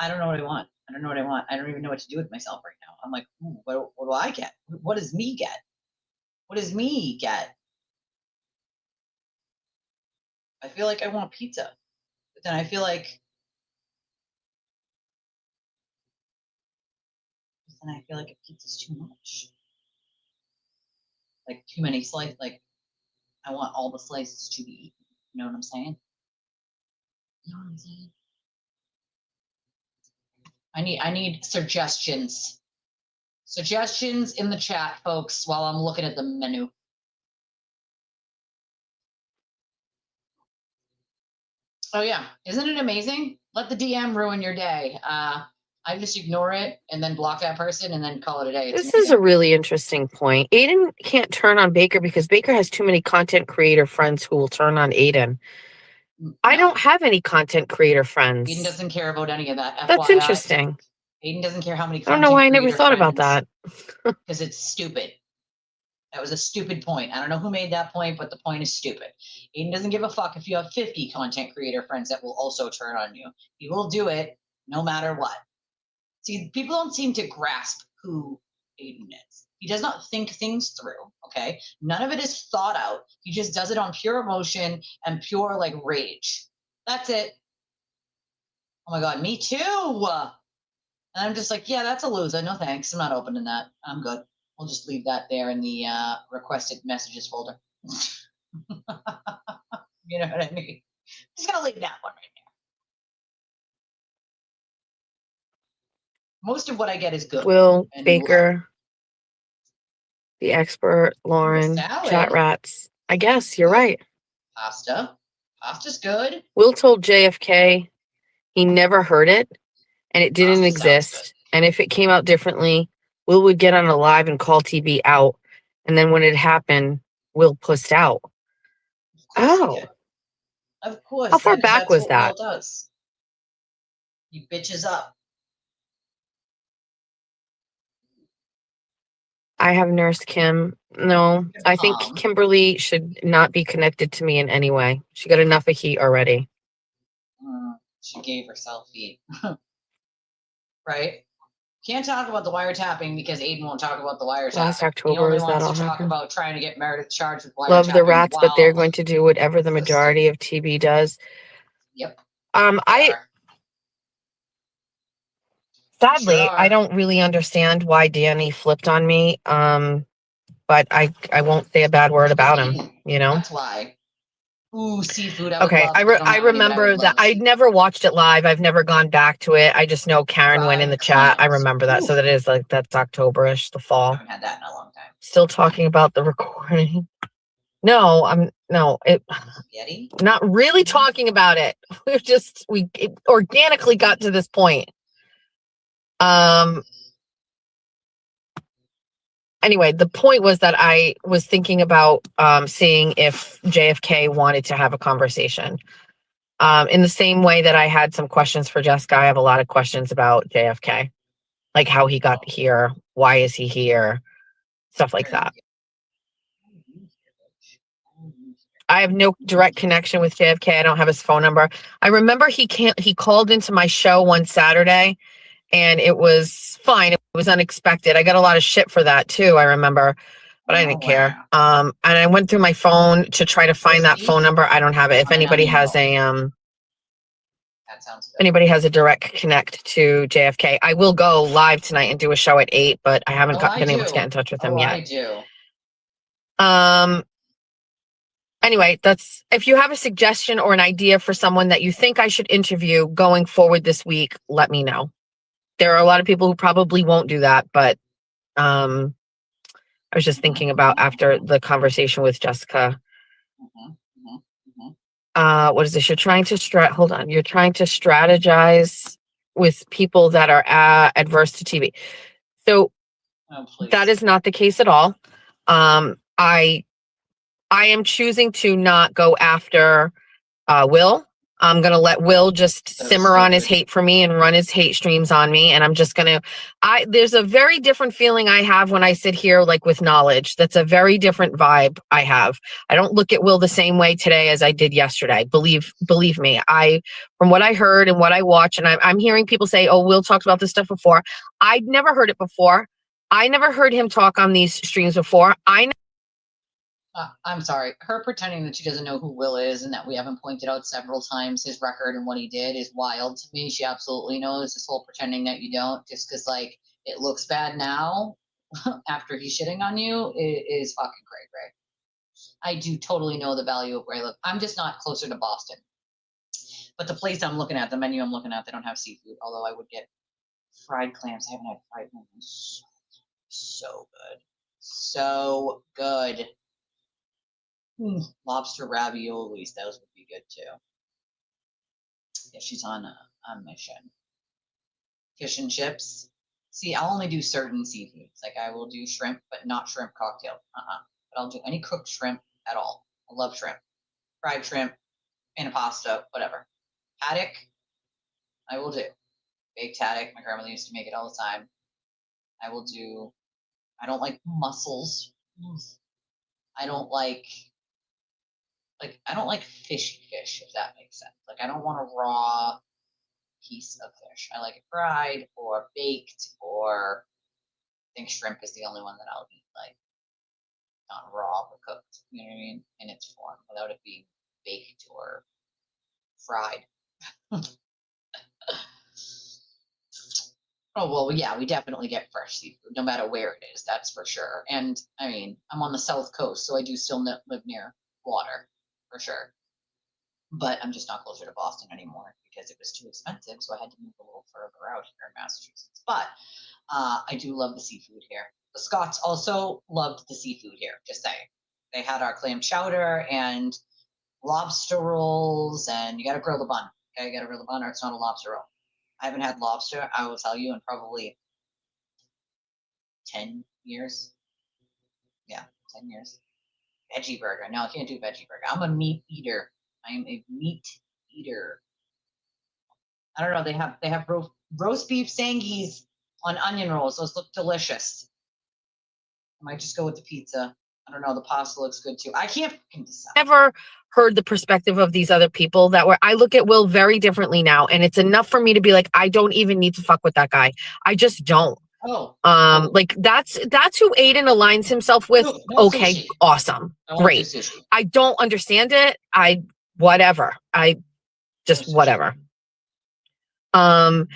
S1: don't know what I want. I don't know what I want. I don't even know what to do with myself right now. I'm like, what do I get? What does me get? What does me get? I feel like I want pizza. But then I feel like a pizza's too much. Like too many slices. Like I want all the slices to be eaten. You know what I'm saying? You know what I'm saying? I need suggestions. Suggestions in the chat, folks, while I'm looking at the menu. Oh, yeah. Isn't it amazing? Let the DM ruin your day. I just ignore it and then block that person and then call it a day.
S5: This is a really interesting point. Aiden can't turn on Baker because Baker has too many content creator friends who will turn on Aiden. No. I don't have any content creator friends.
S1: Aiden doesn't care about any of that.
S5: That's
S1: FYI.
S5: interesting.
S1: Aiden doesn't care how many.
S5: I don't know why I never thought about that.
S1: Because it's stupid. That was a stupid point. I don't know who made that point, but the point is stupid. Aiden doesn't give a fuck if you have 50 content creator friends that will also turn on you. He will do it no matter what. See, people don't seem to grasp who Aiden is. He does not think things through, okay? None of it is thought out. He just does it on pure emotion and pure, like, rage. That's it. Oh, my God, me too. And I'm just like, yeah, that's a loser. No thanks. I'm not opening that. I'm good. We'll just leave that there in the requested messages folder. You know what I mean? Just going to leave that one right there. Most of what I get is good.
S5: Will, Baker, the expert, Lauren, chat rats. I guess you're right.
S1: Pasta. Pasta's good.
S5: Will told JFK he never heard it and it didn't exist. And if it came out differently, Will would get on a live and call TV out. And then when it happened, Will pussed out. Oh.
S1: Of course.
S5: How far back was that?
S1: Will does. He bitches up.
S5: I have Nurse Kim. No, I think Kimberly should not be connected to me in any way. She got enough of heat already.
S1: She gave herself heat. Right? Can't talk about the wiretapping because Aiden won't talk about the wiretapping.
S5: Last October, is that all
S1: talk
S5: happened?
S1: about trying to get Meredith charged with wiretapping.
S5: Love the rats, but they're going to do whatever the majority of TV does.
S1: Yep.
S5: Sadly, I don't really understand why Danny flipped on me. But I won't say a bad word about him, you know?
S1: That's why. Ooh, seafood.
S5: Okay, I remember that. I'd never watched it live. I've never gone back to it. I just know Karen went in the chat. I remember that. So that is like, that's October-ish, the fall.
S1: I haven't had that in a long time.
S5: Still talking about the recording. No, not really talking about it. We organically got to this point. Anyway, the point was that I was thinking about seeing if JFK wanted to have a conversation. In the same way that I had some questions for Jessica, I have a lot of questions about JFK, like how he got here, why is he here, stuff like that. I have no direct connection with JFK. I don't have his phone number. I remember he called into my show one Saturday, and it was fine. It was unexpected. I got a lot of shit for that too, I remember, but I didn't care. And I went through my phone to try to find that phone number. I don't have it. If anybody has a direct connect to JFK, I will go live tonight and do a show at 8, but I haven't been able to get in touch with him yet.
S1: I do.
S5: Anyway, if you have a suggestion or an idea for someone that you think I should interview going forward this week, let me know. There are a lot of people who probably won't do that, but I was just thinking about after the conversation with Jessica. What is this? You're trying to You're trying to strategize with people that are adverse to TV. So that is not the case at all. I am choosing to not go after Will. I'm going to let Will just simmer on his hate for me and run his hate streams on me. And I'm just going to, there's a very different feeling I have when I sit here, like with knowledge. That's a very different vibe I have. I don't look at Will the same way today as I did yesterday. Believe me, from what I heard and what I watch, and I'm hearing people say, oh, Will talked about this stuff before. I'd never heard it before. I never heard him talk on these streams before.
S1: I'm sorry. Her pretending that she doesn't know who Will is and that we haven't pointed out several times his record and what he did is wild to me. She absolutely knows. This whole pretending that you don't just because, like, it looks bad now after he's shitting on you is fucking great. I do totally know the value of where I live. I'm just not closer to Boston. But the place I'm looking at, the menu I'm looking at, they don't have seafood, although I would get fried clams. I haven't had fried clams. So good. So good. Lobster raviolis, those would be good too. If she's on a mission. Fish and chips. See, I'll only do certain seafoods. Like I will do shrimp, but not shrimp cocktail. But I'll do any cooked shrimp at all. I love shrimp. Fried shrimp, in a pasta, whatever. Haddock, I will do. Baked haddock. My grandmother used to make it all the time. I will do. I don't like mussels. I don't like fishy fish, if that makes sense. Like I don't want a raw piece of fish. I like it fried or baked, or I think shrimp is the only one that I'll eat like not raw but cooked. You know what I mean? In its form, without it being baked or fried. Oh, well, yeah, we definitely get fresh seafood, no matter where it is, that's for sure. And, I mean, I'm on the South Coast, so I do still live near water, for sure. But I'm just not closer to Boston anymore because it was too expensive, so I had to move a little further out here in Massachusetts. But I do love the seafood here. The Scots also loved the seafood here, just saying. They had our clam chowder and lobster rolls, and you got to grill the bun. Okay, you got to grill the bun, or it's not a lobster roll. I haven't had lobster, I will tell you, in probably 10 years. Yeah, 10 years. Veggie burger. No, I can't do veggie burger. I'm a meat eater. I am a meat eater. I don't know. They have roast beef sangies on onion rolls. Those look delicious. I might just go with the pizza. I don't know. The pasta looks good too. I can't fucking decide.
S5: Never heard the perspective of these other people that were, I look at Will very differently now. And it's enough for me to be like, I don't even need to fuck with that guy. I just don't. Like that's who Aiden aligns himself with. Okay, sushi. Awesome. Great. I don't understand it. Whatever. Whatever. And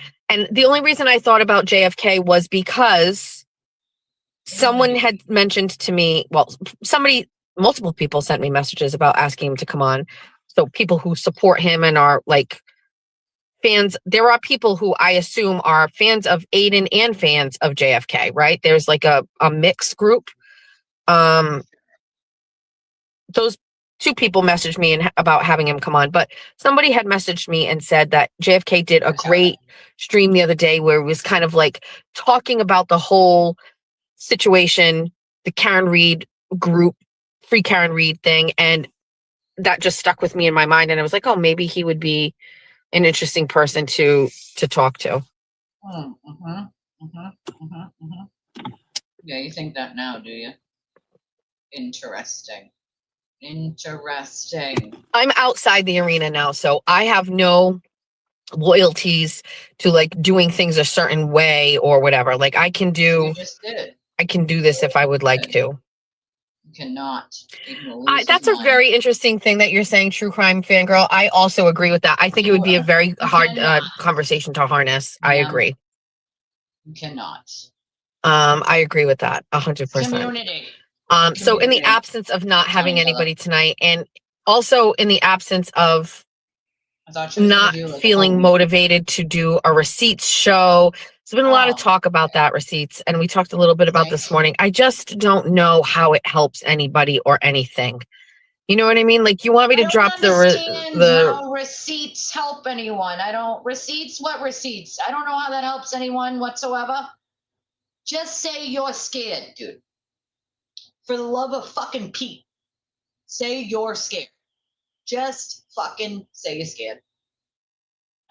S5: the only reason I thought about JFK was because someone had mentioned to me, multiple people sent me messages about asking him to come on. So people who support him and are like fans, there are people who I assume are fans of Aiden and fans of JFK, right? There's like a mixed group. Those two people messaged me about having him come on, but somebody had messaged me and said that JFK did a great stream the other day where it was kind of like talking about the whole situation, the Karen Reed group, free Karen Reed thing. And that just stuck with me in my mind. And I was like, oh, maybe he would be an interesting person to talk to.
S1: Yeah, you think that now, do you? Interesting.
S5: I'm outside the arena now, so I have no loyalties to like doing things a certain way or whatever. Like I can do this if I would like to.
S1: You cannot.
S5: That's a very interesting thing that you're saying, true crime fangirl. I also agree with that. I think it would be a very hard conversation to harness. I agree.
S1: You cannot.
S5: I agree with that 100%.
S1: Community.
S5: So in the absence of not having anybody tonight, and also in the absence of not feeling motivated to do a receipts show, there's been a lot of talk about that receipts, and we talked a little bit about this morning. I just don't know how it helps anybody or anything. You know what I mean? Like you want me to drop
S1: how receipts help anyone. What receipts? I don't know how that helps anyone whatsoever. Just say you're scared, dude. For the love of fucking Pete, say you're scared. Just fucking say you're scared.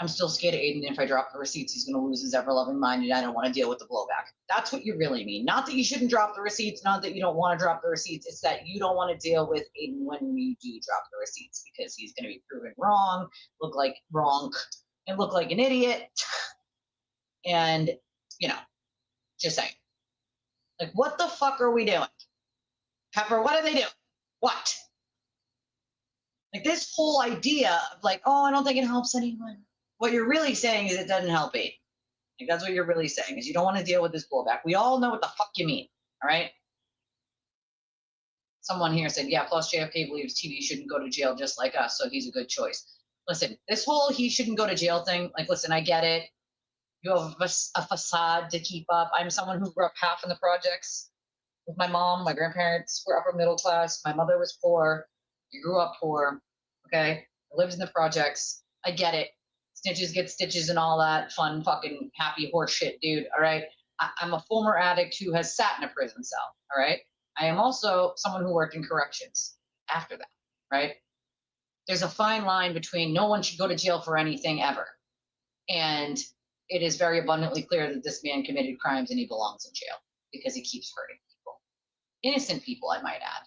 S1: I'm still scared of Aiden. If I drop the receipts, he's going to lose his ever-loving mind, and I don't want to deal with the blowback. That's what you really mean. Not that you shouldn't drop the receipts, not that you don't want to drop the receipts. It's that you don't want to deal with Aiden when you do drop the receipts, because he's going to be proven wrong, look like an idiot. And, just saying. Like, what the fuck are we doing? Pepper, what are they doing? What? Like this whole idea of like, oh, I don't think it helps anyone. What you're really saying is it doesn't help Aiden. Like that's what you're really saying, is you don't want to deal with this blowback. We all know what the fuck you mean, all right? Someone here said, yeah, plus JFK believes TV shouldn't go to jail just like us, so he's a good choice. Listen, this whole he shouldn't go to jail thing, like, listen, I get it. You have a facade to keep up. I'm someone who grew up half in the projects with my mom. My grandparents were upper middle class. My mother was poor. I grew up poor. Okay. I lived in the projects. I get it. Snitches get stitches and all that fun, fucking happy horse shit, dude. All right. I'm a former addict who has sat in a prison cell. All right. I am also someone who worked in corrections after that. Right. There's a fine line between no one should go to jail for anything ever. And it is very abundantly clear that this man committed crimes and he belongs in jail because he keeps hurting people. Innocent people, I might add,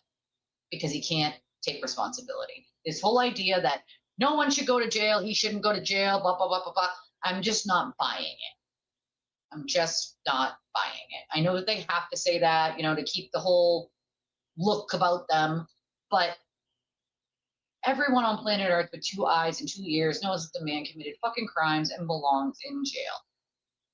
S1: because he can't take responsibility. This whole idea that no one should go to jail, he shouldn't go to jail, blah, blah, blah, blah, blah. I'm just not buying it. I'm just not buying it. I know that they have to say that, to keep the whole look about them, but everyone on planet Earth with 2 eyes and 2 ears knows that the man committed fucking crimes and belongs in jail.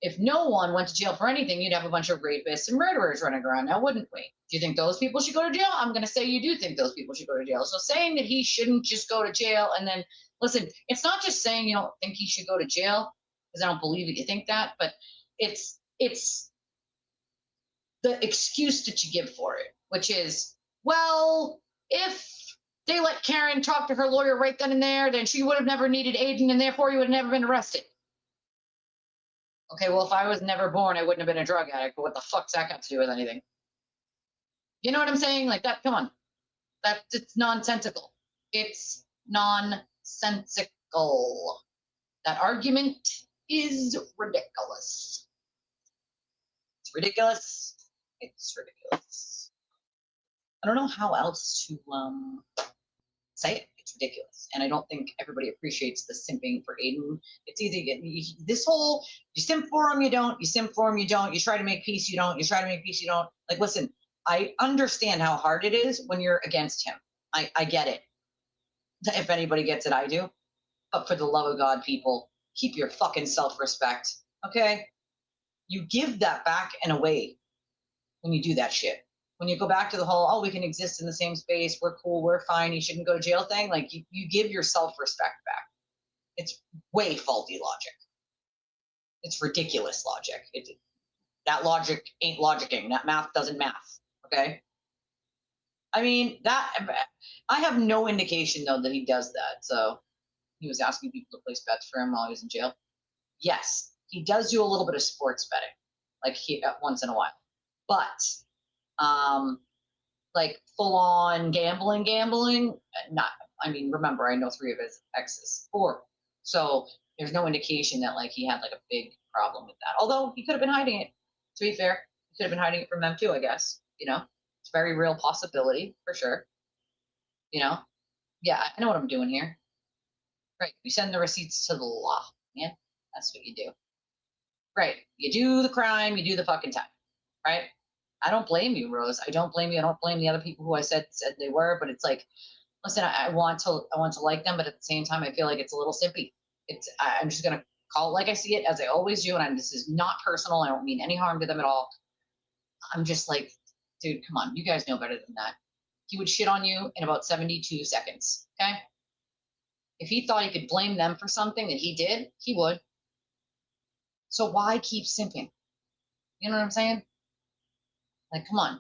S1: If no one went to jail for anything, you'd have a bunch of rapists and murderers running around now, wouldn't we? Do you think those people should go to jail? I'm going to say you do think those people should go to jail. So saying that he shouldn't just go to jail and then, listen, it's not just saying you don't think he should go to jail, because I don't believe that you think that, but it's the excuse that you give for it, which is, well, if they let Karen talk to her lawyer right then and there, then she would have never needed Aiden, and therefore he would have never been arrested. Okay, well, if I was never born, I wouldn't have been a drug addict, but what the fuck's that got to do with anything? You know what I'm saying? Like that, come on. It's nonsensical. It's nonsensical. That argument is ridiculous. It's ridiculous. It's ridiculous. I don't know how else to say it. It's ridiculous. And I don't think everybody appreciates the simping for Aiden. It's easy. This whole, you simp for him, you don't. You simp for him, you don't. You try to make peace, you don't. You try to make peace, you don't. Like, listen, I understand how hard it is when you're against him. I get it. If anybody gets it, I do. But for the love of God, people, keep your fucking self-respect, okay? You give that back and away when you do that shit. When you go back to the whole, oh, we can exist in the same space, we're cool, we're fine, you shouldn't go to jail thing, like you give your self-respect back. It's way faulty logic. It's ridiculous logic. That logic ain't logicking. That math doesn't math, okay? I mean, I have no indication, though, that he does that. So he was asking people to place bets for him while he was in jail. Yes, he does do a little bit of sports betting, like once in a while. But like full on gambling, not. I mean, remember, I know 3 of his exes, 4. So there's no indication that like he had like a big problem with that. Although he could have been hiding it. To be fair, he could have been hiding it from them too. I guess it's a very real possibility for sure. Yeah, I know what I'm doing here. Right, you send the receipts to the law, man. That's what you do. Right, you do the crime, you do the fucking time. Right. I don't blame you, Rose. I don't blame you. I don't blame the other people who I said they were, but it's like, listen, I want to like them, but at the same time, I feel like it's a little simpy. I'm just gonna call it like I see it, as I always do, and this is not personal. I don't mean any harm to them at all. I'm just like, dude, come on, you guys know better than that. He would shit on you in about 72 seconds. Okay. If he thought he could blame them for something that he did, he would. So why keep simping? You know what I'm saying? Like, come on.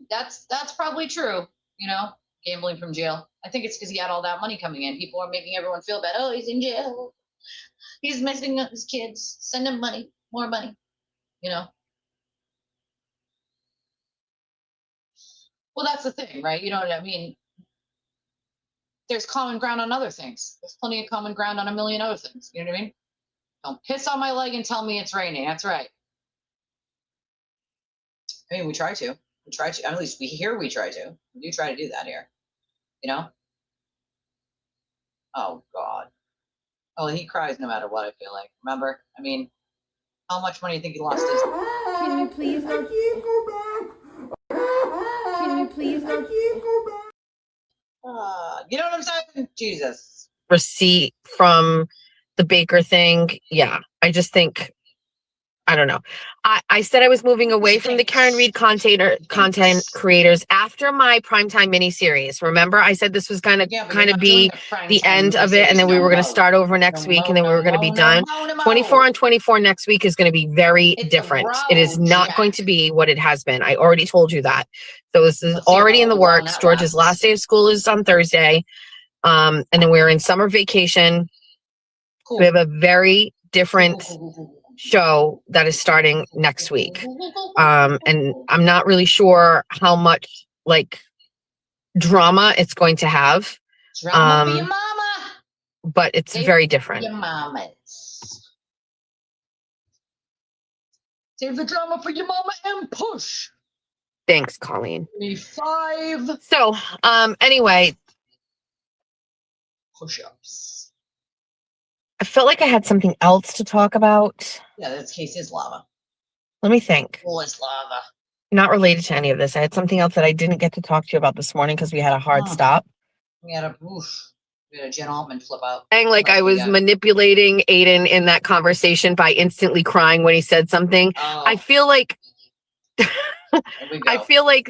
S1: That's probably true, gambling from jail. I think it's because he had all that money coming in. People are making everyone feel bad. Oh, he's in jail. He's messing up his kids. Send him money, more money, Well, that's the thing, right? You know what I mean? There's common ground on other things. There's plenty of common ground on a million other things. You know what I mean? Don't piss on my leg and tell me it's raining. That's right. I mean, we try to. At least we try to. We do try to do that here. Oh, God. Oh, he cries no matter what, I feel like. Remember? I mean, how much money do you think he lost his?
S14: Can you please let Keith go back? Can you please let Keith go back?
S1: You know what I'm saying? Jesus.
S5: Receipt from the Baker thing. Yeah. I just think I don't know. I said I was moving away from the Karen Reed content creators after my primetime miniseries. Remember, I said this was going to be the end of it, and then we were going to start over next week, and then we were going to be done. 24 on 24 next week is going to be very different. It is not going to be what it has been. I already told you that. So this is already in the works. George's last day of school is on Thursday, and then we're in summer vacation. Cool. We have a very different show that is starting next week. And I'm not really sure how much like drama it's going to have.
S1: Drama for your mama.
S5: But it's very different.
S1: Your mamas. Save the drama for your mama and push.
S5: Thanks, Colleen.
S1: 5.
S5: So, anyway.
S1: Push-ups.
S5: I felt like I had something else to talk about.
S1: Yeah, this case is lava.
S5: Let me think.
S1: Oh, it's lava.
S5: Not related to any of this. I had something else that I didn't get to talk to you about this morning because we had a hard stop.
S1: We had a Jen Altman flip out.
S5: And like I was manipulating Aiden in that conversation by instantly crying when he said something.
S1: Oh.
S5: I feel like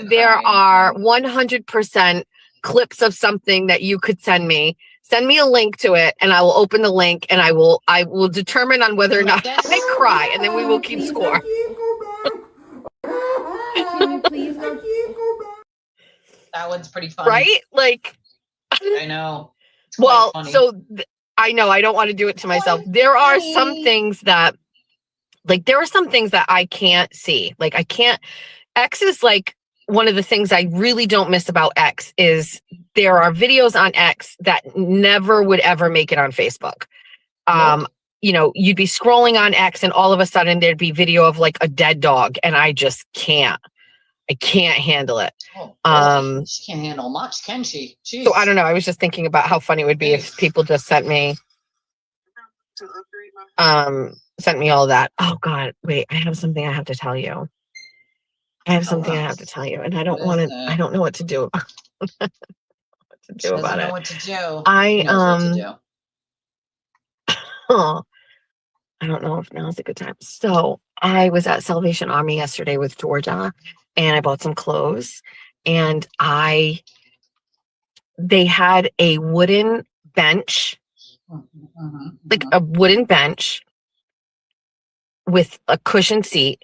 S5: there are 100% clips of something that you could send me. Send me a link to it, and I will open the link, and I will determine on whether or not I cry, and then we will keep score.
S1: That one's pretty funny,
S5: right? Like,
S1: I know.
S5: Well, I know I don't want to do it to myself. There are some things that, I can't see. Like, I can't. X is like. One of the things I really don't miss about X is there are videos on X that never would ever make it on Facebook. You know, you'd be scrolling on X and all of a sudden there'd be video of like a dead dog, and I just can't. I can't handle it.
S1: She can't handle much, can she? Jeez.
S5: So I don't know. I was just thinking about how funny it would be if people just sent me all that. Oh God, wait, I have something I have to tell you. I have something I have to tell you, and I don't want to. I don't know what to do. What to do about it?
S1: What to do.
S5: I don't know if now's a good time. So I was at Salvation Army yesterday with Georgia, and I bought some clothes, and they had a wooden bench, like a wooden bench with a cushion seat,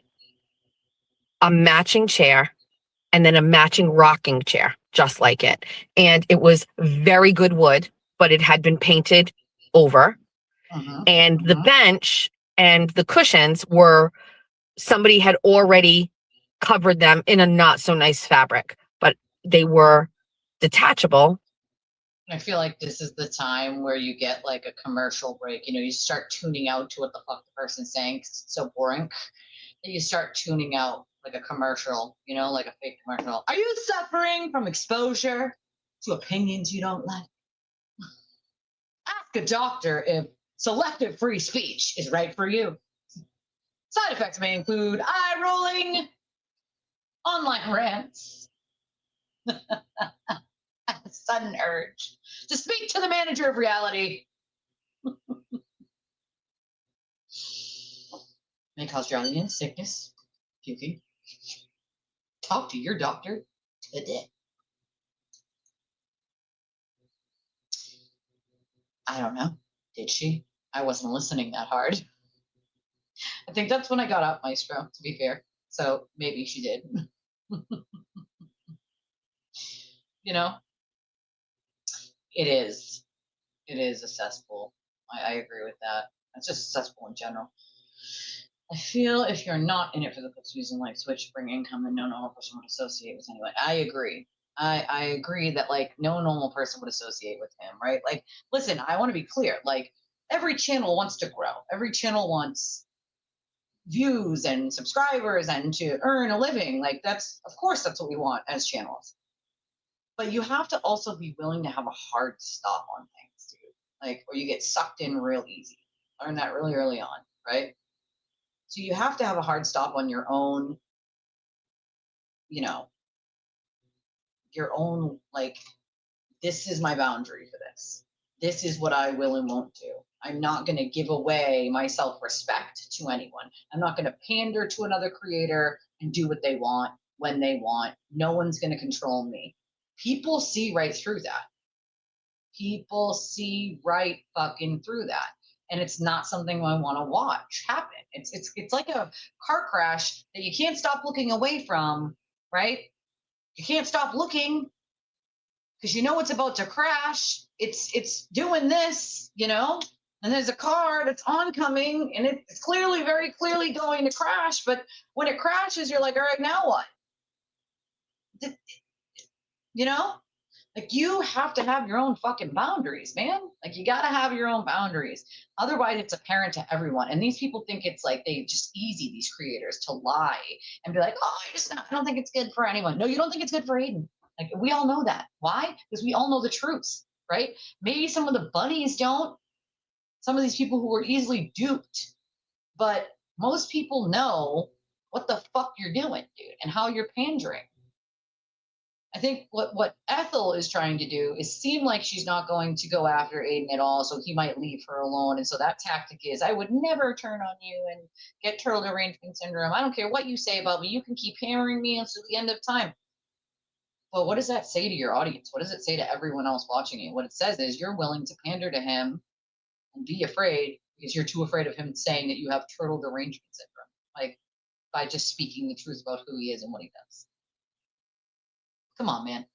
S5: a matching chair, and then a matching rocking chair, just like it. And it was very good wood, but it had been painted over. And the bench and the cushions somebody had already covered them in a not so nice fabric, but they were detachable.
S1: I feel like this is the time where you get like a commercial break. You know, you start tuning out to what the fuck the person's saying 'cause it's so boring. And you start tuning out like a commercial, you know, like a fake commercial. Are you suffering from exposure to opinions you don't like? Ask a doctor if selective free speech is right for you. Side effects may include eye rolling, online rants, a sudden urge to speak to the manager of reality. May cause drowsiness, sickness, puking. Talk to your doctor today. I don't know. Did she? I wasn't listening that hard. I think that's when I got out Maestro, to be fair. So maybe she did. You know, it is a cesspool. I agree with that. It's just a cesspool in general. I feel if you're not in it for the books using life switch to bring income, then no normal person would associate with anyway. I agree. I agree that like no normal person would associate with him, right? Like, listen, I want to be clear. Like, every channel wants to grow. Every channel wants views and subscribers and to earn a living. Like, of course that's what we want as channels. But you have to also be willing to have a hard stop on things, dude. Like, or you get sucked in real easy. Learn that really early on, right? So you have to have a hard stop on your own, you know, your own, like, this is my boundary for this. this is what I will and won't do. I'm not going to give away my self-respect to anyone. I'm not going to pander to another creator and do what they want when they want. No one's going to control me. People see right through that. People see right fucking through that. And it's not something I want to watch happen. It's like a car crash that you can't stop looking away from, right? You can't stop looking because you know it's about to crash. It's doing this, you know, and there's a car that's oncoming and it's clearly, very clearly going to crash. But when it crashes, you're like, all right, now what? You know? Like, you have to have your own fucking boundaries, man. Like, you got to have your own boundaries. Otherwise, it's apparent to everyone. And these people think it's like they just easy, these creators, to lie and be like, oh, I don't think it's good for anyone. No, you don't think it's good for Aiden. Like, we all know that. Why? Because we all know the truths, right? Maybe some of the bunnies don't. Some of these people who were easily duped. But most people know what the fuck you're doing, dude, and how you're pandering. I think what Ethel is trying to do is seem like she's not going to go after Aiden at all, so he might leave her alone. And so that tactic is, I would never turn on you and get turtle derangement syndrome. I don't care what you say about me. You can keep hammering me until the end of time. But what does that say to your audience? What does it say to everyone else watching you? What it says is you're willing to pander to him and be afraid because you're too afraid of him saying that you have turtle derangement syndrome, like by just speaking the truth about who he is and what he does. Come on, man.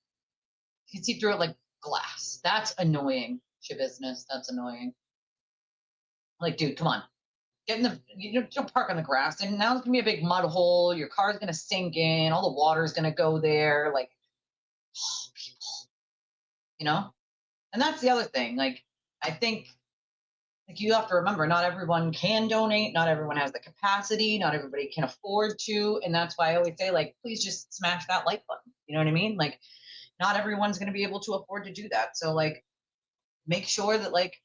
S1: You can see through it like glass. That's annoying. Shit business. That's annoying. Like, dude, come on. Get in the, don't park on the grass. And now it's gonna be a big mud hole. Your car's gonna sink in. All the water's gonna go there. Like, oh, people. You know? And that's the other thing. Like, I think, like, you have to remember, not everyone can donate. Not everyone has the capacity. Not everybody can afford to. And that's why I always say, like, please just smash that like button. You know what I mean? Like, not everyone's going to be able to afford to do that. So, like, make sure that, like,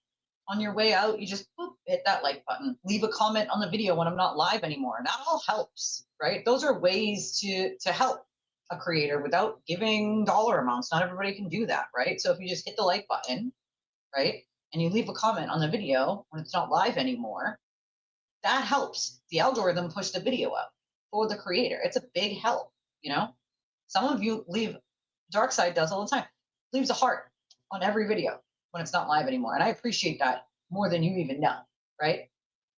S1: on your way out, you just boop, hit that like button. Leave a comment on the video when I'm not live anymore. And that all helps, right? Those are ways to help a creator without giving dollar amounts. Not everybody can do that, right? So if you just hit the like button, right, and you leave a comment on the video when it's not live anymore, that helps the algorithm push the video out for the creator. It's a big help, you know? Some of you leave, Darkside does all the time, leaves a heart on every video when it's not live anymore. And I appreciate that more than you even know, right?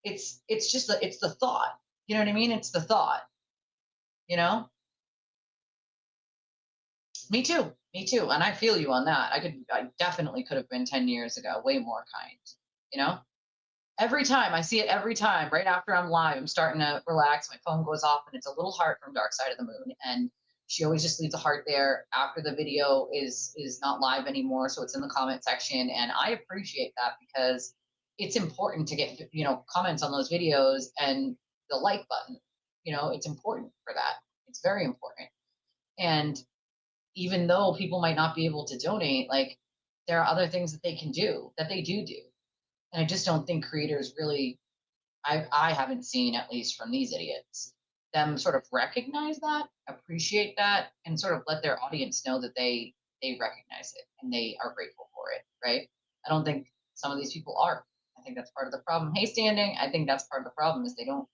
S1: It's just it's the thought. You know what I mean? It's the thought, you know? Me too. Me too. And I feel you on that. I definitely could have been 10 years ago, way more kind, you know? Every time I see it, every time, right after I'm live, I'm starting to relax. My phone goes off and it's a little heart from Dark Side of the Moon. And she always just leaves a heart there after the video is not live anymore. So it's in the comment section. And I appreciate that because it's important to get, you know, comments on those videos and the like button. You know, it's important for that. It's very important. And even though people might not be able to donate, like, there are other things that they can do, that they do. And I just don't think creators really, I haven't seen, at least from these idiots, them sort of recognize that, appreciate that, and sort of let their audience know that they recognize it and they are grateful for it, right? I don't think some of these people are. I think that's part of the problem. Hey, Standing, I think that's part of the problem is they don't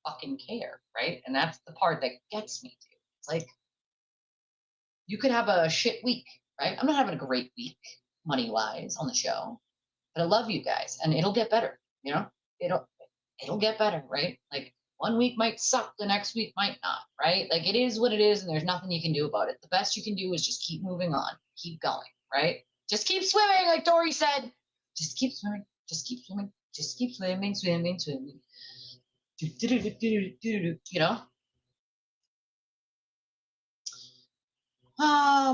S1: fucking care, right? And that's the part that gets me to. It's like, you could have a shit week, right? I'm not having a great week, money-wise, on the show, but I love you guys, and it'll get better, you know? It'll get better, right? Like, one week might suck, the next week might not, right? Like, it is what it is, and there's nothing you can do about it. The best you can do is just keep moving on, keep going, right? Just keep swimming, like Dory said. Just keep swimming, just keep swimming, just keep swimming, swimming, swimming. You know?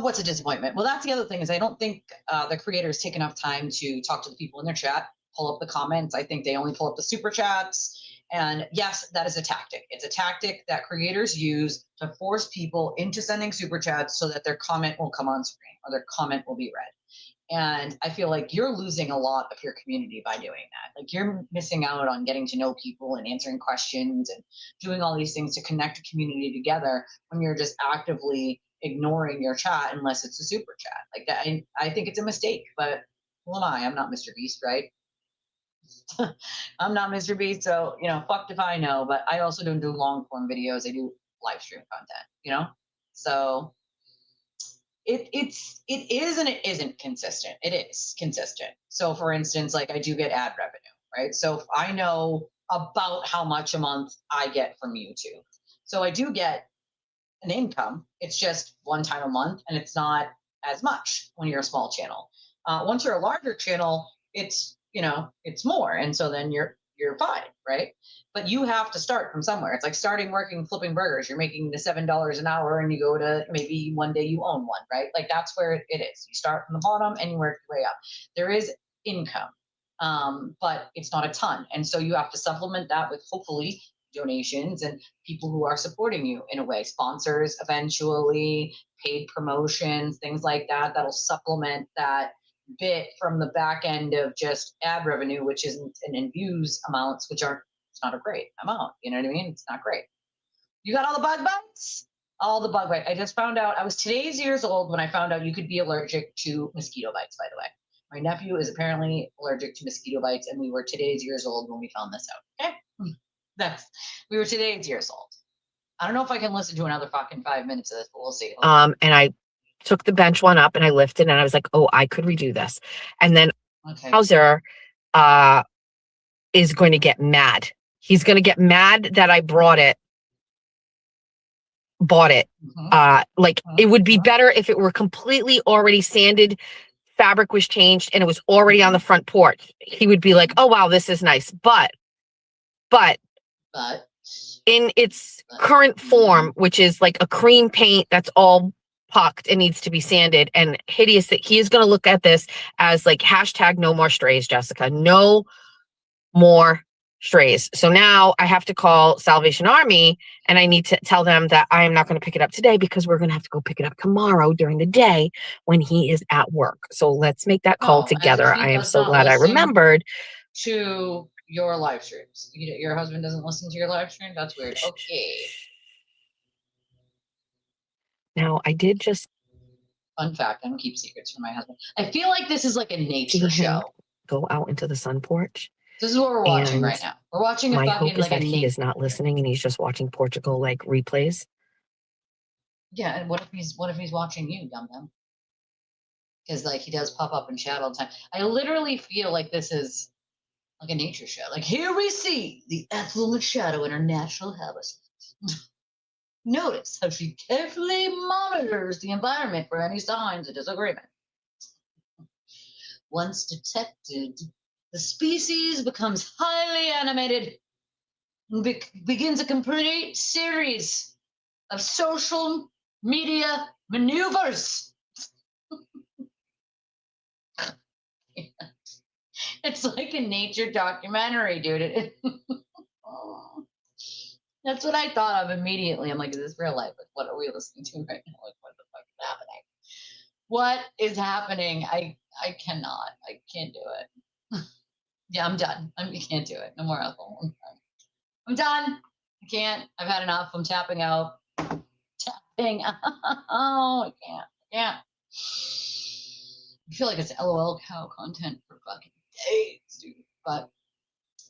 S1: What's a disappointment? Well, that's the other thing is I don't think the creators take enough time to talk to the people in their chat, pull up the comments. I think they only pull up the super chats. And yes, that is a tactic. It's a tactic that creators use to force people into sending super chats so that their comment will come on screen or their comment will be read. And I feel like you're losing a lot of your community by doing that. Like, you're missing out on getting to know people and answering questions and doing all these things to connect a community together when you're just actively ignoring your chat unless it's a super chat. Like that, I think it's a mistake, but Who am I? I'm not Mr. Beast, right? I'm not Mr. Beast, so fucked if I know. But I also don't do long form videos. I do live stream content. So it is and it isn't consistent. It is consistent. So for instance, like I do get ad revenue, right? So I know about how much a month I get from YouTube. So I do get an income. It's just one time a month, and it's not as much when you're a small channel. Once you're a larger channel, it's it's more, and so then you're fine, right? But you have to start from somewhere. It's like starting working flipping burgers. You're making the $7 an hour, and you go to maybe one day you own one, right? Like that's where it is. You start from the bottom and you work your way up. There is income, but it's not a ton, and so you have to supplement that with hopefully donations and people who are supporting you in a way, sponsors, eventually paid promotions, things like that, that'll supplement that bit from the back end of just ad revenue, which isn't, and in views amounts, which aren't, it's not a great amount. You know what I mean? It's not great. You got all the bug bites? All the bug bites. I just found out, I was today's years old when I found out you could be allergic to mosquito bites, by the way. My nephew is apparently allergic to mosquito bites, and we were today's years old when we found this out. Okay? We were today's years old. I don't know if I can listen to another fucking 5 minutes of this, but we'll see.
S5: And I took the bench one up and I lifted and I was like, oh, I could redo this. And then Hauser is going to get mad. He's going to get mad that I bought it. Like it would be better if it were completely already sanded, fabric was changed, and it was already on the front porch. He would be like, oh, wow, this is nice. But in its current form, which is like a cream paint that's all pucked and needs to be sanded and hideous, that he is going to look at this as like hashtag no more strays, Jessica, no more strays. So now I have to call Salvation Army and I need to tell them that I am not going to pick it up today because we're going to have to go pick it up tomorrow during the day when he is at work. So let's make that call together. I am so glad I remembered
S1: to your live streams. Your husband doesn't listen to your live stream? That's weird. Okay.
S5: Now, I did just...
S1: Fun fact, I don't keep secrets from my husband. I feel like this is like a nature show.
S5: Go out into the sun porch.
S1: This is what we're watching right now. We're watching a
S5: my
S1: fucking
S5: hope is
S1: like
S5: that
S1: a
S5: he is not listening and he's just watching Portugal like replays.
S1: Yeah, and what if he's watching you, dum dum? Because like he does pop up in chat all the time. I literally feel like this is like a nature show. Like here we see the Ethel Machado in her natural habitat. Notice how she carefully monitors the environment for any signs of disagreement. Once detected, the species becomes highly animated and begins a complete series of social media maneuvers. It's like a nature documentary, dude. That's what I thought of immediately. I'm like, is this real life? Like, what are we listening to right now? Like, what the fuck is happening? What is happening? I cannot. I can't do it. Yeah, I'm done. I can't do it. No more Ethel. I'm done. I can't. I've had enough. I'm tapping out. Tapping. Oh, I can't. I can't. I feel like it's LOL cow content for fucking days, dude. But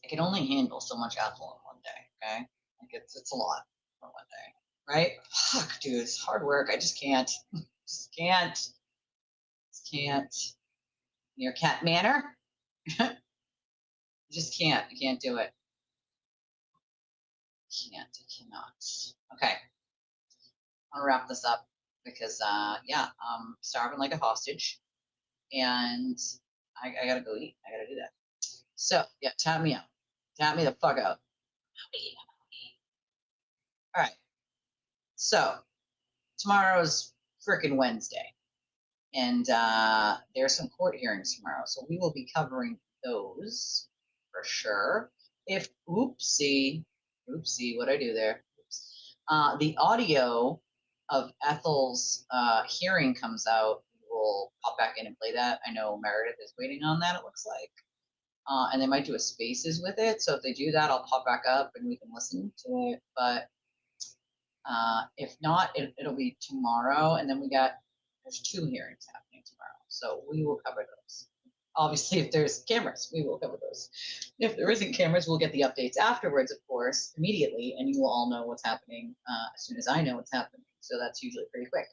S1: I can only handle so much Ethel in one day, okay? Like it's a lot for one day, right? Fuck, dude, it's hard work. I just can't. Just can't. Just can't. Your cat manner? Just can't. I can't do it. I cannot. Okay. I'm gonna wrap this up because yeah, I'm starving like a hostage. And I gotta go eat. I gotta do that. So yeah, tap me out. Tap me the fuck out. All right. So tomorrow's frickin' Wednesday. And there's some court hearings tomorrow. So we will be covering those for sure. If oopsie, what'd I do there? Oops. The audio of Ethel's hearing comes out, we'll pop back in and play that. I know Meredith is waiting on that, it looks like. And they might do a spaces with it. So if they do that, I'll pop back up and we can listen to it. But if not, it'll be tomorrow. And then there's 2 hearings happening tomorrow. So we will cover those. Obviously, if there's cameras, we will cover those. If there isn't cameras, we'll get the updates afterwards, of course, immediately, and you will all know what's happening as soon as I know what's happening. So that's usually pretty quick.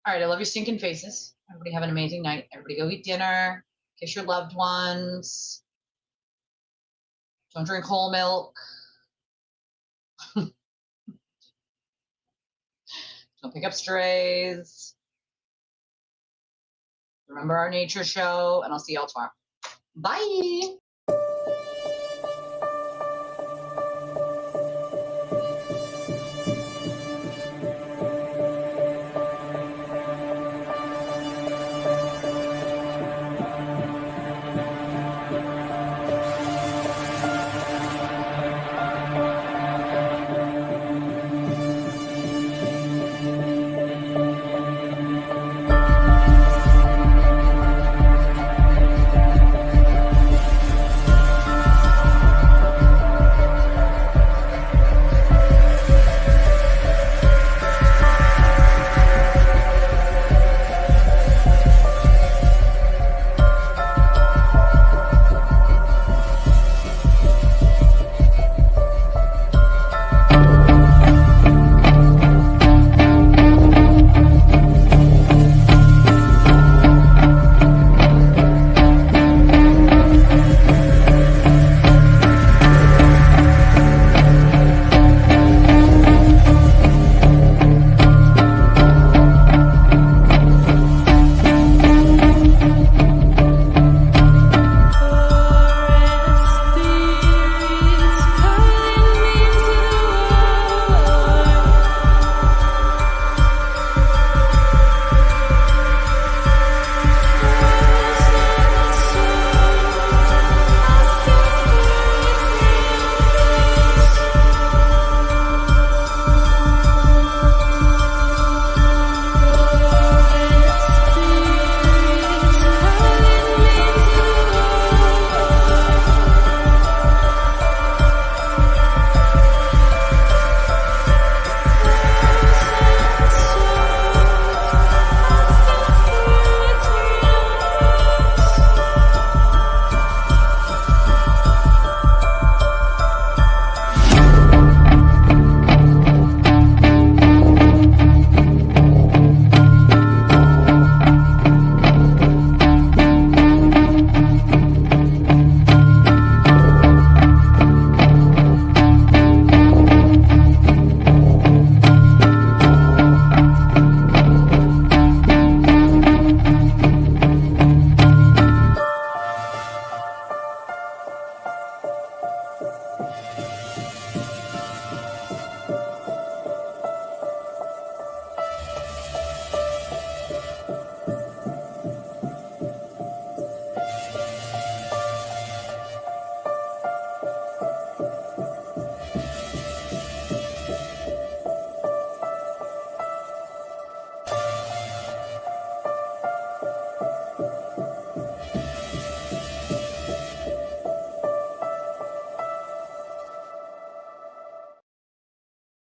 S1: All right, I love your stinking faces. Everybody have an amazing night. Everybody go eat dinner. Kiss your loved ones. Don't drink whole milk. Don't pick up strays. Remember our nature show, and I'll see y'all tomorrow. Bye.